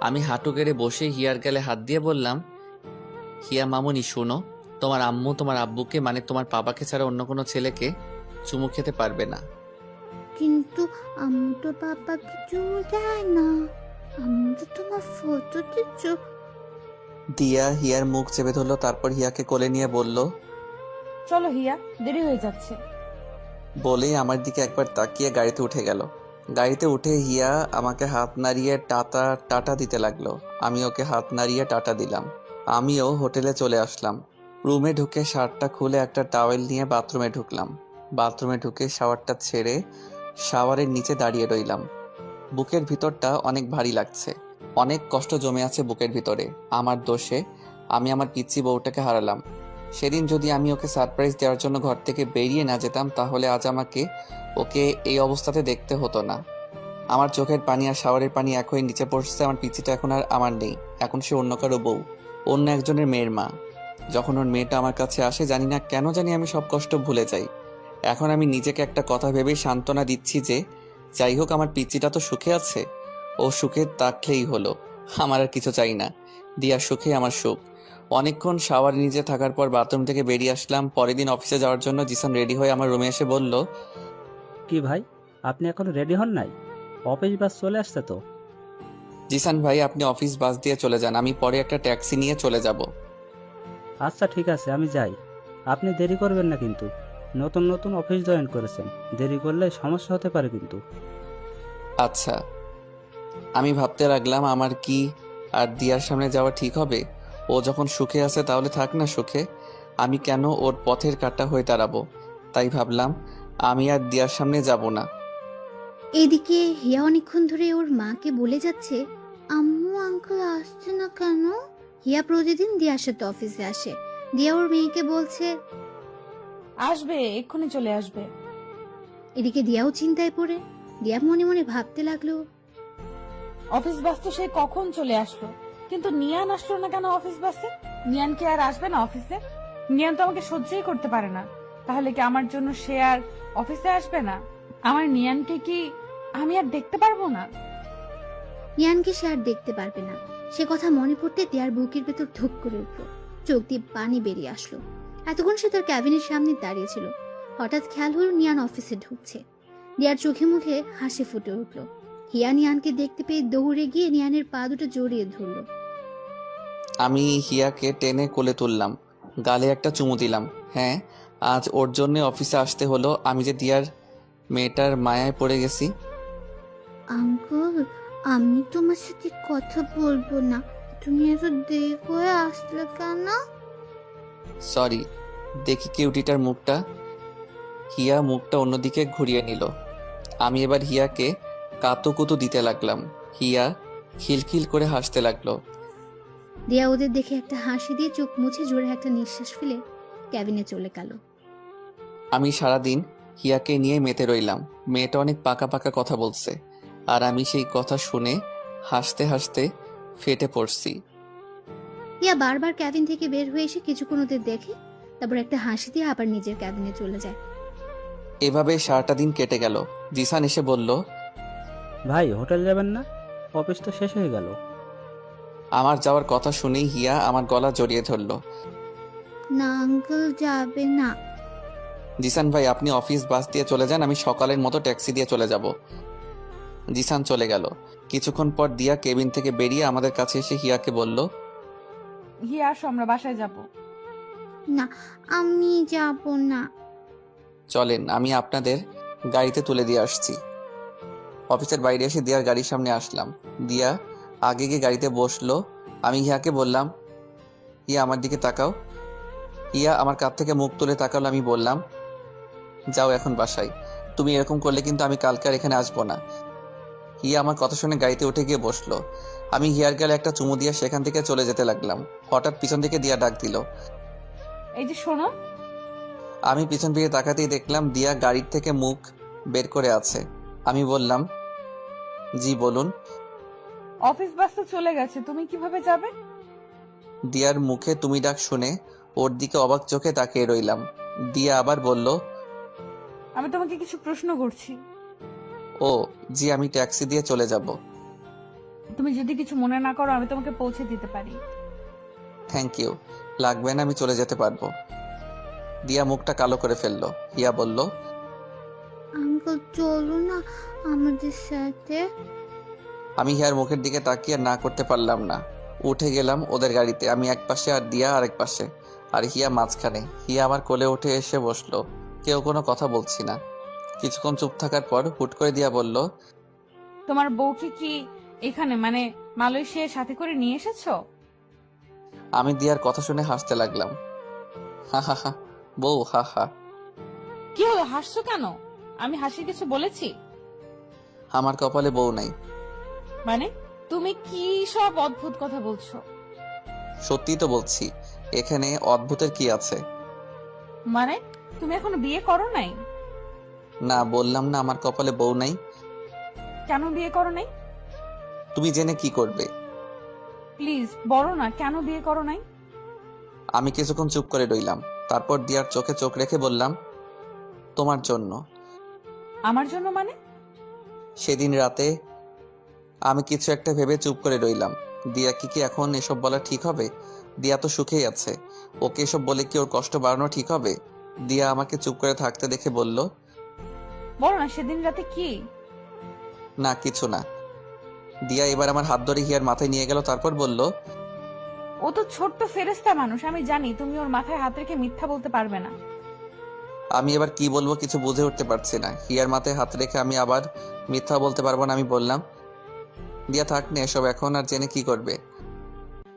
আমি হাঁটু গেড়ে বসে হিয়ার গালে হাত দিয়ে বললাম, হিয়া মামুনি শোনো, তোমার আম্মু তোমার আব্বুকে মানে তোমার বাবাকে ছাড়া অন্য কোনো ছেলেকে চুমু খেতে পারবে না। কিন্তু আম্মু তো পাপাকে চুমু দেয় না, আম্মু তো তোমার ফটো দিচ্ছ। দিয়া হিয়ার মুখ চেপে ধরলো। তারপর হিয়াকে কোলে নিয়ে বলল, চলো হিয়া, দেরি হয়ে যাচ্ছে। বলেই আমার দিকে একবার তাকিয়ে গাড়িতে উঠে গেল। গাড়িতে উঠে হিয়া আমাকে হাত নাড়িয়ে টাটা দিতে লাগলো। আমি ওকে হাত নাড়িয়ে টাটা দিলাম। আমিও হোটেলে চলে আসলাম। রুমে ঢুকে শার্টটা খুলে একটা টাওয়েল নিয়ে বাথরুমে ঢুকলাম। বাথরুমে ঢুকে শাওয়ারটা ছেড়ে শাওয়ারের নিচে দাঁড়িয়ে রইলাম। বুকের ভিতরটা অনেক ভারী লাগছে। অনেক কষ্ট জমে আছে বুকের ভিতরে। আমার দোষে আমি আমার পিচ্চি বউটাকে হারালাম। সেদিন যদি আমি ওকে সারপ্রাইজ দেওয়ার জন্য ঘর থেকে বেরিয়ে না যেতাম, তাহলে আজ আমাকে ওকে এই অবস্থাতে দেখতে হতো না। আমার চোখের পানি আর শাওয়ারের পানি এক হয়ে নিচে পড়ছে। আমার পিচ্চিটা এখন আর আমার নেই, এখন সে অন্য কারো বউ, অন্য একজনের মেয়ের মা। যখন ওর মেয়েটা আমার কাছে আসে, জানি না কেন জানি আমি সব কষ্ট ভুলে যাই। এখন আমি নিজেকে একটা কথা ভেবেই সান্ত্বনা দিচ্ছি যে যাই হোক, আমার পিচ্চিটা তো সুখে আছে, ও সুখে থাকলেই হলো, আমার আর কিছু চাই না। দিয়ার সুখে আমার সুখ। অনেকক্ষণ শাওয়ার নিচে থাকার পর বাথরুম থেকে বেরিয়ে আসলাম। পরের দিন অফিসে যাওয়ার জন্য জিসান রেডি হয়ে আমার রুমে এসে বলল, কি ভাই আপনি এখনো রেডি হন নাই? অফিস বাস চলে আসছে তো। জিসান ভাই, আপনি অফিস বাস দিয়ে চলে যান, আমি পরে একটা ট্যাক্সি নিয়ে চলে যাব। আচ্ছা ঠিক আছে, আমি যাই। আপনি দেরি করবেন না কিন্তু, নতুন নতুন অফিস জয়েন করেছেন, দেরি করলে সমস্যা হতে পারে কিন্তু। আচ্ছা। আমি ভাবতে লাগলাম আমার কি আর দিয়ার সামনে যাওয়া ঠিক হবে? ও যখন সুখে আছে তাহলে থাক না সুখে, আমি কেন ওর পথের কাঁটা হয়ে দাঁড়াবো? তাই ভাবলাম আমি আর দিয়ার সামনে যাব না। এদিকে হিয়া অনেকক্ষণ ধরে ওর মাকে বলে যাচ্ছে, আম্মু আঙ্কেল আসছে না কেন। হিয়া প্রতিদিন দিয়ার সাথে অফিসে আসে। দিয়া ওর মেয়েকে বলছে, আসবে, এক্ষুনি চলে আসবে। এদিকে দিয়াও চিন্তায় পড়ে। দিয়া মনে মনে ভাবতে লাগলো, অফিস বাস তো সে কখন চলে আসলো, কিন্তু নিয়ান আসলো না কেন অফিস বাসে? নিয়ান কি আর আসবে না অফিসে? নিয়ান তো আমাকে সহ্যই করতে পারে না, তাহলে কি আমার জন্য সে আর অফিসে আসবে না? আমার নিয়ানকে কি আমি আর দেখতে পারবো না? নিয়ানকে সে আর দেখতে পারবে না। সে কথা মনে পড়তে দিয়ার বুকের ভেতর ধুক করে উঠলো, চোখ দিয়ে পানি বেরিয়ে আসলো। এতক্ষণ সে তার ক্যাবিনের সামনে দাঁড়িয়ে ছিল। হঠাৎ খেয়াল হলো নিয়ান অফিসে ঢুকছে। দিয়ার চোখে মুখে হাসি ফুটে উঠলো। হিয়া নিয়ানকে দেখতে পেয়ে দৌড়ে গিয়ে নিয়ানের পা দুটো জড়িয়ে ধরলো। আমি হিয়াকে টেনে কোলে তুললাম, গালে একটা চুমু দিলাম। হ্যাঁ, আজ ওর জন্য অফিসে আসতে হলো। আমি যে দিয়ার মেয়েটার মায়ায় পড়ে গেছি। আঙ্কেল, আমি তোমার সাথে কথা বলবো না, তুমি এত দেরি করে আসলে কেন? সরি। দেখি কিউটিটার মুখটা। হিয়া মুখটা অন্যদিকে ঘুরিয়ে নিল। আমি এবার হিয়াকে কাতুকুতু দিতে লাগলাম। হিয়া খিলখিল করে হাসতে লাগলো। দিয়া ওদের দেখে একটা হাসি দিয়ে চোখ মুছে জোরে একটা নিঃশ্বাস ফেলে ক্যাবিনে চলে গেল। আমি সারাদিন হিয়াকে নিয়ে মেতে রইলাম। মেয়েটা অনেক পাকা পাকা কথা বলছে, আর আমি সেই কথা শুনে হাসতে হাসতে ফেটে পড়ছি। হিয়া বারবার ক্যাবিন থেকে বের হয়ে এসে কিছুক্ষণ ওদের দেখে, তারপর একটা হাসি দিয়ে আবার নিজের ক্যাবিনে চলে যায়। এভাবে সারাটা দিন কেটে গেল। জিসান এসে বলল, ভাই হোটেল যাবেন না? অফিস তো শেষ হয়ে গেল। আমার যাওয়ার কথা শুনেই হিয়া আমার গলা জড়িয়ে ধরল। না আঙ্কেল, যাবে না। জিসান ভাই, আপনি অফিস বাস দিয়ে চলে যান, আমি সকালের মতো ট্যাক্সি দিয়ে চলে যাব। জিসান চলে গেল। কিছুক্ষণ পর দিয়া কেবিন থেকে বেরিয়ে আমাদের কাছে এসে হিয়াকে বলল, হিয়া আসো, আমরা বাসায় যাব। না, আমি যাব না। চলেন, আমি আপনাদের গাড়িতে তুলে দিয়ে আসছি। অফিসের বাইরে এসে দিয়ার গাড়ির সামনে আসলাম। দিয়া আগে গিয়ে গাড়িতে বসলো। আমি হিয়াকে বললাম, হিয়া আমার দিকে তাকাও। হিয়া আমার কাছ থেকে মুখ তুলে তাকালো। আমি বললাম, যাও এখন বাসায়। তুমি এরকম করলে কিন্তু আমি কালকে আর এখানে আসবো না। হিয়া আমার কথা শুনে গাড়িতে উঠে গিয়ে বসলো। আমি হিয়ার গালে একটা চুমু দিয়ে সেখান থেকে চলে যেতে লাগলাম। হঠাৎ পিছন থেকে দিয়া ডাক দিল। এই যে শোনো। আমি পিছন ফিরে তাকাতেই দেখলাম দিয়া গাড়ির থেকে মুখ বের করে আছে। আমি বললাম, জি বলুন। অফিস বাস তো চলে গেছে, তুমি কিভাবে যাবে? দিয়ার মুখে তুমি ডাক শুনে ওর দিকে অবাক চোখে তাকিয়ে রইলাম। দিয়া আবার বলল, আমি তোমাকে কিছু প্রশ্ন করছি। ও জি, আমি ট্যাক্সি দিয়ে চলে যাব। তুমি যদি কিছু মনে না করো, আমি তোমাকে পৌঁছে দিতে পারি। থ্যাংক ইউ, লাগবে না, আমি চলে যেতে পারবো। দিয়া মুখটা কালো করে ফেললো। হিয়া বলল, আঙ্কেল চলো না আমাদের সাথে। আমি হিয়ার মুখের দিকে তাকিয়ে না করতে পারলাম না। উঠে গেলাম ওদের গাড়িতে। আমি এক পাশে আর দিয়া আরেক পাশে, আর হিয়া মাঝখানে। হিয়া আমার কোলে উঠে এসে বসলো। কেউ কোনো কথা বলছি না। কিছুক্ষণ চুপ থাকার পর হুট করে দিয়া বলল, তোমার বউকে কি এখানে মানে মালয়েশিয়ায় সাথে করে নিয়ে এসেছো? আমি দিয়ার কথা শুনে হাসতে লাগলাম। হা হা হা, বউ হা হা। কি হলো, হাসছো কেন? আমি হাসি কিছু বলেছি? আমার কপালে বউ নাই। মানে তুমি কি সব অদ্ভুত কথা বলছো? সত্যি তো বলছি, এখানে অদ্ভুতের কি আছে? মানে তুমি এখনো বিয়ে করো নাই? না, বললাম না আমার কপালে বউ নাই। কেন বিয়ে করো নাই? তুমি জেনে কি করবে? প্লিজ বলো না, কেন বিয়ে করো নাই? আমি কিছুক্ষণ চুপ করে রইলাম। তারপর দিয়ার চোখে চোখ রেখে বললাম, তোমার জন্য। আমার জন্য মানে? সেদিন রাতে আমি কিছু একটা ভেবে চুপ করে রইলাম। দিয়া কি এখন এসব বলা ঠিক হবে? দিয়া তো সুখেই আছে, ওকে এসব বলে কি ওর কষ্ট বাড়ানো ঠিক হবে? দিয়া আমাকে চুপ করে থাকতে দেখে বলল, বলো না সেদিন রাতে কি? না কিছু না। দিয়া এবার আমার হাত ধরে হিয়ার মাথায় নিয়ে গেল। তারপর বলল, ও তো ছোট্ট ফেরেশতা মানুষ, আমি জানি তুমি ওর মাথায় হাত রেখে মিথ্যা বলতে পারবে না। আমি এবার কি বলবো কিছু বুঝে উঠতে পারছি না। হিয়ার মাথায় হাত রেখে আমি আবার মিথ্যা বলতে পারবো না। আমি বললাম, দিয়া থাক না এসব, এখন আর জেনে কি করবে?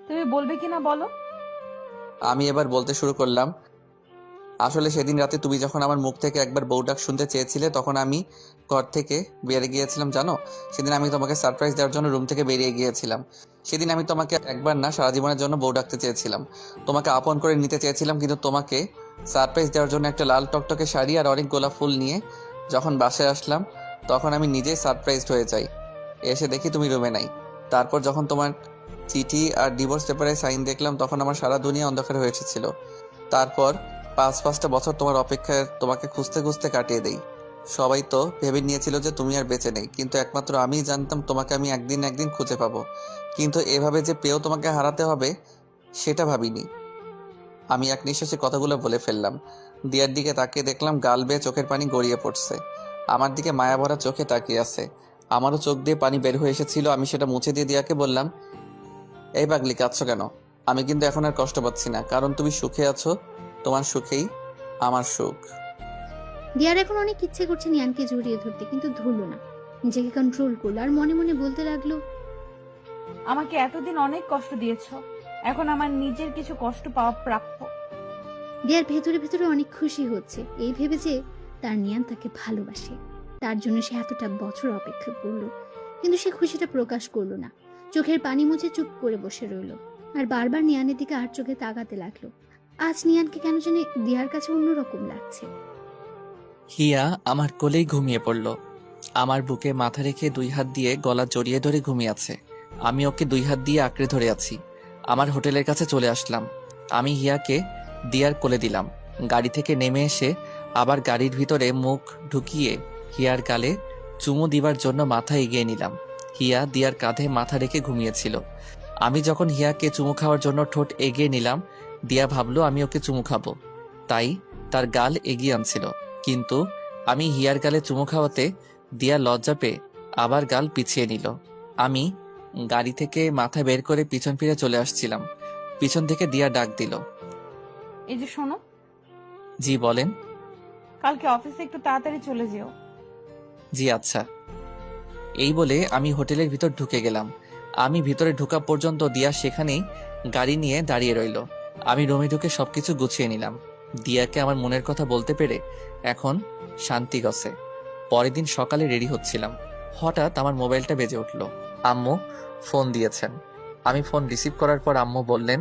তুমি বলবে কিনা বলো। আমি এবার বলতে শুরু করলাম, আসলে সেদিন রাতে তুমি যখন আমার মুখ থেকে একবার বউ ডাক শুনতে চেয়েছিলে, তখন আমি ঘর থেকে বেরিয়ে গিয়েছিলাম জানো। সেদিন আমি তোমাকে সারপ্রাইজ দেওয়ার জন্য রুম থেকে বেরিয়ে গিয়েছিলাম। সেদিন আমি তোমাকে একবার না সারা জীবনের জন্য বউ ডাকতে চেয়েছিলাম, তোমাকে আপন করে নিতে চেয়েছিলাম, কিন্তু তোমাকে সারপ্রাইজ দেওয়ার জন্য একটা লাল টকটকে শাড়ি আর অনেক গোলাপ ফুল নিয়ে যখন বাসায় আসলাম, তখন আমি নিজেই সারপ্রাইজড হয়ে যাই। এসে দেখি তুমি রুমে নাই। তারপর যখন তোমার চিঠি আর ডিভোর্স পেপারে সাইন দেখলাম, তখন আমার সারা দুনিয়া অন্ধকার হয়ে এসেছিল। তারপর 5-5টা বছর তোমার অপেক্ষায় তোমাকে খুঁজতে খুঁজতে কাটিয়ে দেই। সবাই তো ভেবে নিয়েছিল যে তুমি আর বেঁচে নেই, কিন্তু একমাত্র আমিই জানতাম তোমাকে আমি একদিন না একদিন খুঁজে পাবো। কিন্তু এভাবে যে পেয়েও তোমাকে হারাতে হবে সেটা ভাবিনি। আমি এক নিঃশ্বাসে কথাগুলো বলে ফেললাম। দিয়ার দিকে তাকিয়ে দেখলাম গাল বেয়ে চোখের পানি গড়িয়ে পড়ছে। আমার দিকে মায়া ভরা চোখে তাকিয়ে আছে। আমারও চোখ দিয়ে পানি বের হয়ে এসেছিল। আমি সেটা মুছে দিয়ে দিয়াকে বললাম, এই পাগলি কাঁদছো কেন? আমি কিন্তু এখন আর কষ্ট পাচ্ছি না, কারণ তুমি সুখে আছো। তোমার সুখেই আমার সুখ। দিয়ার এখন অনেক ইচ্ছে করছে নিয়ানকে জড়িয়ে ধরতে, কিন্তু ধরলো না। নিজেকে কন্ট্রোল করলো আর মনে মনে বলতে লাগলো, আমাকে এতদিন অনেক কষ্ট দিয়েছো, এখন আমার নিজের কিছু কষ্ট পাওয়া প্রাপ্য। দিয়ার ভেতরে ভেতরে অনেক খুশি হচ্ছে এই ভেবে যে তার নিয়ান তাকে ভালোবাসে। তার জন্য সে এতটা বছর অপেক্ষা করলো, কিন্তু সে খুশিটা প্রকাশ করলো না। চোখের পানি মুছে চুপ করে বসে রইল আর বারবার নিয়ানের দিকে আর চোখে তাকাতে লাগলো। আজ নিয়ানকে কেন জানি দিয়ার কাছে অন্যরকম লাগছে। হিয়া আমার কোলেই ঘুমিয়ে পড়ল। আমার বুকে মাথা রেখে 2 হাত দিয়ে গলা জড়িয়ে ধরে ঘুমিয়ে আছে। আমি ওকে 2 হাত দিয়ে আঁকড়ে ধরে আছি। আমার হোটেলের কাছে চলে আসলাম। আমি হিয়াকে দিয়ার কোলে দিলাম। গাড়ি থেকে নেমে এসে আবার গাড়ির ভিতরে মুখ ঢুকিয়ে হিয়ার গালে চুমু দিবার জন্য মাথা এগিয়ে নিলাম। হিয়া দিয়ার কাঁধে মাথা রেখে ঘুমিয়েছিল। আমি যখন হিয়াকে চুমু খাওয়ার জন্য ঠোঁট এগিয়ে নিলাম, দিয়া ভাবলো আমি ওকে চুমু খাবো, তাই তার গাল এগিয়ে আনছিল। কিন্তু আমি হিয়ার গালে চুমু খাওয়াতে দিয়া লজ্জা পেয়ে আবার গাল পিছিয়ে নিল। আমি গাড়ি থেকে মাথা বের করে পিছন ফিরে চলে আসছিলাম। পিছন থেকে দিয়া ডাক দিল। এই যে শোনো, জি বলেন। কালকে অফিসে একটু তাড়াতাড়ি চলে যেও। জি আচ্ছা। এই বলে আমি হোটেলের ভিতর ঢুকে গেলাম। আমি ভিতরে ঢোকা পর্যন্ত দিয়া সেখানেই গাড়ি নিয়ে দাঁড়িয়ে রইল। আমি রুমে ঢুকে সবকিছু গুছিয়ে নিলাম। দিয়াকে আমার মনের কথা বলতে পেরে এখন শান্তি গছে। পরের দিন সকালে রেডি হচ্ছিলাম, হঠাৎ আমার মোবাইলটা বেজে উঠল। আম্মু ফোন দিয়েছেন। আমি ফোন রিসিভ করার পর আম্মু বললেন,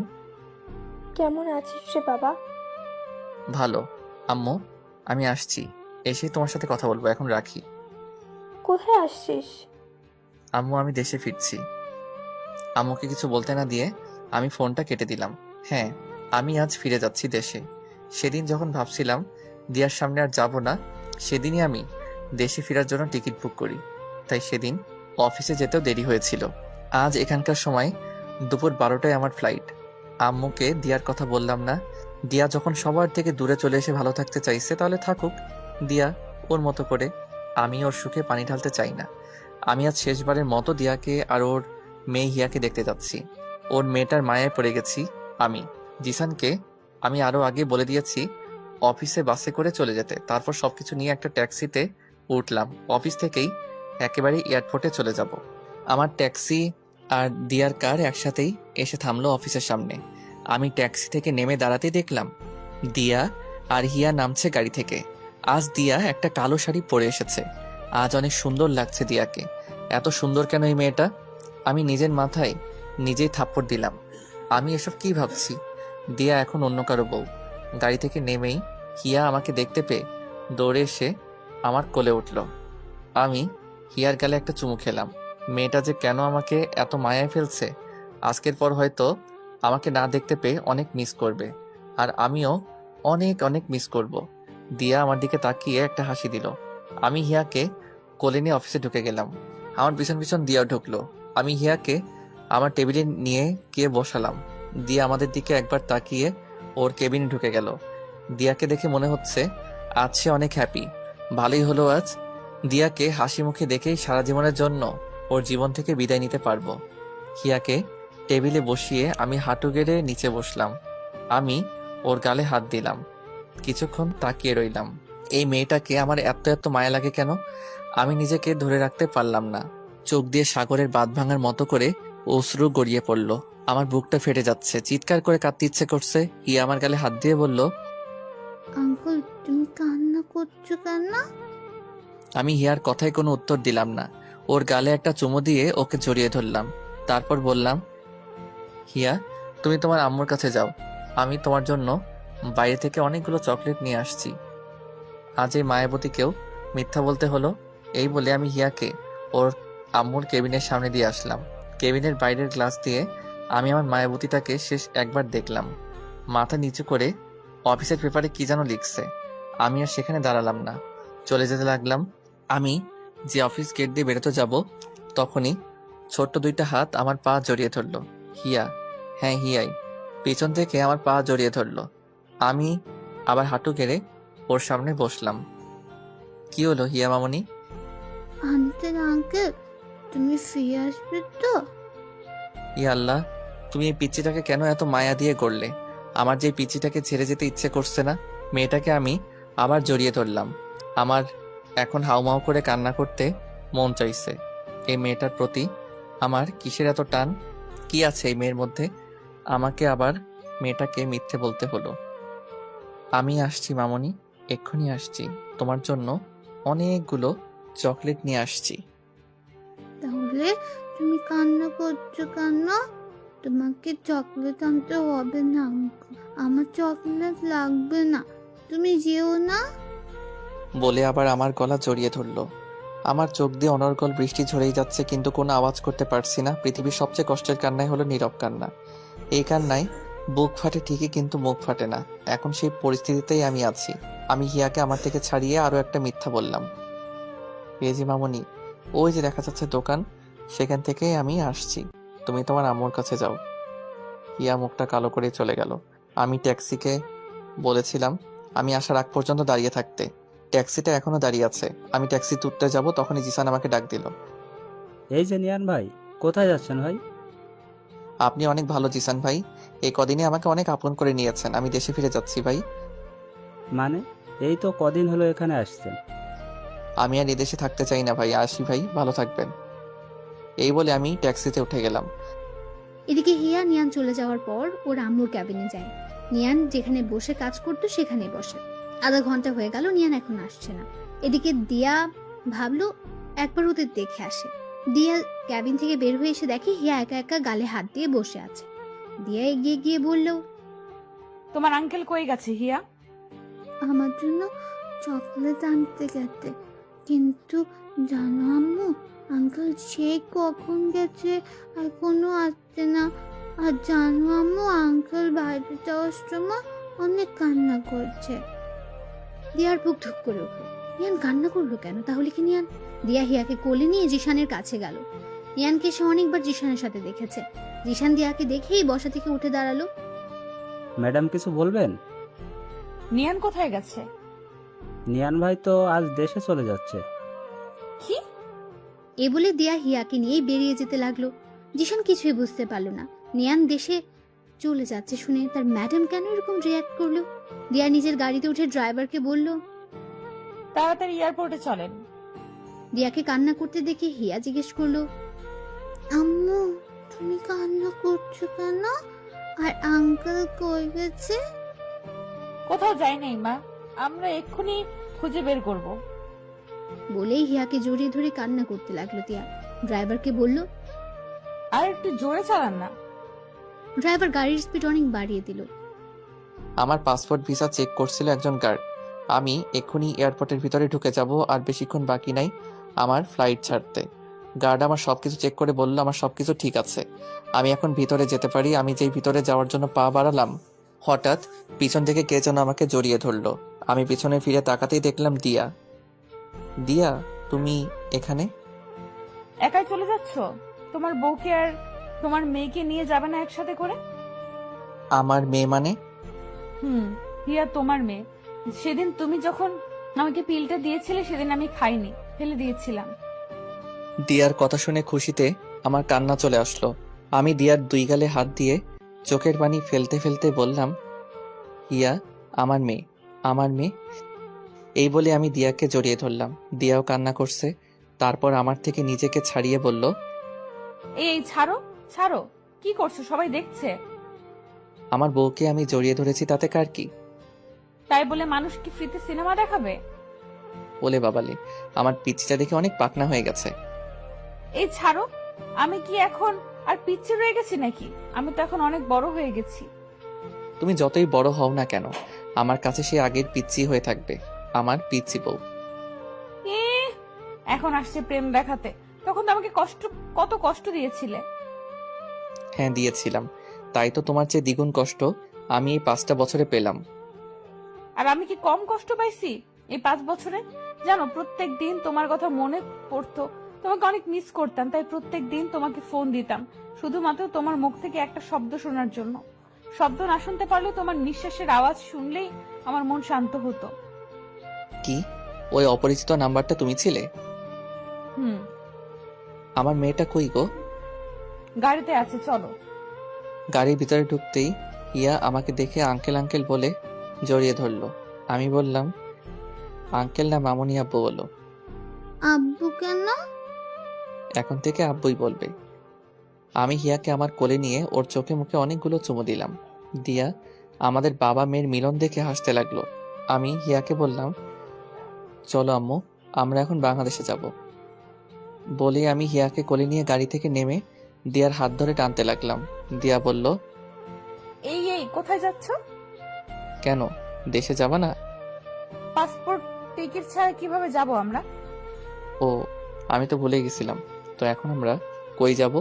কেমন আছিস রে বাবা? ভালো আম্মু, আমি আসছি, এসে তোমার সাথে কথা বলবো, এখন রাখি। কোথায় আসছিস? আম্মু আমি দেশে ফিরছি। আম্মুকে কিছু বলতে না দিয়ে আমি ফোনটা কেটে দিলাম। হ্যাঁ, আমি আজ ফিরে যাচ্ছি দেশে। সেদিন যখন ভাবছিলাম দিয়ার সামনে আর যাব না, সেদিনই আমি দেশে ফেরার জন্য টিকিট বুক করি। তাই সেদিন অফিসে যেতেও দেরি হয়েছিল। আজ এখানকার সময় দুপুর 12টায় আমার ফ্লাইট। আম্মুকে দিয়ার কথা বললাম না। দিয়া যখন সবার থেকে দূরে চলে এসে ভালো থাকতে চাইছে, তাহলে থাকুক দিয়া ওর মতো করে। আমি ওর সুখে পানি ঢালতে চাই না। আমি আজ শেষবারের মতো দিয়াকে আর ওর মেয়ে হিয়াকে দেখতে যাচ্ছি। ওর মেয়েটার মায়ায় পড়ে গেছি আমি। জিসানকে আমি আরো আগে বলে দিয়েছি অফিসে বাসে করে চলে যেতে। তারপর সবকিছু নিয়ে একটা ট্যাক্সিতে উঠলাম। অফিস থেকেই একেবারে এয়ারপোর্টে চলে যাব। আমার ট্যাক্সি আর দিয়ার কার একসাথেই এসে থামলো অফিসের সামনে। আমি ট্যাক্সি থেকে নেমে দাঁড়াতেই দেখলাম দিয়া আর হিয়া নামছে গাড়ি থেকে। আজ দিয়া একটা কালো শাড়ি পরে এসেছে। আজ অনেক সুন্দর লাগছে দিয়াকে। এত সুন্দর কেন এই মেয়েটা? আমি নিজের মাথায় নিজেই থাপ্পড় দিলাম। আমি এসব কি ভাবছি? দিয়া এখন অন্য কারো বউ। গাড়ি থেকে নেমেই হিয়া আমাকে দেখতে পেয়ে দৌড়ে এসে আমার কোলে উঠল। আমি হিয়ার গালে একটা চুমু খেলাম। মেয়েটা যে কেন আমাকে এত মায়ায় ফেলছে, আজকের পর হয়তো আমাকে না দেখতে পেয়ে অনেক মিস করবে, আর আমিও অনেক অনেক মিস করব। দিয়া আমার দিকে তাকিয়ে একটা হাসি দিল। আমি হিয়াকে কোলে নিয়ে অফিসে ঢুকে গেলাম। আমার পিছন পিছন দিয়াও ঢুকলো। আমি হিয়াকে আমার টেবিলে নিয়ে গিয়ে বসালাম। দিয়া আমাদের দিকে একবার তাকিয়ে ওর কেবিনে ঢুকে গেল। দিয়াকে দেখে মনে হচ্ছে আজ সে অনেক হ্যাপি। ভালোই হলো আজ দিয়াকে হাসি মুখে দেখেই সারা জীবনের জন্য ওর জীবন থেকে বিদায় নিতে পারবো। হিয়াকে টেবিলে বসিয়ে আমি হাঁটু গেড়ে নিচে বসলাম। আমি ওর গালে হাত দিলাম। কিছুক্ষণ তাকিয়ে রইলাম। এই মেয়েটাকে আমার এত এত মায়া লাগে কেন? আমি নিজেকে ধরে রাখতে পারলাম না। চোখ দিয়ে সাগরের বাঁধ ভাঙার মতো করে অশ্রু গড়িয়ে পড়ল। আমার বুকটা ফেটে যাচ্ছে, চিৎকার করে কাঁদতে ইচ্ছে করছে। হিয়া আমার গালে হাত দিয়ে বলল, আঙ্কেল তুমি কান্না করছো কেন? আমি হিয়ার কথায় কোনো উত্তর দিলাম না। ওর গালে একটা চুমু দিয়ে ওকে জড়িয়ে ধরলাম। তারপর বললাম, হিয়া তুমি তোমার আম্মুর কাছে যাও, আমি তোমার জন্য বাইরে থেকে অনেকগুলো চকলেট নিয়ে আসছি। আজ এই মায়াবতীকেও মিথ্যা বলতে হলো। এই বলে আমি হিয়াকে ওর আম্মুর কেবিনের সামনে দিয়ে আসলাম। কেবিনের বাইরের গ্লাস দিয়ে আমি আমার মায়াবতীটাকে শেষ একবার দেখলাম। মাথা নিচু করে অফিসের পেপারে কি যেন লিখছে। আমি আর সেখানে দাঁড়ালাম না, চলে যেতে লাগলাম। আমি যে অফিস গেট দিয়ে বেরোতে যাব, তখনই ছোট্ট দুইটা হাত আমার পা জড়িয়ে ধরলো। হিয়া, হ্যাঁ হিয়াই, পিছন থেকে আমার পা জড়িয়ে ধরলো। আমি আবার হাঁটু গেড়ে ওর সামনে বসলাম। কি হলো হিয়া মামনি? আঙ্কেল তুমি ফিরে আসবে তো? ইয়া আল্লাহ, তুমি এই পিচ্চিটাকে কেন এত মায়া দিয়ে করলে? আমার যে পিচ্চিটাকে ছেড়ে যেতে ইচ্ছে করছে না। মেয়েটাকে আমি আবার জড়িয়ে ধরলাম। আমার এখন হাউমাউ করে কান্না করতে মন চাইছে। এই মেয়েটার প্রতি আমার কিসের এত টান? কি আছে এই মেয়ের মধ্যে? আমাকে আবার মেয়েটাকে মিথ্যে বলতে হলো। আমি আসছি মামনি, এক্ষুনি আসছি। তোমার জন্য অনেকগুলো চকলেট নিয়ে আসছি। তাহলে তুমি কান্না করছো কেন? তোমাকে চকলেট আনতে হবে না আঙ্কেল, আমার চকলেট লাগবে না, তুমি যেও না। বলে আবার আমার গলা জড়িয়ে ধরলো। আমার চোখ দিয়ে অনর্গল বৃষ্টি ঝরেই যাচ্ছে, কিন্তু কোনো আওয়াজ করতে পারছি না। পৃথিবীর সবচেয়ে কষ্টের কান্নাই হলো নীরব কান্না। এই কান্নায় বুক ফাটে ঠিকই, কিন্তু মুখ ফাটে না। এখন সেই পরিস্থিতিতেই আমি আছি। আমি হিয়াকে আমার থেকে ছাড়িয়ে আরো একটা মিথ্যা বললাম। এই যে মামনি, ওই যে দেখা যাচ্ছে দোকান, সেখান থেকেই আমি আসছি। তুমি তোমার আম্মুর কাছে যাও। হিয়া মুখটা কালো করে চলে গেল। আমি ট্যাক্সিকে বলেছিলাম আমি আসার আগ পর্যন্ত দাঁড়িয়ে থাকতে। ট্যাক্সিটা এখনো দাঁড়িয়ে আছে। আমি ট্যাক্সি তুলতে যাব, তখনই জিসান আমাকে ডাক দিল। এই যে নিয়ান ভাই, কোথায় যাচ্ছেন ভাই? আপনি অনেক ভালো জিসান ভাই, এই কদিনে আমাকে অনেক আপন করে নিয়েছেন। আমি দেশে ফিরে যাচ্ছি ভাই। মানে এই তো কদিন হলো এখানে আসছেন। আমি আর এদেশে থাকতে চাই না ভাই। আসি ভাই, ভালো থাকবেন। এই বলে আমি ট্যাক্সিতে উঠে গেলাম। এদিকে হিয়া নিয়ান চলে যাওয়ার পর ওর আম্মুর ক্যাবিনে যায়। নিয়ান যেখানে বসে কাজ করতো সেখানে বসে। আধা ঘন্টা হয়ে গেল, নিয়ান এখন আসছে না। এদিকে দিয়া ভাবলো একবার ওদের দেখে আসে। দিয়া ক্যাবিন থেকে বের হয়ে এসে দেখে হিয়া একা একা গালে হাত দিয়ে বসে আছে। দিয়া এগিয়ে গিয়ে বলল, তোমার আঙ্কেল কই গেছে হিয়া? আমার জন্য চকলেট আনতে গেছে, কিন্তু জানো আম্মু, আঙ্কেল সে কখন গেছে, এখনো আসছে না। আর জানো আম্মু, আঙ্কেল বাইরে যাওয়ার সময় অনেক কান্না করছে। দিয়ার বুক ধুক করে উঠল। নিয়ান কান্না করলো কেন? তাহলে কি নিয়ান? দিয়া হিয়াকে কোলে নিয়ে জিশানের কাছে গেল। নিয়ানকে সে অনেকবার জিশানের সাথে দেখেছে। জিশান দিয়াকে দেখেই বসা থেকে উঠে দাঁড়ালো। ম্যাডাম কিছু বলবেন? নিয়ান কোথায় গেছে? নিয়ান ভাই তো আজ দেশে চলে যাচ্ছে। কি? এ বলে দিয়া হিয়াকে নিয়ে বেরিয়ে যেতে লাগলো। জিশান কিছুই বুঝতে পারলো না। নিয়ান দেশে চলে যাচ্ছে শুনে তার ম্যাডাম কেন এরকম রিয়াক্ট করলো। দিয়া নিজের গাড়িতে উঠে ড্রাইভারকে বলল, তাড়াতাড়ি এয়ারপোর্টে চলেন। দিয়াকে কান্না করতে দেখে হিয়া জিজ্ঞেস করলো, আম্মু তুমি কান্না করছো কেন? আর আঙ্কেল কই গেছে? কোথাও যাই নাই মা, আমরা এক্ষুনি খুঁজে বের করব। বলেই হিয়াকে জড়িয়ে ধরে কান্না করতে লাগলো দিয়া। ড্রাইভারকে বলল, আর একটু জোরে চালান না। ড্রাইভার গাড়ির স্পিড অনেক বাড়িয়ে দিল। আমার পাসপোর্ট ভিসা চেক করছিল একজন গার্ড। আমি এক্ষুনি এয়ারপোর্টের ভিতরে ঢুকে যাব, আর বেশিক্ষণ বাকি নাই আমার ফ্লাইট ছাড়তে। গার্ড আমার সবকিছু চেক করে বলল আমার সবকিছু ঠিক আছে, আমি এখন ভিতরে যেতে পারি। আমি যেই ভিতরে যাওয়ার জন্য পা বাড়ালাম, হঠাৎ পিছন থেকে কে যেন আমাকে জড়িয়ে ধরলো। আমি পিছনে ফিরে তাকাতেই দেখলাম দিয়া। দিয়া, তুমি এখানে? একাই চলে যাচ্ছ? তোমার বউকে আর তোমার মেয়েকে নিয়ে যাবে না একসাথে করে? আমার মেয়ে মানে? হিয়া তোমার মেয়ে। সেদিন তুমি যখন আমাকে পিলটা দিয়েছিলে সেদিন আমি খাইনি, ফেলে দিয়েছিলাম। দিয়ার কথা শুনে খুশিতে আমার কান্না চলে আসলো। আমি দিয়ার দুই গালে হাত দিয়ে চোখের পানি ফেলতে ফেলতে বললাম, হিয়া আমার মেয়ে, আমার মেয়ে। এই বলে আমি দিয়াকে জড়িয়ে ধরলাম। দিয়াও কান্না করছে। তারপর আমার থেকে নিজেকে ছাড়িয়ে বলল, এই ছাড়ো ছাড়ো, কি করছো? সবাই দেখছে। আমার বউকে আমি জড়িয়ে ধরেছি, তাতে কার কি? তাই বলে মানুষ কি ফ্রিতে সিনেমা দেখাবে? বলে বাবালে, আমার পিচ্চিটা দেখে অনেক পাকনা হয়ে গেছে। এই ছাড়ো, আমি কি এখন আর পিচ্ছি রয়ে গেছি নাকি? আমি তো এখন অনেক বড় হয়ে গেছি। তুমি যতই বড় হও না কেন, আমার কাছে সে আগের পিচ্চি হয়ে থাকবে, আমার পিচ্চি বউ। এখন আসছে প্রেম দেখাতে, তখন তো আমাকে কত কষ্ট দিয়েছিলে। হ্যাঁ দিয়েছিলাম, তাই তো তোমার চেয়ে দ্বিগুণ কষ্ট আমি এই 5টা বছরে পেলাম। আর আমি কি কম কষ্ট পাইছি এই 5 বছরে? জানো, প্রত্যেক দিন তোমার কথা মনে পড়তো, তোমাকে অনেক মিস করতাম, তাই প্রত্যেক দিন তোমাকে ফোন দিতাম শুধুমাত্র তোমার মুখ থেকে একটা শব্দ শোনার জন্য। শব্দ না শুনতে পারলেও তোমার নিঃশ্বাসের আওয়াজ শুনলেই আমার মন শান্ত হতো। কি ওই অপরিচিত নাম্বারটা তুমি ছিলে? আমার মেয়েটা কই গো? গাড়িতে আছে, চলো। গাড়ির ভিতরে ঢুকতেই হিয়া আমাকে দেখে আঙ্কেল আঙ্কেল বলে জড়িয়ে ধরলো। আমি বললাম, আঙ্কেল না মামুনি আব্বু বলো। আব্বু কেন? এখন থেকে আব্বুই বলবে। আমি হিয়াকে আমার কোলে নিয়ে ওর চোখে মুখে অনেকগুলো চুমু দিলাম। দিয়া আমাদের বাবা মেয়ের মিলন দেখে হাসতে লাগলো। আমি হিয়াকে বললাম, চলো আম্মু, আমরা এখন বাংলাদেশে যাব। বলে আমি হিয়াকে কোলে নিয়ে গাড়ি থেকে নেমে দিয়ার হাত ধরে টানতে লাগলাম। দিয়া বলল, এই কোথায় যাচ্ছ? কেন, দেশে যাবা না? পাসপোর্ট টিকিট ছাড়া কিভাবে যাব আমরা? ও আমি তো ভুলে গেছিলাম। তো এখন আমরা কই যাব?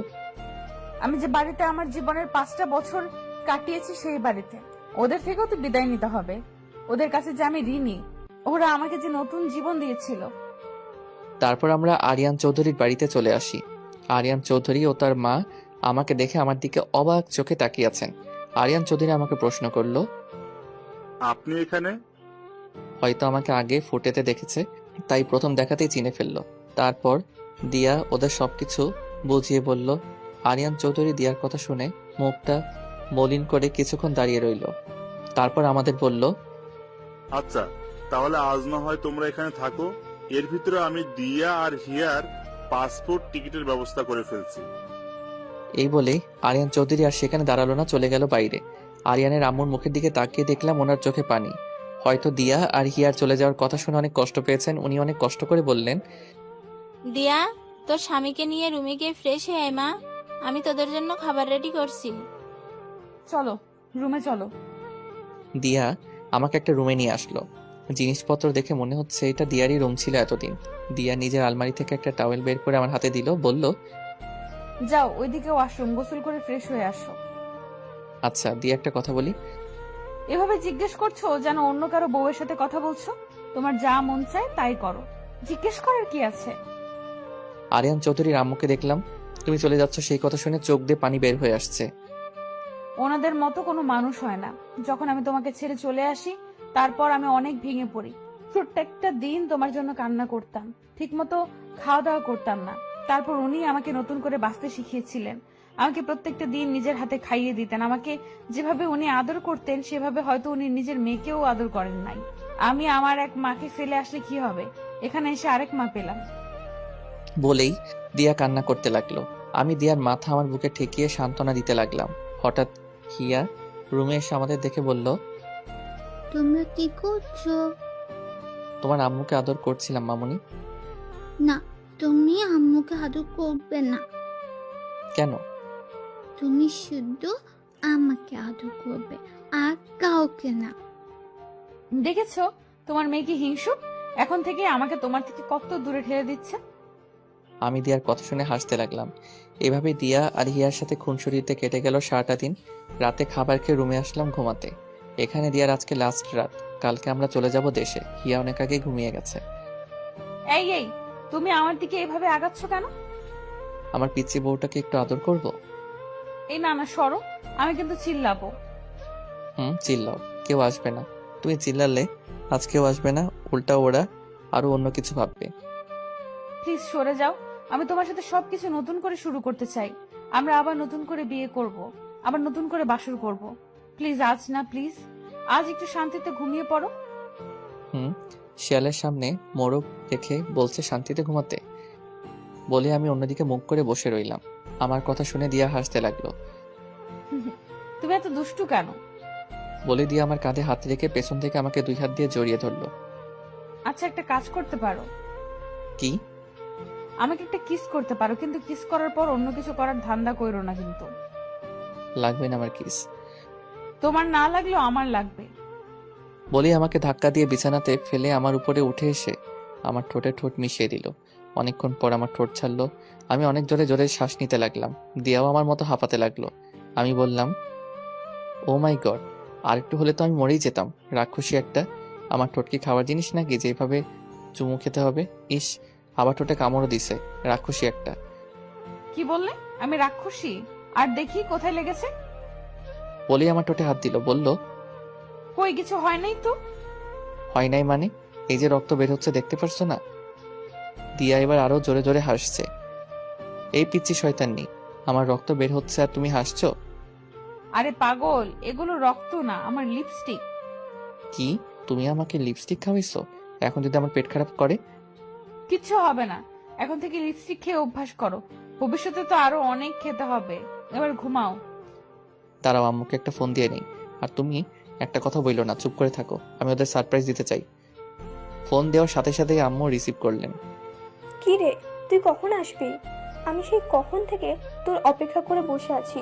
আমি যে বাড়িতে আমার জীবনের 5টা বছর কাটিয়েছি সেই বাড়িতে। ওদের থেকেও তো বিদায় নিতে হবে। ওদের কাছে যে আমি ঋণী, ওরা আমাকে যে নতুন জীবন দিয়েছিল। তারপর আমরা আরিয়ান চৌধুরীর বাড়িতে চলে আসি। আরিয়ান চৌধুরী ও তার মা আমাকে দেখে আমার দিকে অবাক চোখে তাকিয়ে আছেন। আরিয়ান চৌধুরী আমাকে প্রশ্ন করলো, আপনি এখানে? হয়তো আমাকে আগে ফুটেতে দেখেছে, তাই প্রথম দেখাতেই চিনে ফেললো। তারপর দিয়া ওদের সবকিছু বুঝিয়ে বলল। আরিয়ান চৌধুরী দিয়ার কথা শুনে মুখটা মলিন করে কিছুক্ষণ দাঁড়িয়ে রইল। তারপর আমাদের বলল, আচ্ছা, তাহলে আজ না হয় তোমরা এখানে থাকো। এর ভিতরে আমি দিয়া আর হিয়ার পাসপোর্ট টিকিটের ব্যবস্থা করে ফেলছি। এই বলেই আরিয়ান চৌধুরী আর সেখানে দাঁড়ালো না, চলে গেল বাইরে। আরিয়ানের আম্মুর মুখের দিকে তাকিয়ে দেখলাম ওনার চোখে পানি। হয়তো দিয়া আর হিয়ার চলে যাওয়ার কথা শুনে অনেক কষ্ট পেয়েছেন। উনি অনেক কষ্ট করে বললেন, দিয়া, তোর স্বামীকে নিয়ে রুমে গিয়ে ফ্রেশ হয়ে আয় মা, আমি তোদের জন্য খাবার রেডি করছি। চলো রুমে চলো। দিয়া আমাকে একটা রুমে নিয়ে আসলো। জিনিসপত্র দেখে মনে হচ্ছে এটা দিয়ারই রুম ছিল এতদিন। দিয়া নিজের আলমারি থেকে একটা টাওয়েল বের করে আমার হাতে দিল, বলল, যাও ওইদিকে ওয়াশরুম, গোসল করে ফ্রেশ হয়ে আসো। আচ্ছা। দিয়া একটা কথা বলি। এভাবে জিজ্ঞেস করছো যেন অন্য কারো বউয়ের সাথে কথা বলছো। তোমার যা মন চায় তাই করো, জিজ্ঞেস করার কি আছে? আরিয়ান চৌধুরীর আম্মুকে দেখলাম তুমি চলে যাচ্ছ, সেই কথা শুনে চোখ দিয়ে পানি বের হয়ে আসছে। ওনাদের মতো কোনো মানুষ হয় না। যখন আমি তোমাকে ছেড়ে চলে আসি, তারপর আমি অনেক ভেঙে পড়ি। প্রত্যেকটা দিন তোমার জন্য কান্না করতাম, ঠিকমতো খাওয়া দাওয়া করতাম না। তারপর উনি আমাকে নতুন করে বাঁচতে শিখিয়েছিলেন। আমাকে প্রত্যেকটা দিন নিজের হাতে খাইয়ে দিতেন। আমাকে যেভাবে উনি আদর করতেন সেভাবে হয়তো উনি নিজের মেয়েকেও আদর করেন নাই। আমি আমার এক মাকে ফেলে আসলে কি হবে, এখানে এসে আরেক মা পেলাম। বলেই দিয়া কান্না করতে লাগলো। আমি দিয়ার মাথা আমার বুকে ঠেকিয়ে সান্ত্বনা দিতে লাগলাম। হঠাৎ হিয়া রুমে এসে আমাদের দেখে বলল, তোমরা কি করছো? তোমার আম্মুকে আদর করছিলাম মামুনি। না, তুমি আম্মুকে আদর করবে না। কেন? তুমি শুধু আমাকে আদর করবে, আর কাউকে না। দেখেছো তোমার মেয়ে কি হিংসুক? এখন থেকে আমাকে তোমার থেকে কত দূরে ঠেলে দিচ্ছে। আমি দিয়ার কথা শুনে হাসতে লাগলাম। এভাবে দিয়া আর হিয়ার সাথে খুনসুরিতে কেটে গেল সারাটা দিন। রাতে খাবার খেয়ে রুমে আসলাম ঘুমাতে। এখানে দিয়ার আজকে লাস্ট রাত। কালকে আমরা চলে যাব দেশে। হিয়া অনেক আগে ঘুমিয়ে গেছে। এই এই, তুমি আমার দিকে এভাবে আগাচ্ছ কেন? আমার পিচ্চি বউটাকে একটু আদর করব। এই না না, সরো, আমি কিন্তু চিল্লাবো। চিল্লাও, কেউ আসবে না। তুমি চিল্লালে আজ কেউ আসবে না, উল্টা ওরা আরো অন্য কিছু ভাববে। প্লিজ সরে যাও। আমি তোমার সাথে সবকিছু নতুন করে শুরু করতে চাই। আমরা আবার নতুন করে বিয়ে করব, আবার নতুন করে বাসর করব। প্লিজ আজ না, প্লিজ আজ একটু শান্তিতে ঘুমিয়ে পড়ো। শিয়ালের সামনে মোরগ রেখে বলছে শান্তিতে ঘুমাতে। বলে আমি অন্যদিকে মুখ করে বসে রইলাম। আমার কথা শুনে দিয়া হাসতে লাগলো। তুমি এত দুষ্টু কেন? বলে দিয়া আমার কাঁধে হাত রেখে পেছন থেকে আমাকে 2 হাত দিয়ে জড়িয়ে ধরলো। আচ্ছা, একটা কাজ করতে পারো। কি? আমাকে একটা কিস করতে পারো, কিন্তু কিস করার পর অন্য কিছু করার ধান্দা কইরো না কিন্তু। লাগবে না আমার কিস। তোমার না লাগলেও আমার লাগবে। বলে আমাকে ধাক্কা দিয়ে বিছানাতে ফেলে আমার উপরে উঠে এসে আমার ঠোঁটে ঠোঁট মিশিয়ে দিল। অনেকক্ষণ পর আমার ঠোঁট ছাড়লো। আমি অনেক জোরে জোরে শ্বাস নিতে লাগলাম। দিয়াও আমার মতো হাঁপাতে লাগলো। আমি বললাম, ও মাই গড, আরেকটু হলে তো আমি মরেই যেতাম। রাক্ষসী একটা। আমার ঠোঁট কি খাওয়ার জিনিস নাকি যেভাবে চুমু খেতে হবে? ইস, আবার ঠোঁটে কামড়ও দিছে। রাক্ষসী একটা। কি বললে? আমি রাক্ষসী? আর দেখি কোথায় লেগেছে। বলেই আমার ঠোঁটে হাত দিল, বলল, কই, কিছু হয় নাই তো। হয় নাই মানে? এই যে রক্ত বের হচ্ছে, দেখতে পারছো না? দিয়া এবার আরো জোরে জোরে হাসছে। এই পিচ্চি শয়তান্নি, আমার রক্ত বের হচ্ছে আর তুমি হাসছো? আরে পাগল, এগুলো রক্ত না, আমার লিপস্টিক। কি? তুমি আমাকে লিপস্টিক খাওয়াইছো? এখন যদি আমার পেট খারাপ করে? কিচ্ছু হবে না, এখন থেকে লিপস্টিক খেয়ে অভ্যাস করো। ভবিষ্যতে তো আরো অনেক খেতে হবে। এবার ঘুমাও। দাঁড়াও, আম্মুকে একটা ফোন দিয়ে নেই। আর তুমি একটা কথা বইলো না, চুপ করে থাকো। আমি ওদের সারপ্রাইজ দিতে চাই। ফোন দেওয়ার সাথে সাথেই আম্মু রিসিভ করলেন। কি রে, তুই কখন আসবি? আমি সেই কখন থেকে তোর অপেক্ষা করে বসে আছি।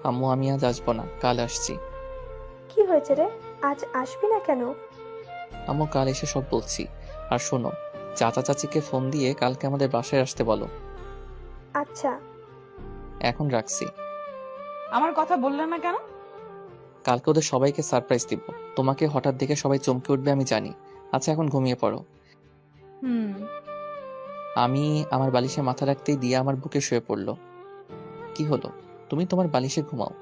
আম্মু, আমি আজ আসবো না, কাল আসছি। কি হয়েছে রে, আজ আসবি না কেন? আম্মু, কাল এসে সব বলছি। আর শোনো, চাচা চাচিকে ফোন দিয়ে কালকে আমাদের বাসায় আসতে বলো। আচ্ছা। এখন রাখছি। আমার কথা বললে না কেন? কালকে ওদের সবাইকে সারপ্রাইজ দিব। তোমাকে হঠাৎ দেখে সবাই চমকে উঠবে আমি জানি। আচ্ছা এখন ঘুমিয়ে পড়ো। হুম। আমি আমার বালিশে মাথা রাখতেই দিয়া আমার বুকে শুয়ে পড়লো। কি হলো? তুমি তোমার বালিশে ঘুমাও।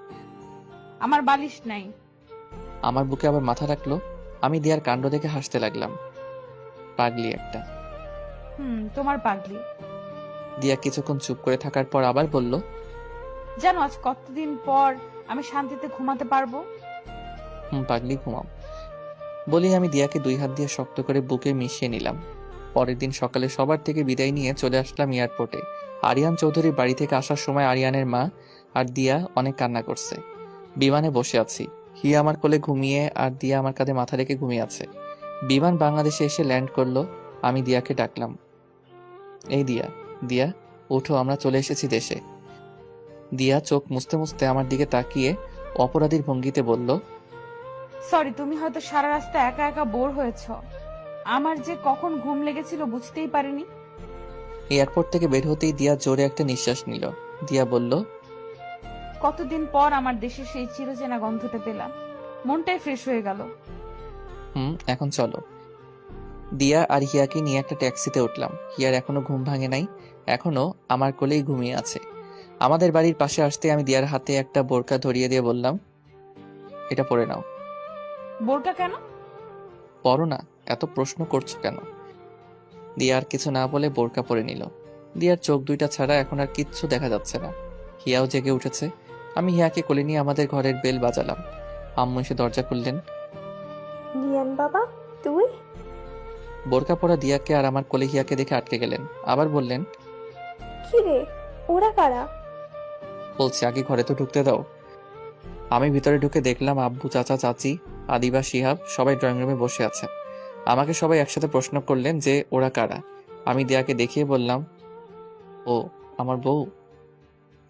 আমার বালিশ নাই। আমার বুকে আবার মাথা রাখলো। আমি দিয়ার কাণ্ড দেখে হাসতে লাগলাম। পাগলি একটা। তোমার পাগলি। দিয়া কিছুক্ষণ চুপ করে থাকার পর আবার বলল, জানো আজ কতদিন পর আমি শান্তিতে ঘুমাতে পারবো। পাগলি ঘুমাও। বলি আমি দিয়াকে 2 হাত দিয়ে শক্ত করে বুকে মিশিয়ে নিলাম। পরের দিন সকালে সবার থেকে বিদায় নিয়ে চলে আসলাম এয়ারপোর্টে। আরিয়ান চৌধুরীর বাড়ি থেকে আসার সময় আরিয়ানের মা আর দিয়া অনেক কান্না করছে। বিমানে বসে আছি। হিয়া আমার কোলে ঘুমিয়ে আর দিয়া আমার কাঁধে মাথা রেখে ঘুমিয়ে আছে। বিমান বাংলাদেশে এসে ল্যান্ড করলো। আমি দিয়াকে ডাকলাম, এই দিয়া, দিয়া ওঠো, আমরা চলে এসেছি দেশে। দিয়া চোখ মুছতে মুছতে আমার দিকে তাকিয়ে অপরাধীর ভঙ্গিতে বলল, সরি, তুমি হয়তো সারা রাস্তা একা একা বোর হয়েছো। আমার যে কখন ঘুম লেগেছিল বুঝতেই পারিনি। এয়ারপোর্ট থেকে বের হতেই দিয়া জোরে একটা নিঃশ্বাস নিল। দিয়া বলল, কতদিন পর আমার দেশের সেই চিরচেনা গন্ধটা পেলাম, মনটাই ফ্রেশ হয়ে গেল। এখন চলো। দিয়া আর হিয়াকে নিয়ে একটা ট্যাক্সিতে উঠলাম। হিয়ার এখনো ঘুম ভাঙে নাই, এখনো আমার কোলেই ঘুমিয়ে আছে। আমাদের বাড়ির পাশে আসতে আমি দিয়ার হাতে একটা বোরকা ধরিয়ে দিয়ে বললাম, এটা পরে নাও। বোরকা কেন? পরো না, এত প্রশ্ন করছো কেন? দিয়া আর কিছু না বলে বোরকা পরে নিল। দিয়ার চোখ দুইটা ছাড়া এখন আর কিচ্ছু দেখা যাচ্ছে না। হিয়াও জেগে উঠেছে। আমি হিয়াকে কোলে নিয়ে আমাদের ঘরের বেল বাজালাম। আম্মু এসে দরজা খুললেন। নিয়ান বাবা, তুই? বোরকা পরা দিয়াকে আর আমার কোলে হিয়াকে দেখে আটকে গেলেন। আবার বললেন, কি রে, ওরা কারা? বলছি আগে ঘরে তো ঢুকতে দাও। আমি ভিতরে ঢুকে দেখলাম আব্বু, চাচা, চাচি, আদিবা, শিহাব সবাই ড্রয়িং রুমে বসে আছে। আমাকে সবাই একসাথে প্রশ্ন করলেন যে ওরা কারা। আমি দিয়াকে দেখিয়ে বললাম, ও আমার বউ।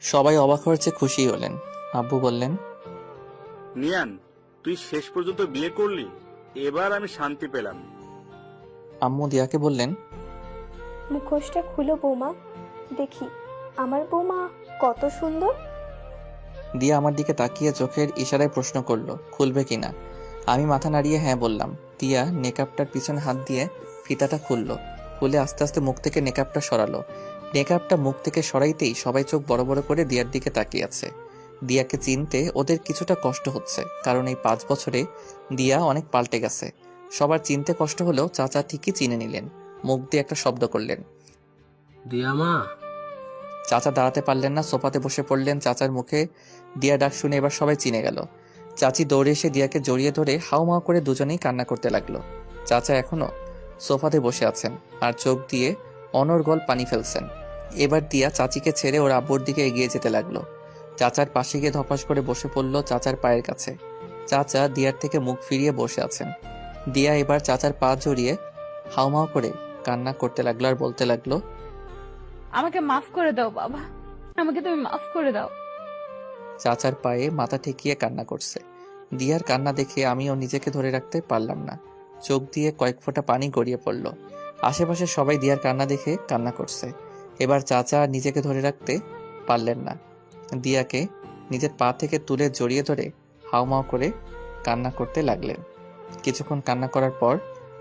সবাই অবাক হয়েছে, খুশি হলেন। আব্বু বললেন, নিয়ান, তুই শেষ পর্যন্ত বিয়ে করলি, এবার আমি শান্তি পেলাম। আম্মু দিয়াকে বললেন, মুখোশটা খুলো বৌমা, দেখি আমার বৌমা কত সুন্দর। দিয়া আমার দিকে তাকিয়ে চোখের ইশারায় প্রশ্ন করলো খুলবে কিনা। আমি মাথা নাড়িয়ে হ্যাঁ বললাম। দিয়া নেকআপটার পিছনে হাত দিয়ে ফিতাটা খুললো। খুলে আস্তে আস্তে মুখ থেকে নেকআপটা সরালো। নেকআপটা মুখ থেকে সরাইতেই সবাই চোখ বড় বড় করে দিয়ার দিকে তাকিয়ে আছে। দিয়াকে চিনতে ওদের কিছুটা কষ্ট হচ্ছে, কারণ এই 5 বছরে দিয়া অনেক পাল্টে গেছে। সবার চিনতে কষ্ট হলেও চাচা ঠিকই চিনে নিলেন। মুখ দিয়ে একটা শব্দ করলেন, দিয়া মা। চাচা দাঁড়াতে পারলেন না, সোফাতে বসে পড়লেন। চাচার মুখে দিয়া ডাক শুনে এবার সবাই চিনে গেল। চাচি দৌড়ে এসে দিয়াকে জড়িয়ে ধরে হাউমাউ করে দুজনেই কান্না করতে লাগলো। চাচা এখনো সোফাতে বসে আছেন আর চোখ দিয়ে অনর্গল পানি ফেলছেন। এবার দিয়া চাচিকে ছেড়ে ওর আব্বুর দিকে এগিয়ে যেতে লাগলো। চাচার পাশে গিয়ে ধপাস করে বসে পড়লো চাচার পায়ের কাছে। চাচা দিয়ার থেকে মুখ ফিরিয়ে বসে আছেন। দিয়া এবার চাচার পা জড়িয়ে হাউমাউ করে কান্না করতে লাগলো আর বলতে লাগলো, আমাকে মাফ করে দাও বাবা, আমাকে তুমি মাফ করে দাও। চাচার পায়ে মাথা ঠেকিয়ে কান্না করছে। দিয়ার কান্না দেখে আমিও নিজেকে ধরে রাখতে পারলাম না। চোখ দিয়ে কয়েক ফোঁটা পানি গড়িয়ে পড়ল। আশেপাশে সবাই দিয়ার কান্না দেখে কান্না করছে। এবার চাচা আর নিজেকে ধরে রাখতে পারলেন না। দিয়াকে নিজের পা থেকে তুলে জড়িয়ে ধরে হাউমাউ করে কান্না করতে লাগলেন। কিছুক্ষণ কান্না করার পর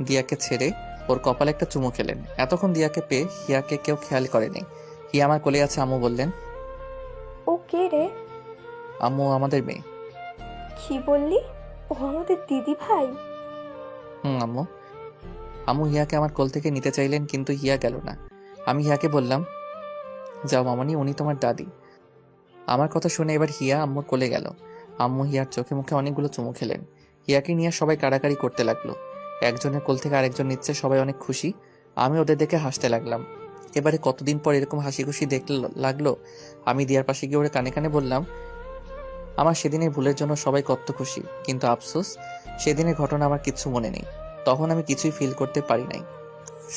দিয়াকে ছেড়ে ওর কপালে একটা চুমু খেলেন। এতক্ষণ দিয়াকে পেয়ে হিয়াকে কেউ খেয়াল করেনি। হিয়া আমার কোলে আছে। আম্মু বললেন, ও কে রে? আম্মু আমাদের মেয়ে। কি বললি? ও আমাদের দিদি ভাই? আম্মু। আম্মু হিয়াকে আমার কোল থেকে নিতে চাইলেন, কিন্তু হিয়া গেল না। আমি হিয়াকে বললাম, যাও মামনি, উনি তোমার দাদি। আমার কথা শুনে এবার হিয়া আম্মুর কোলে গেল। আম্মু হিয়ার চোখে মুখে অনেকগুলো চুমু খেলেন। হিয়াকে নিয়ে সবাই কাড়াকাড়ি করতে লাগলো। একজনের কোল থেকে আরেকজন নিচ্ছে, সবাই অনেক খুশি। আমি ওদের দেখে হাসতে লাগলাম। এবারে কতদিন পর এরকম হাসি খুশি দেখতে লাগলো। আমি দিয়ার পাশে গিয়ে ওরে কানে কানে বললাম, আমার সেদিনের ভুলের জন্য সবাই কত খুশি, কিন্তু আফসোস সেদিনের ঘটনা আমার কিচ্ছু মনে নেই। তখন আমি কিছুই ফিল করতে পারি নাই।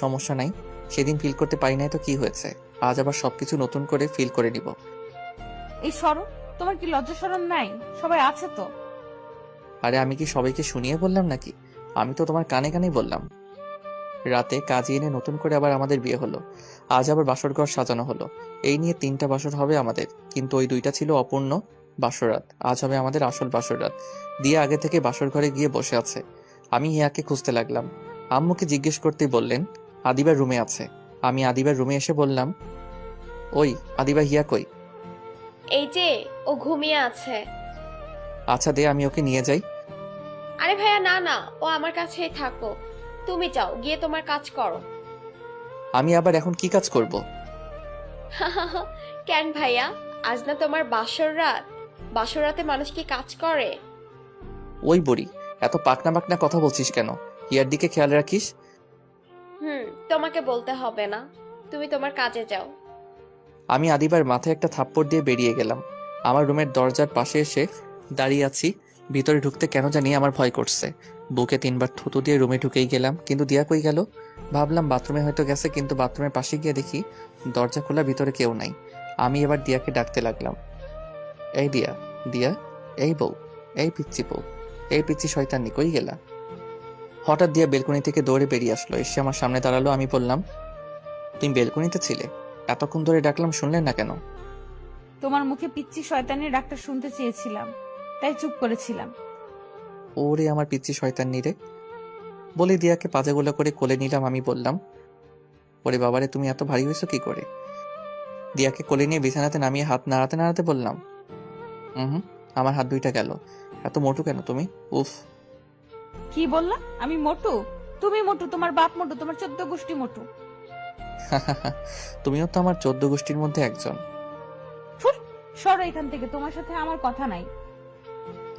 সমস্যা নাই, সেদিন ফিল করতে পারি নাই তো কি হয়েছে, আজ আবার সবকিছু নতুন করে ফিল করে নিব। এই সরো, তোমার কি লজ্জা শরম নাই? সবাই আছে তো। আরে আমি কি সবাইকে শুনিয়ে বললাম নাকি? আমি তো তোমার কানে কানেই বললাম। রাতে কাজে এনে নতুন করে আবার আমাদের বিয়ে হলো। আজ আবার বাসর ঘর সাজানো হলো। এই নিয়ে 3টা বাসর হবে আমাদের, কিন্তু ওই 2টা ছিল অপূর্ণ বাসরাত। আজ হবে আমাদের আসল বাসরাত। দিয়া আগে থেকে বাসর ঘরে গিয়ে বসে আছে। আমি হিয়াকে খুঁজতে লাগলাম। আম্মুকে জিজ্ঞেস করতেই বললেন আদিবার রুমে আছে। আমি আদিবার রুমে এসে বললাম, ওই আদিবা, হিয়া কই? এই যে ও ঘুমিয়ে আছে। আচ্ছা দে, আমি ওকে নিয়ে যাই। আরে ভাইয়া না না, ও আমার কাছেই থাকো। তুমি যাও, গিয়ে তোমার কাজ করো। আমি আবার এখন কি কাজ করব? কেন ভাইয়া, আজ না তোমার বাসর রাত? বাসর রাতে মানুষ কি কাজ করে? ওই বুড়ি, এত পাকনা পাকনা কথা বলছিস কেন? হিয়ার দিকে খেয়াল রাখিস। তোমাকে বলতে হবে না, তুমি তোমার কাজে যাও। আমি আদিবার মাথায় একটা থাপ্পড় দিয়ে বেরিয়ে গেলাম। আমার রুমের দরজার পাশে এসে দাঁড়িয়ে আছি। ভিতরে ঢুকতে কেন জানি আমার ভয় করছে। বুকে 3বার থুতু দিয়ে রুমে ঢুকেই গেলাম, কিন্তু দিয়া কই গেল? ভাবলাম বাথরুমে হয়তো গেছে, কিন্তু বাথরুমের পাশে গিয়ে দেখি দরজা খোলা, ভিতরে কেউ নাই। আমি এবার দিয়াকে ডাকতে লাগলাম, এই দিয়া, দিয়া, এই বউ, এই পিচ্ছি বউ, এই পিচ্ছি শয়তানি, কই গেলা? হঠাৎ দিয়া বেলকনি থেকে দৌড়ে বেরিয়ে আসলো, এসে আমার সামনে দাঁড়ালো। আমি বললাম, তুমি বেলকনিতে ছিলে? এতক্ষণ ধরে ডাকলাম, শুনলেন না কেন? তোমার মুখে পিচ্ছি শয়তানের ডাক্তার শুনতে চেয়েছিলাম, তাই চুপ করেছিলাম। ওরে আমার পিচ্ছি শয়তানি রে বলে দিয়াকে পাজাগুলো করে কোলে নিলাম। আমি বললাম, ওরে বাবারে, তুমি এত ভারী হয়েছো কি করে? দিয়াকে কোলে নিয়ে বিছানাতে নামিয়ে হাত নাড়াতে নাড়াতে বললাম, আমার হাত 2টা গেল। এত মোটু কেন তুমি? উফ। কি বললা? আমি মোটু? তুমি মোটু, তোমার বাপ মোটু, তোমার 14 গোষ্ঠী মোটু। তুমিও তো আমার 14 গোষ্ঠীর মধ্যে একজন। সরো এখান থেকে, তোমার সাথে আমার কথা নাই।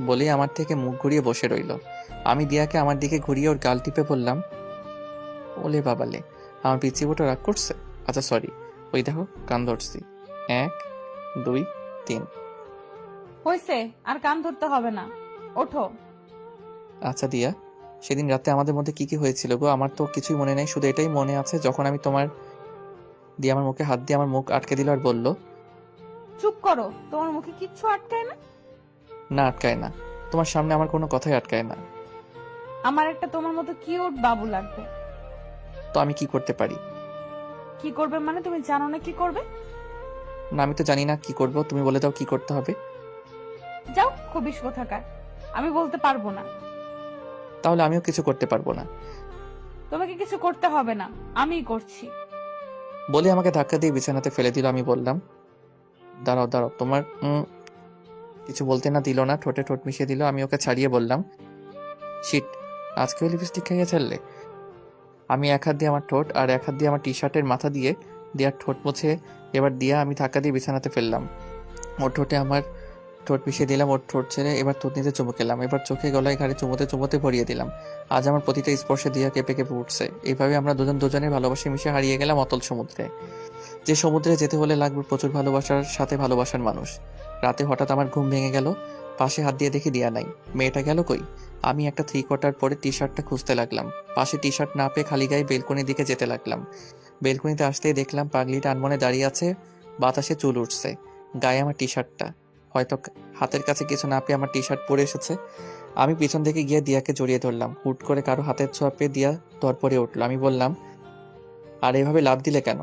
বলে আমার থেকে মুখ ঘুরিয়ে বসে রইল। আমি দিয়াকে আমার দিকে ঘুরিয়ে ওর গাল টিপে বললাম, ওলে বাবালে, আমার পিচ্ছি বোটা রাগ করছে। আচ্ছা সরি, ওই দেখো কান ধরছি। 1 2 3। হয়েছে, আর কান ধরতে হবে না, ওঠো। আচ্ছা দিয়া, সেদিন রাতে আমাদের মধ্যে কি কি হয়েছিল গো? আমার তো কিছুই মনে নেই, শুধু এটাই মনে আছে যখন আমি দিয়ে আমার মুখে হাত দিয়ে আমার মুখ আটকে দিল আর বলল, চুপ করো, তোমার মুখে কিচ্ছু আটকায় না। না আটকায় না, তোমার সামনে আমার কোনো কথাই আটকায় না। আমার একটা তোমার মতো কিউট বাবু লাগবে। তো আমি কি করতে পারি? কি করবে মানে? তুমি জানো না কি করবে? না, আমি তো জানি না কি করব, তুমি বলে দাও কি করতে হবে। যাও, খবিশ কোথাকার, আমি বলতে পারবো না। তাহলে আমিও কিছু করতে পারবো না। তোমাকে কিছু করতে হবে না, আমিই করছি। বলে আমাকে ধাক্কা দিয়ে বিছানাতে ফেলে দিল। আমি বললাম, দাঁড়াও দাঁড়াও, তোমার কিছু বলতে না দিল না, ঠোঁটে ঠোঁট মিশিয়ে দিল। আমি ওকে ছাড়িয়ে বললাম, শিট, আজকেও লিপস্টিক খাইয়ে ছাড়লে? আমি এক হাত দিয়ে আমার ঠোঁট আর এক হাত দিয়ে আমার টি-শার্টের মাথা দিয়ে দিয়ার ঠোঁট মুছে এবার দিয়া আমি ধাক্কা দিয়ে বিছানাতে ফেললাম। ওর ঠোঁটে আমার ঠোঁট মিশিয়ে দিলাম, ওর ঠোঁট ছেড়ে এবার থুতনিতে চুমু খেলাম। এবার চোখে গলায় ঘাড়ে চুমোতে চুমোতে ভরিয়ে দিলাম। আজ আমার প্রতিটা স্পর্শে দিয়া কেঁপে কেঁপে উঠছে। এইভাবে আমরা দুজনের ভালোবাসা মিশে হারিয়ে গেলাম অতল সমুদ্রে। যে সমুদ্রে যেতে হলে লাগবে প্রচুর ভালোবাসার সাথে ভালোবাসার মানুষ। রাতে হঠাৎ আমার ঘুম ভেঙে গেল। পাশে হাত দিয়ে দেখি দিয়া নাই। মেয়েটা গেল কই? আমি একটা 3/4 পরে টি-শার্টটা খুঁজতে লাগলাম। পাশে টি-শার্ট না পেয়ে খালি গায়ে বেলকনির দিকে যেতে লাগলাম। বেলকনিতে আসতেই দেখলাম পাগলিটা আনমনে দাঁড়িয়ে আছে, বাতাসে চুল উঠছে। গায়ে আমার টি-শার্টটা, হয়তো হাতের কাছে কিছু না পেয়ে আমার টি-শার্ট পরে এসেছে। আমি পিছন থেকে গিয়ে দিয়াকে জড়িয়ে ধরলাম। হুট করে কারো হাতের ছোঁয়া পেয়ে দিয়া ধরপড়ে উঠলো। আমি বললাম, আর এভাবে লাফ দিলে কেন?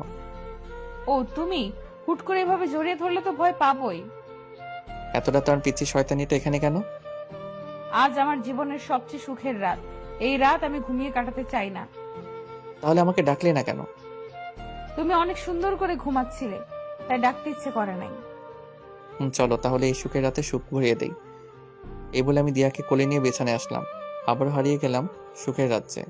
ও তুমি হুট করে এভাবে জড়িয়ে ধরলে তো ভয় পাবোই। এতটা তো আর পিচ্ছি শয়তানিটা এখানে কেন? আজ আমার জীবনের সবচেয়ে সুখের রাত। এই রাত আমি ঘুমিয়ে কাটাতে চাই না। তাহলে আমাকে ডাকলে না কেন? তুমি অনেক সুন্দর করে ঘুমাচ্ছিলে, তাই ডাকতে ইচ্ছে করে নাই। চলো তাহলে এই সুখের রাতে সুখ ভরিয়ে দেই। এই বলে আমি দিয়াকে কোলে নিয়ে বিছানায় আসলাম। আবার হারিয়ে গেলাম সুখের রাজ্যে।